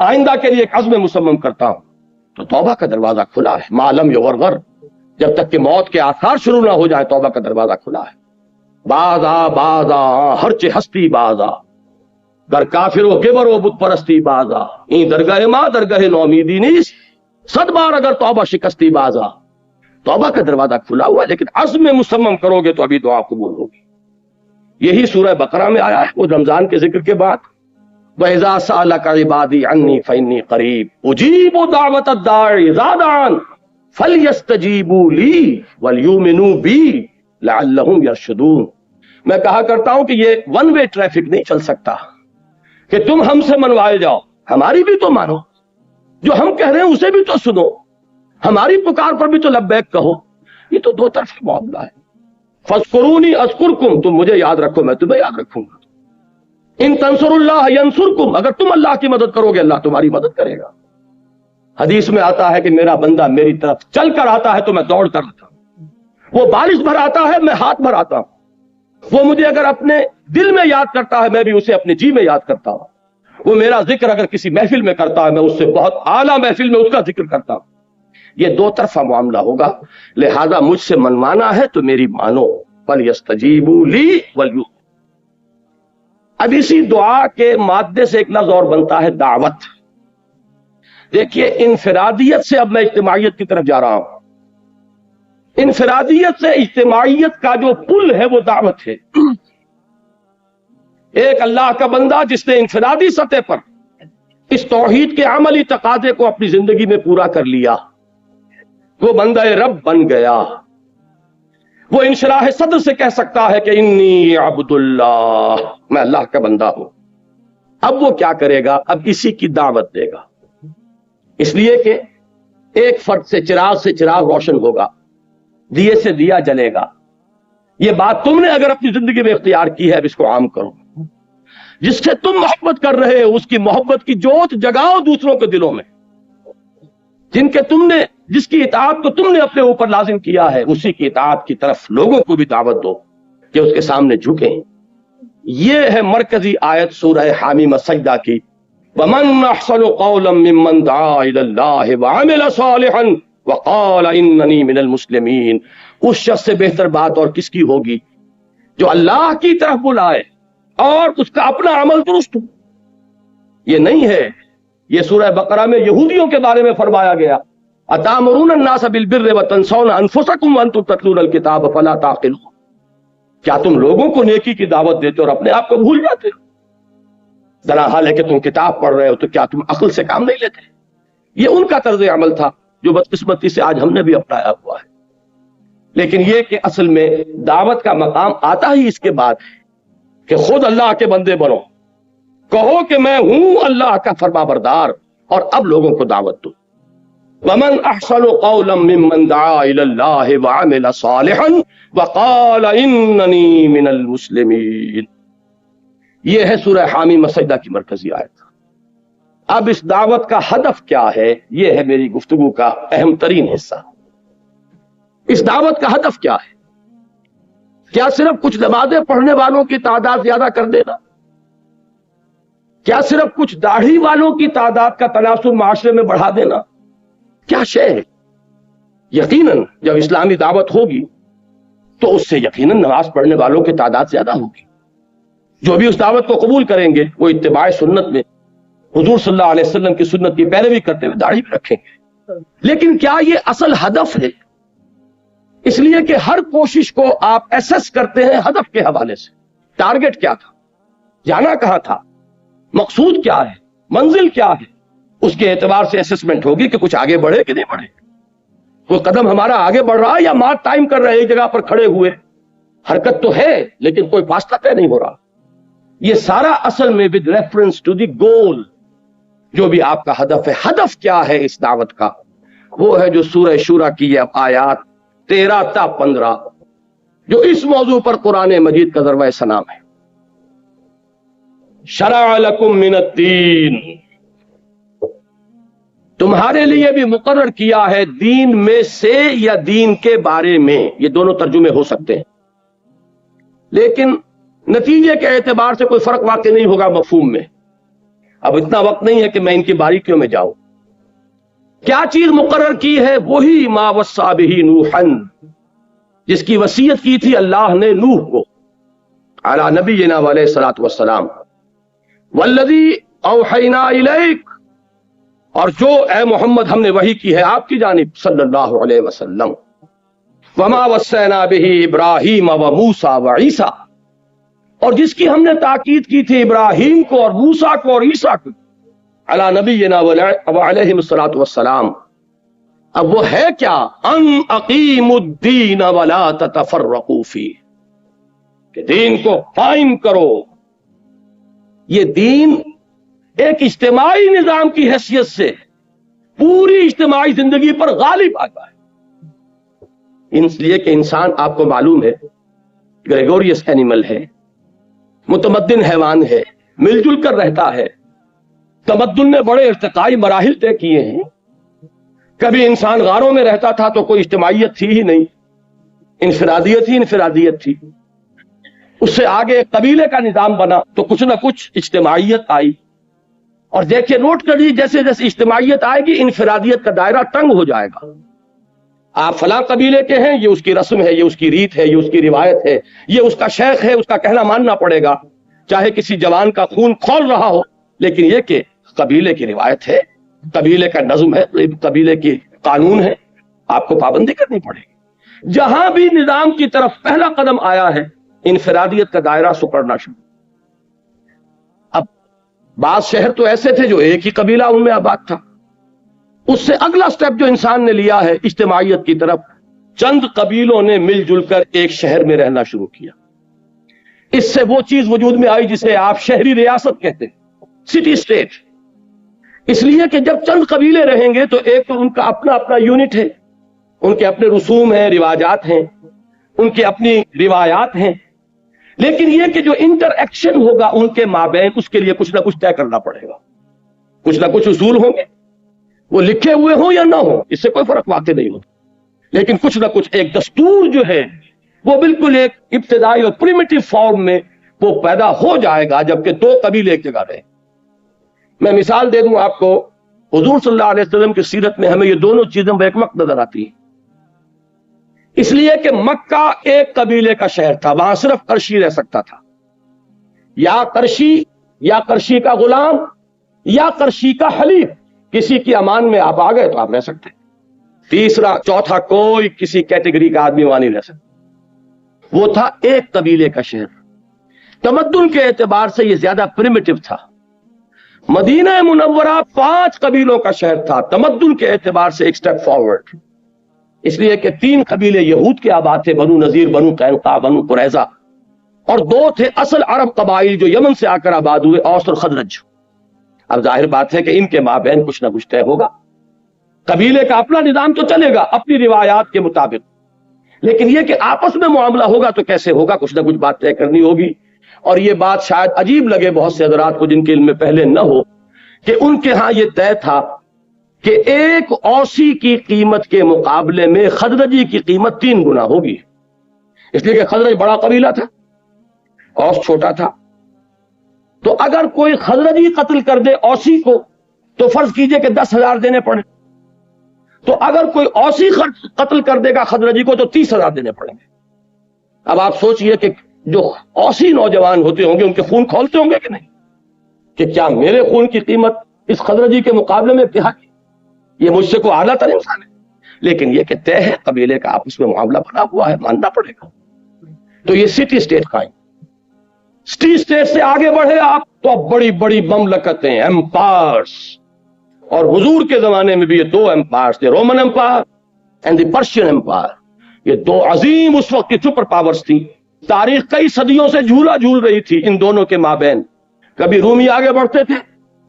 آئندہ کے لیے ایک عزم مسمم کرتا ہوں، تو توبہ کا دروازہ کھلا ہے. معلوم یغرغر، جب تک کہ موت کے آثار شروع نہ ہو جائے توبہ کا دروازہ کھلا ہے. باز آ ہر چہ ہستی باز آ، گر کافر و گبر و بت پرستی باز آ، این درگاہ ماں درگاہ نومیدی نیست، 100 بار اگر توبہ شکستی باز آ. توبہ کا دروازہ کھلا ہوا ہے، لیکن عزم مسمم کرو گے تو ابھی دعا قبول ہوگی. یہی سورہ بقرہ میں آیا ہے، وہ رمضان کے ذکر کے بعد. وَإِذَا سَأَلَكَ عِبَادِي عَنِّي فَإِنِّي قَرِيبٌ أُجِيبُ دَعْوَةَ الدَّاعِ إِذَا دَعَانِ فَلْيَسْتَجِيبُوا لِي وَلْيُؤْمِنُوا بِي لَعَلَّهُمْ يَرْشُدُونَ. میں کہا کرتا ہوں کہ یہ ون وے ٹریفک نہیں چل سکتا کہ تم ہم سے منوائے جاؤ، ہماری بھی تو مانو، جو ہم کہہ رہے ہیں اسے بھی تو سنو، ہماری پکار پر بھی تو لبیک کہو. یہ تو دو طرفہ معاملہ ہے. فاذکرونی اذکرکم، تم مجھے یاد رکھو میں تمہیں یاد رکھوں گا. ان تنصروا اللہ ینصرکم، اگر تم اللہ کی مدد کرو گے اللہ تمہاری مدد کرے گا. حدیث میں آتا ہے کہ میرا بندہ میری طرف چل کر آتا ہے تو میں دوڑ کر آتا ہوں، وہ بارش بھر آتا ہے میں ہاتھ بھر آتا ہوں، وہ مجھے اگر اپنے دل میں یاد کرتا ہے میں بھی اسے اپنے جی میں یاد کرتا ہوں، وہ میرا ذکر اگر کسی محفل میں کرتا ہے میں اس سے بہت اعلیٰ محفل میں اس کا ذکر کرتا ہوں. یہ دو طرفہ معاملہ ہوگا، لہذا مجھ سے منوانا ہے تو میری مانو. فَلْيَسْتَجِيبُوا لِي وَلْيُؤْمِنُوا. اب اسی دعا کے مادے سے ایک لفظ اور بنتا ہے دعوت. دیکھیے انفرادیت سے اب میں اجتماعیت کی طرف جا رہا ہوں. انفرادیت سے اجتماعیت کا جو پل ہے وہ دعوت ہے. ایک اللہ کا بندہ جس نے انفرادی سطح پر اس توحید کے عملی تقاضے کو اپنی زندگی میں پورا کر لیا، وہ بندہ رب بن گیا. وہ انشراح صدر سے کہہ سکتا ہے کہ انی عبد اللہ، میں اللہ کا بندہ ہوں. اب وہ کیا کرے گا؟ اب اسی کی دعوت دے گا. اس لیے کہ ایک فرد سے چراغ روشن ہوگا، دیے سے دیا جلے گا. یہ بات تم نے اگر اپنی زندگی میں اختیار کی ہے اب اس کو عام کرو. جس سے تم محبت کر رہے ہو اس کی محبت کی جوت جگاؤ دوسروں کے دلوں میں. جس کی اطاعت کو تم نے اپنے اوپر لازم کیا ہے اسی کی اطاعت کی طرف لوگوں کو بھی دعوت دو کہ اس کے سامنے جھکیں. یہ ہے مرکزی آیت سورہ حامیم السجدہ کی. وَمَنْ أَحْسَنُ قَوْلًا مِّمَّنْ دَعَا إِلَى اللَّهِ وَعَمِلَ صَالِحًا وَقَالَ إِنَّنِي مِنَ الْمُسْلِمِينَ. اس شخص سے بہتر بات اور کس کی ہوگی جو اللہ کی طرف بلائے اور اس کا اپنا عمل درست ہو. یہ نہیں ہے. یہ سورہ بقرہ میں یہودیوں کے بارے میں فرمایا گیا اَتَأْمُرُونَ النَّاسَ بِالْبِرِّ وَتَنْسَوْنَ أَنفُسَكُمْ وَأَنْتُمْ تَتْلُونَ الْكِتَابَ فَلَا تَعْقِلُونَ. کیا تم لوگوں کو نیکی کی دعوت دیتے اور اپنے آپ کو بھول جاتے ہو؟ ذرا حال ہے کہ تم کتاب پڑھ رہے ہو تو کیا تم عقل سے کام نہیں لیتے؟ یہ ان کا طرز عمل تھا جو بدقسمتی سے آج ہم نے بھی اپنایا ہوا ہے. لیکن یہ کہ اصل میں دعوت کا مقام آتا ہی اس کے بعد ہے کہ خود اللہ کے بندے بنو، کہو کہ میں ہوں اللہ کا فرما بردار اور اب لوگوں کو دعوت دو. وَمَنْ أَحْسَنُ قَوْلًا مِّمَّنْ دَعَا إِلَى اللَّهِ وَعَمِلَ صَالِحًا وَقَالَ إِنَّنِي مِنَ الْمُسْلِمِينَ. یہ ہے سورہ حامیم السجدہ کی مرکزی آیت. اب اس دعوت کا ہدف کیا ہے؟ یہ ہے میری گفتگو کا اہم ترین حصہ. اس دعوت کا ہدف کیا ہے؟ کیا صرف کچھ نمازیں پڑھنے والوں کی تعداد زیادہ کر دینا؟ کیا صرف کچھ داڑھی والوں کی تعداد کا تناسب معاشرے میں بڑھا دینا؟ کیا شے ہے؟ یقیناً جب اسلامی دعوت ہوگی تو اس سے یقیناً نماز پڑھنے والوں کی تعداد زیادہ ہوگی. جو بھی اس دعوت کو قبول کریں گے وہ اتباع سنت میں حضور صلی اللہ علیہ وسلم کی سنت کی پیروی کرتے ہوئے داڑھی بھی رکھیں گے. لیکن کیا یہ اصل ہدف ہے؟ اس لیے کہ ہر کوشش کو آپ ایسس کرتے ہیں ہدف کے حوالے سے. ٹارگٹ کیا تھا؟ جانا کہاں تھا؟ مقصود کیا ہے؟ منزل کیا ہے؟ اس کے اعتبار سے اسسمنٹ ہوگی کہ کچھ آگے بڑھے کہ نہیں بڑھے. کوئی قدم ہمارا آگے بڑھ رہا ہے یا مار ٹائم کر رہے ہیں ایک جگہ پر کھڑے ہوئے؟ حرکت تو ہے لیکن کوئی فاصلہ طے نہیں ہو رہا. یہ سارا اصل میں ود ریفرنس ٹو دی گول، جو بھی آپ کا ہدف ہے. ہدف کیا ہے اس دعوت کا؟ وہ ہے جو سورہ شورى کی یہ آیات 13 تا 15 جو اس موضوع پر قرآن مجید کا ذروہ سنام ہے. شرع لکم من الدین، تمہارے لیے بھی مقرر کیا ہے دین میں سے یا دین کے بارے میں. یہ دونوں ترجمے ہو سکتے ہیں لیکن نتیجے کے اعتبار سے کوئی فرق واقع نہیں ہوگا مفہوم میں. اب اتنا وقت نہیں ہے کہ میں ان کی باریکیوں میں جاؤں. کیا چیز مقرر کی ہے؟ وہی ما وصى به نوحا، جس کی وصیت کی تھی اللہ نے نوح کو علی نبینا علیہ الصلوۃ والسلام. والذی اوحینا الیک، اور جو اے محمد ہم نے وحی کی ہے آپ کی جانب صلی اللہ علیہ وسلم. وما وصینا به ابراہیم وموسیٰ وعیسیٰ، اور جس کی ہم نے تاکید کی تھی ابراہیم کو اور موسیٰ کو اور عیسیٰ کو علی نبینا وعلیہ الصلوۃ والسلام. اب وہ ہے کیا؟ ان اقیموا الدین ولا تتفرقوا فیہ، کہ دین کو قائم کرو. یہ دین ایک اجتماعی نظام کی حیثیت سے پوری اجتماعی زندگی پر غالب آتا ہے، اس لیے کہ انسان آپ کو معلوم ہے گریگوریس اینیمل ہے، متمدن حیوان ہے، مل جل کر رہتا ہے. تمدن نے بڑے ارتقائی مراحل طے کیے ہیں. کبھی انسان غاروں میں رہتا تھا تو کوئی اجتماعیت تھی ہی نہیں، انفرادیت ہی انفرادیت تھی. اس سے آگے ایک قبیلے کا نظام بنا تو کچھ نہ کچھ اجتماعیت آئی. اور دیکھیے نوٹ کر لیجیے، جیسے جیسے اجتماعیت آئے گی انفرادیت کا دائرہ تنگ ہو جائے گا. آپ فلاں قبیلے کے ہیں، یہ اس کی رسم ہے، یہ اس کی ریت ہے، یہ اس کی روایت ہے، یہ اس کا شیخ ہے، اس کا کہنا ماننا پڑے گا، چاہے کسی جوان کا خون کھول رہا ہو. لیکن یہ کہ قبیلے کی روایت ہے، قبیلے کا نظم ہے، قبیلے کی قانون ہے، آپ کو پابندی کرنی پڑے گی. جہاں بھی نظام کی طرف پہلا قدم آیا ہے انفرادیت کا دائرہ سکڑنا شروع. اب بعض شہر تو ایسے تھے جو ایک ہی قبیلہ ان میں آباد تھا. اس سے اگلا سٹیپ جو انسان نے لیا ہے اجتماعیت کی طرف، چند قبیلوں نے مل جل کر ایک شہر میں رہنا شروع کیا. اس سے وہ چیز وجود میں آئی جسے آپ شہری ریاست کہتے ہیں، سٹی اسٹیٹ. اس لیے کہ جب چند قبیلے رہیں گے تو ایک تو ان کا اپنا اپنا یونٹ ہے، ان کے اپنے رسوم ہیں، رواجات ہیں، ان کی اپنی روایات ہیں. لیکن یہ کہ جو انٹر ایکشن ہوگا ان کے مابین، اس کے لیے کچھ نہ کچھ طے کرنا پڑے گا. کچھ نہ کچھ اصول ہوں گے، وہ لکھے ہوئے ہوں یا نہ ہوں، اس سے کوئی فرق واقع نہیں ہوتا. لیکن کچھ نہ کچھ ایک دستور جو ہے وہ بالکل ایک ابتدائی اور پریمیٹیو فارم میں وہ پیدا ہو جائے گا جبکہ دو قبیلے ایک جگہ رہیں. میں مثال دے دوں آپ کو، حضور صلی اللہ علیہ وسلم کی سیرت میں ہمیں یہ دونوں چیزیں بیک وقت نظر آتی ہیں. اس لیے کہ مکہ ایک قبیلے کا شہر تھا، وہاں صرف قرشی رہ سکتا تھا. یا قرشی کا غلام یا قرشی کا حلیف، کسی کی امان میں آپ آ گئے تو آپ رہ سکتے. تیسرا چوتھا کوئی کسی کیٹیگری کا آدمی وہاں نہیں رہ سکتا. وہ تھا ایک قبیلے کا شہر. تمدن کے اعتبار سے یہ زیادہ پریمیٹیو تھا. مدینہ منورہ 5 قبیلوں کا شہر تھا، تمدن کے اعتبار سے ایک سٹیپ فارورڈ. اس لیے کہ 3 قبیلے یہود کے آباد تھے، بنو نذیر، بنو قینقاع، بنو قریظہ، اور 2 تھے اصل عرب قبائل جو یمن سے آ کر آباد ہوئے، اوس اور خزرج. اب ظاہر بات ہے کہ ان کے مابین کچھ نہ کچھ طے ہوگا. قبیلے کا اپنا نظام تو چلے گا اپنی روایات کے مطابق، لیکن یہ کہ آپس میں معاملہ ہوگا تو کیسے ہوگا، کچھ نہ کچھ بات طے کرنی ہوگی. اور یہ بات شاید عجیب لگے بہت سے حضرات کو جن کے علم میں پہلے نہ ہو کہ ان کے ہاں یہ طے تھا کہ ایک اوسی کی قیمت کے مقابلے میں خزرجی کی قیمت 3 گنا ہوگی. اس لیے کہ خزرج بڑا قبیلہ تھا، اوس چھوٹا تھا. تو اگر کوئی خزرجی قتل کر دے اوسی کو تو فرض کیجئے کہ 10,000 دینے پڑے. تو اگر کوئی اوسی قتل کر دے گا خزرجی کو تو 30,000 دینے پڑیں گے. اب آپ سوچئے کہ جو اوسی نوجوان ہوتے ہوں گے ان کے خون کھولتے ہوں گے کہ نہیں، کہ کیا میرے خون کی قیمت اس خزرجی کے مقابلے میں کیا ہے، یہ مجھ سے کوئی اعلیٰ تر انسان ہے. لیکن یہ کہ طے ہے، قبیلے کا آپس میں معاملہ بنا ہوا ہے، ماننا پڑے گا. تو یہ سٹی اسٹیٹ قائم. سٹی اسٹیٹ سے آگے بڑھے آپ تو اب بڑی بڑی مملکتیں، ایمپائرس. اور حضور کے زمانے میں بھی یہ 2 ایمپائرس تھے، Roman empire and the Persian empire. یہ 2 عظیم اس وقت کی سپر پاورز تھی. تاریخ کئی صدیوں سے جھولا جھول رہی تھی ان دونوں کے مابین. کبھی رومی آگے بڑھتے تھے،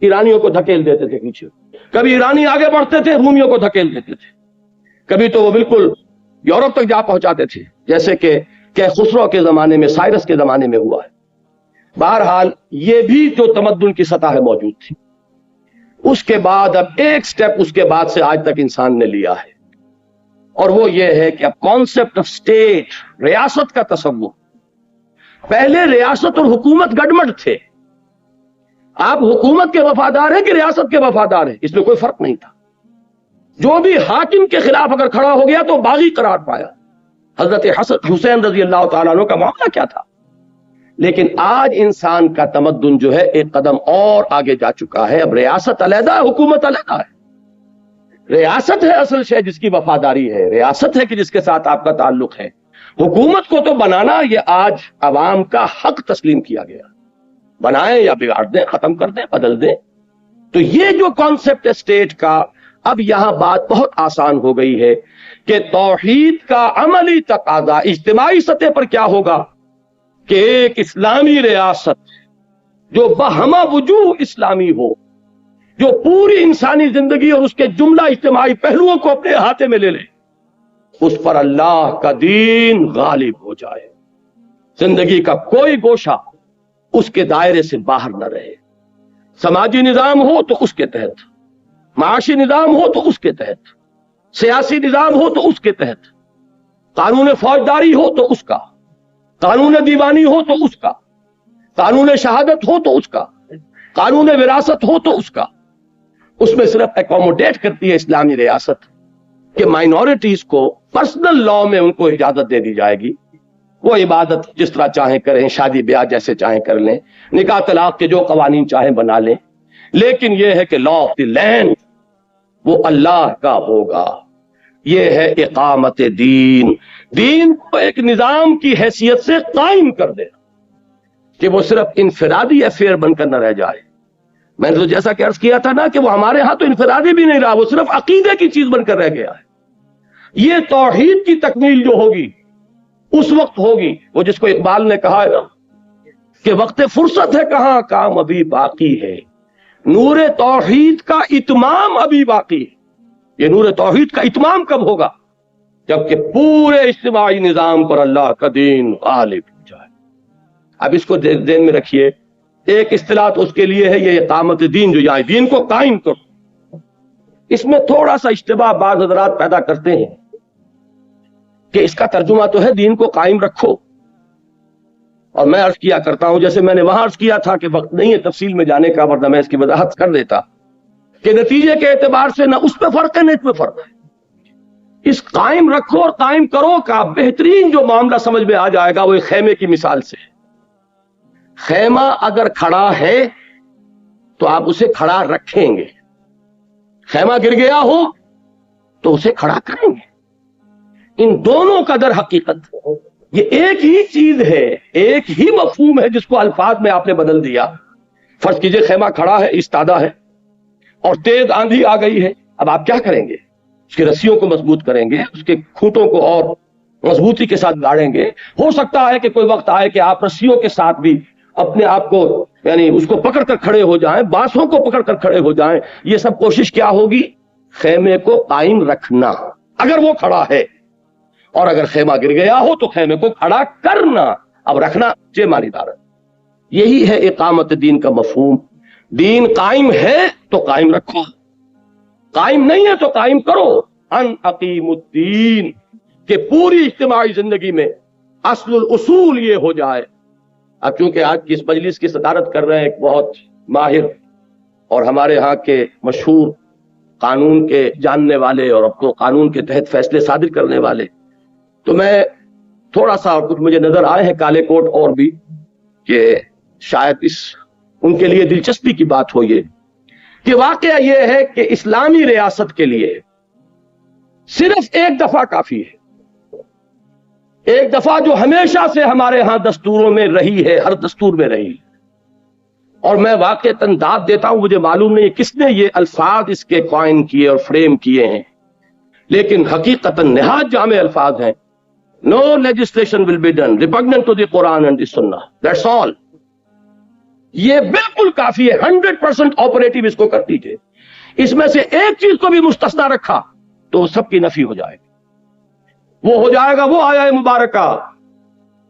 ایرانیوں کو دھکیل دیتے تھے پیچھے. کبھی ایرانی آگے بڑھتے تھے، رومیوں کو دھکیل دیتے تھے. کبھی تو وہ بالکل یورپ تک جا پہنچاتے تھے، جیسے کہ خسرو کے زمانے میں، سائرس کے زمانے میں ہوا ہے. بہرحال یہ بھی جو تمدن کی سطح ہے موجود تھی. اس کے بعد اب ایک سٹیپ اس کے بعد سے آج تک انسان نے لیا ہے، اور وہ یہ ہے کہ اب کانسیپٹ آف اسٹیٹ، ریاست کا تصور. پہلے ریاست اور حکومت گڈمڈ تھے. آپ حکومت کے وفادار ہیں کہ ریاست کے وفادار ہیں، اس میں کوئی فرق نہیں تھا. جو بھی حاکم کے خلاف اگر کھڑا ہو گیا تو باغی قرار پایا. حضرت حسین رضی اللہ تعالیٰ عنہ کا معاملہ کیا تھا. لیکن آج انسان کا تمدن جو ہے ایک قدم اور آگے جا چکا ہے. اب ریاست علیحدہ ہے، حکومت علیحدہ ہے. ریاست ہے اصل شے جس کی وفاداری ہے، ریاست ہے کہ جس کے ساتھ آپ کا تعلق ہے. حکومت کو تو بنانا یہ آج عوام کا حق تسلیم کیا گیا. بنائیں یا بگاڑ دیں، ختم کر دیں، بدل دیں. تو یہ جو کانسیپٹ ہے اسٹیٹ کا، اب یہاں بات بہت آسان ہو گئی ہے کہ توحید کا عملی تقاضا اجتماعی سطح پر کیا ہوگا کہ ایک اسلامی ریاست جو بہمہ وجوہ اسلامی ہو، جو پوری انسانی زندگی اور اس کے جملہ اجتماعی پہلوؤں کو اپنے احاطے میں لے لے، اس پر اللہ کا دین غالب ہو جائے. زندگی کا کوئی گوشہ اس کے دائرے سے باہر نہ رہے. سماجی نظام ہو تو اس کے تحت، معاشی نظام ہو تو اس کے تحت، سیاسی نظام ہو تو اس کے تحت، قانون فوجداری ہو تو اس کا، قانون دیوانی ہو تو اس کا، قانون شہادت ہو تو اس کا، قانون وراثت ہو تو اس کا. اس میں صرف اکوموڈیٹ کرتی ہے اسلامی ریاست کہ مائنورٹیز کو پرسنل لا میں ان کو اجازت دے دی جائے گی. وہ عبادت جس طرح چاہیں کریں، شادی بیاہ جیسے چاہیں کر لیں، نکاح طلاق کے جو قوانین چاہیں بنا لیں، لیکن یہ ہے کہ لا آف دی لینڈ وہ اللہ کا ہوگا. یہ ہے اقامت دین. دین کو ایک نظام کی حیثیت سے قائم کر دینا کہ وہ صرف انفرادی افیئر بن کر نہ رہ جائے. میں نے تو جیسا کہ عرض کیا تھا نا کہ وہ ہمارے ہاں تو انفرادی بھی نہیں رہا، وہ صرف عقیدے کی چیز بن کر رہ گیا ہے. یہ توحید کی تکمیل جو ہوگی اس وقت ہوگی، وہ جس کو اقبال نے کہا ہے کہ وقت فرصت ہے کہاں، کام ابھی باقی ہے، نور توحید کا اتمام ابھی باقی ہے. یہ نور توحید کا اتمام کب ہوگا؟ جبکہ پورے اجتماعی نظام پر اللہ کا دین غالب ہو جائے. اب اس کو ذہن میں رکھیے، ایک اصطلاح تو اس کے لیے ہے یہ اقامت دین، جو یہاں دین کو قائم کرو. اس میں تھوڑا سا اشتباہ بعض حضرات پیدا کرتے ہیں کہ اس کا ترجمہ تو ہے دین کو قائم رکھو. اور میں عرض کیا کرتا ہوں، جیسے میں نے وہاں عرض کیا تھا کہ وقت نہیں ہے تفصیل میں جانے کا، ورنہ میں اس کی وضاحت کر دیتا کہ نتیجے کے اعتبار سے نہ اس پہ فرق ہے نہ اس پہ فرق ہے. اس قائم رکھو اور قائم کرو کا بہترین جو معاملہ سمجھ میں آ جائے گا وہ ایک خیمے کی مثال سے. خیمہ اگر کھڑا ہے تو آپ اسے کھڑا رکھیں گے، خیمہ گر گیا ہو تو اسے کھڑا کریں گے. ان دونوں کا در حقیقت یہ ایک ہی چیز ہے، ایک ہی مفہوم ہے جس کو الفاظ میں آپ نے بدل دیا. فرض کیجئے خیمہ کھڑا ہے، ایستادہ ہے، اور تیز آندھی آ گئی ہے. اب آپ کیا کریں گے؟ اس کی رسیوں کو مضبوط کریں گے، اس کے کھوٹوں کو اور مضبوطی کے ساتھ گاڑیں گے. ہو سکتا ہے کہ کوئی وقت آئے کہ آپ رسیوں کے ساتھ بھی اپنے آپ کو یعنی اس کو پکڑ کر کھڑے ہو جائیں، بانسوں کو پکڑ کر کھڑے ہو جائیں. یہ سب کوشش کیا ہوگی؟ خیمے کو قائم رکھنا اگر وہ کھڑا ہے، اور اگر خیمہ گر گیا ہو تو خیمے کو کھڑا کرنا. اب رکھنا جے مانی دار. یہی ہے اقامت دین کا مفہوم. دین قائم ہے تو قائم رکھو، قائم نہیں ہے تو قائم کرو. ان اقیم الدین، کہ پوری اجتماعی زندگی میں اصل الاصول یہ ہو جائے. اب چونکہ آج کی اس مجلس کی صدارت کر رہے ہیں ایک بہت ماہر اور ہمارے ہاں کے مشہور قانون کے جاننے والے اور اب تو قانون کے تحت فیصلے صادر کرنے والے، تو میں تھوڑا سا کچھ مجھے نظر آئے ہیں کالے کوٹ اور بھی کہ شاید اس ان کے لیے دلچسپی کی بات ہو یہ کہ واقعہ یہ ہے کہ اسلامی ریاست کے لیے صرف ایک دفعہ کافی ہے. ایک دفعہ جو ہمیشہ سے ہمارے ہاں دستوروں میں رہی ہے، ہر دستور میں رہی. اور میں واقعتاً داد دیتا ہوں، مجھے معلوم نہیں کس نے یہ الفاظ اس کے قائم کیے اور فریم کیے ہیں، لیکن حقیقتاً نہایت جامع الفاظ ہیں. No legislation will be done repugnant to the Quran and the Sunnah. That's all. یہ بالکل کافی ہے. 100% آپریٹو اس کو کر دیجئے. اس میں سے ایک چیز کو بھی مستثنا رکھا تو سب کی نفی ہو جائے گی. وہ ہو جائے گا وہ آیہ مبارکہ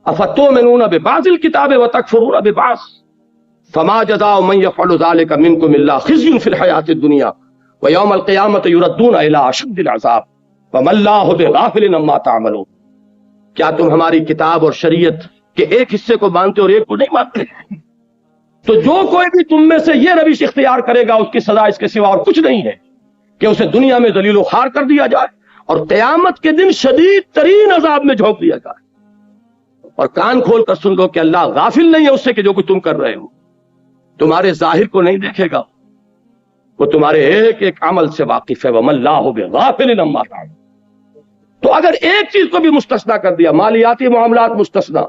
افتؤمنون ببعض الکتاب وتکفرون ببعض فما جزاء من يفعل ذلك منكم الا خزي في الحياة الدنيا ويوم القيامة يردون الى اشد العذاب وما الله بغافل عما تعملون. کیا تم ہماری کتاب اور شریعت کے ایک حصے کو مانتے اور ایک کو نہیں مانتے؟ تو جو کوئی بھی تم میں سے یہ روش اختیار کرے گا، اس کی سزا اس کے سوا اور کچھ نہیں ہے کہ اسے دنیا میں ذلیل و خوار کر دیا جائے اور قیامت کے دن شدید ترین عذاب میں جھونک دیا جائے۔ اور کان کھول کر سن لو کہ اللہ غافل نہیں ہے اس سے کہ جو کچھ تم کر رہے ہو، تمہارے ظاہر کو نہیں دیکھے گا، وہ تمہارے ایک ایک عمل سے واقف ہے۔ وَمَا اللَّهُ بِغَافِلٍ عَمَّا تَعْمَلُونَ۔ تو اگر ایک چیز کو بھی مستثنا کر دیا، مالیاتی معاملات مستثنا،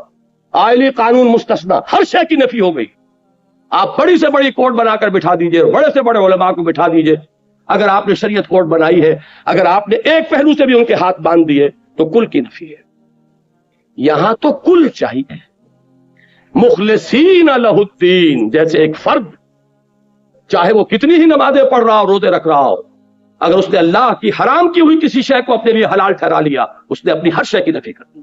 آئلی قانون مستثنا، ہر شے کی نفی ہو گئی۔ آپ بڑی سے بڑی کورٹ بنا کر بٹھا دیجئے، بڑے سے بڑے علماء کو بٹھا دیجئے، اگر آپ نے شریعت کورٹ بنائی ہے، اگر آپ نے ایک پہلو سے بھی ان کے ہاتھ باندھ دیے تو کل کی نفی ہے۔ یہاں تو کل چاہیے، مخلصین لہ الدین، جیسے ایک فرد چاہے وہ کتنی ہی نمازیں پڑھ رہا ہو، روزے رکھ رہا ہو، اگر اس نے اللہ کی حرام کی ہوئی کسی شے کو اپنے لیے حلال ٹھہرا لیا، اس نے اپنی ہر شے کی نفی کر دی۔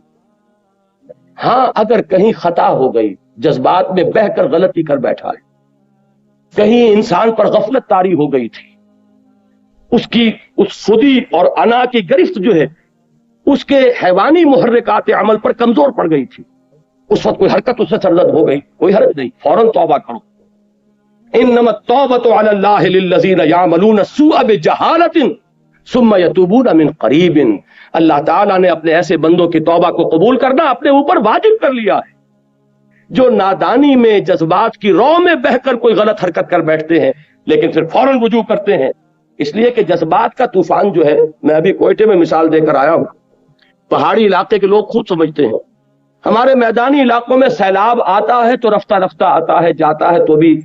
ہاں اگر کہیں خطا ہو گئی، جذبات میں بہہ کر غلطی کر بیٹھا ہے، کہیں انسان پر غفلت طاری ہو گئی تھی، اس کی اس خودی اور انا کی گرفت جو ہے اس کے حیوانی محرکات عمل پر کمزور پڑ گئی تھی، اس وقت کوئی حرکت اس سے سرزد ہو گئی، کوئی حرج نہیں، فوراً توبہ کرو۔ انما التوبۃ علی اللہ للذین یعملون السوء بجہالۃ ثم یتوبون من قریب۔ اللہ تعالیٰ نے اپنے ایسے بندوں کی توبہ کو قبول کرنا اپنے اوپر واجب کر لیا ہے جو نادانی میں جذبات کی رو میں بہہ کر کوئی غلط حرکت کر بیٹھتے ہیں لیکن پھر فوراً رجوع کرتے ہیں، اس لیے کہ جذبات کا طوفان جو ہے، میں ابھی کوئٹے میں مثال دے کر آیا ہوں، پہاڑی علاقے کے لوگ خود سمجھتے ہیں، ہمارے میدانی علاقوں میں سیلاب آتا ہے تو رفتہ رفتہ آتا ہے، جاتا ہے تو بھی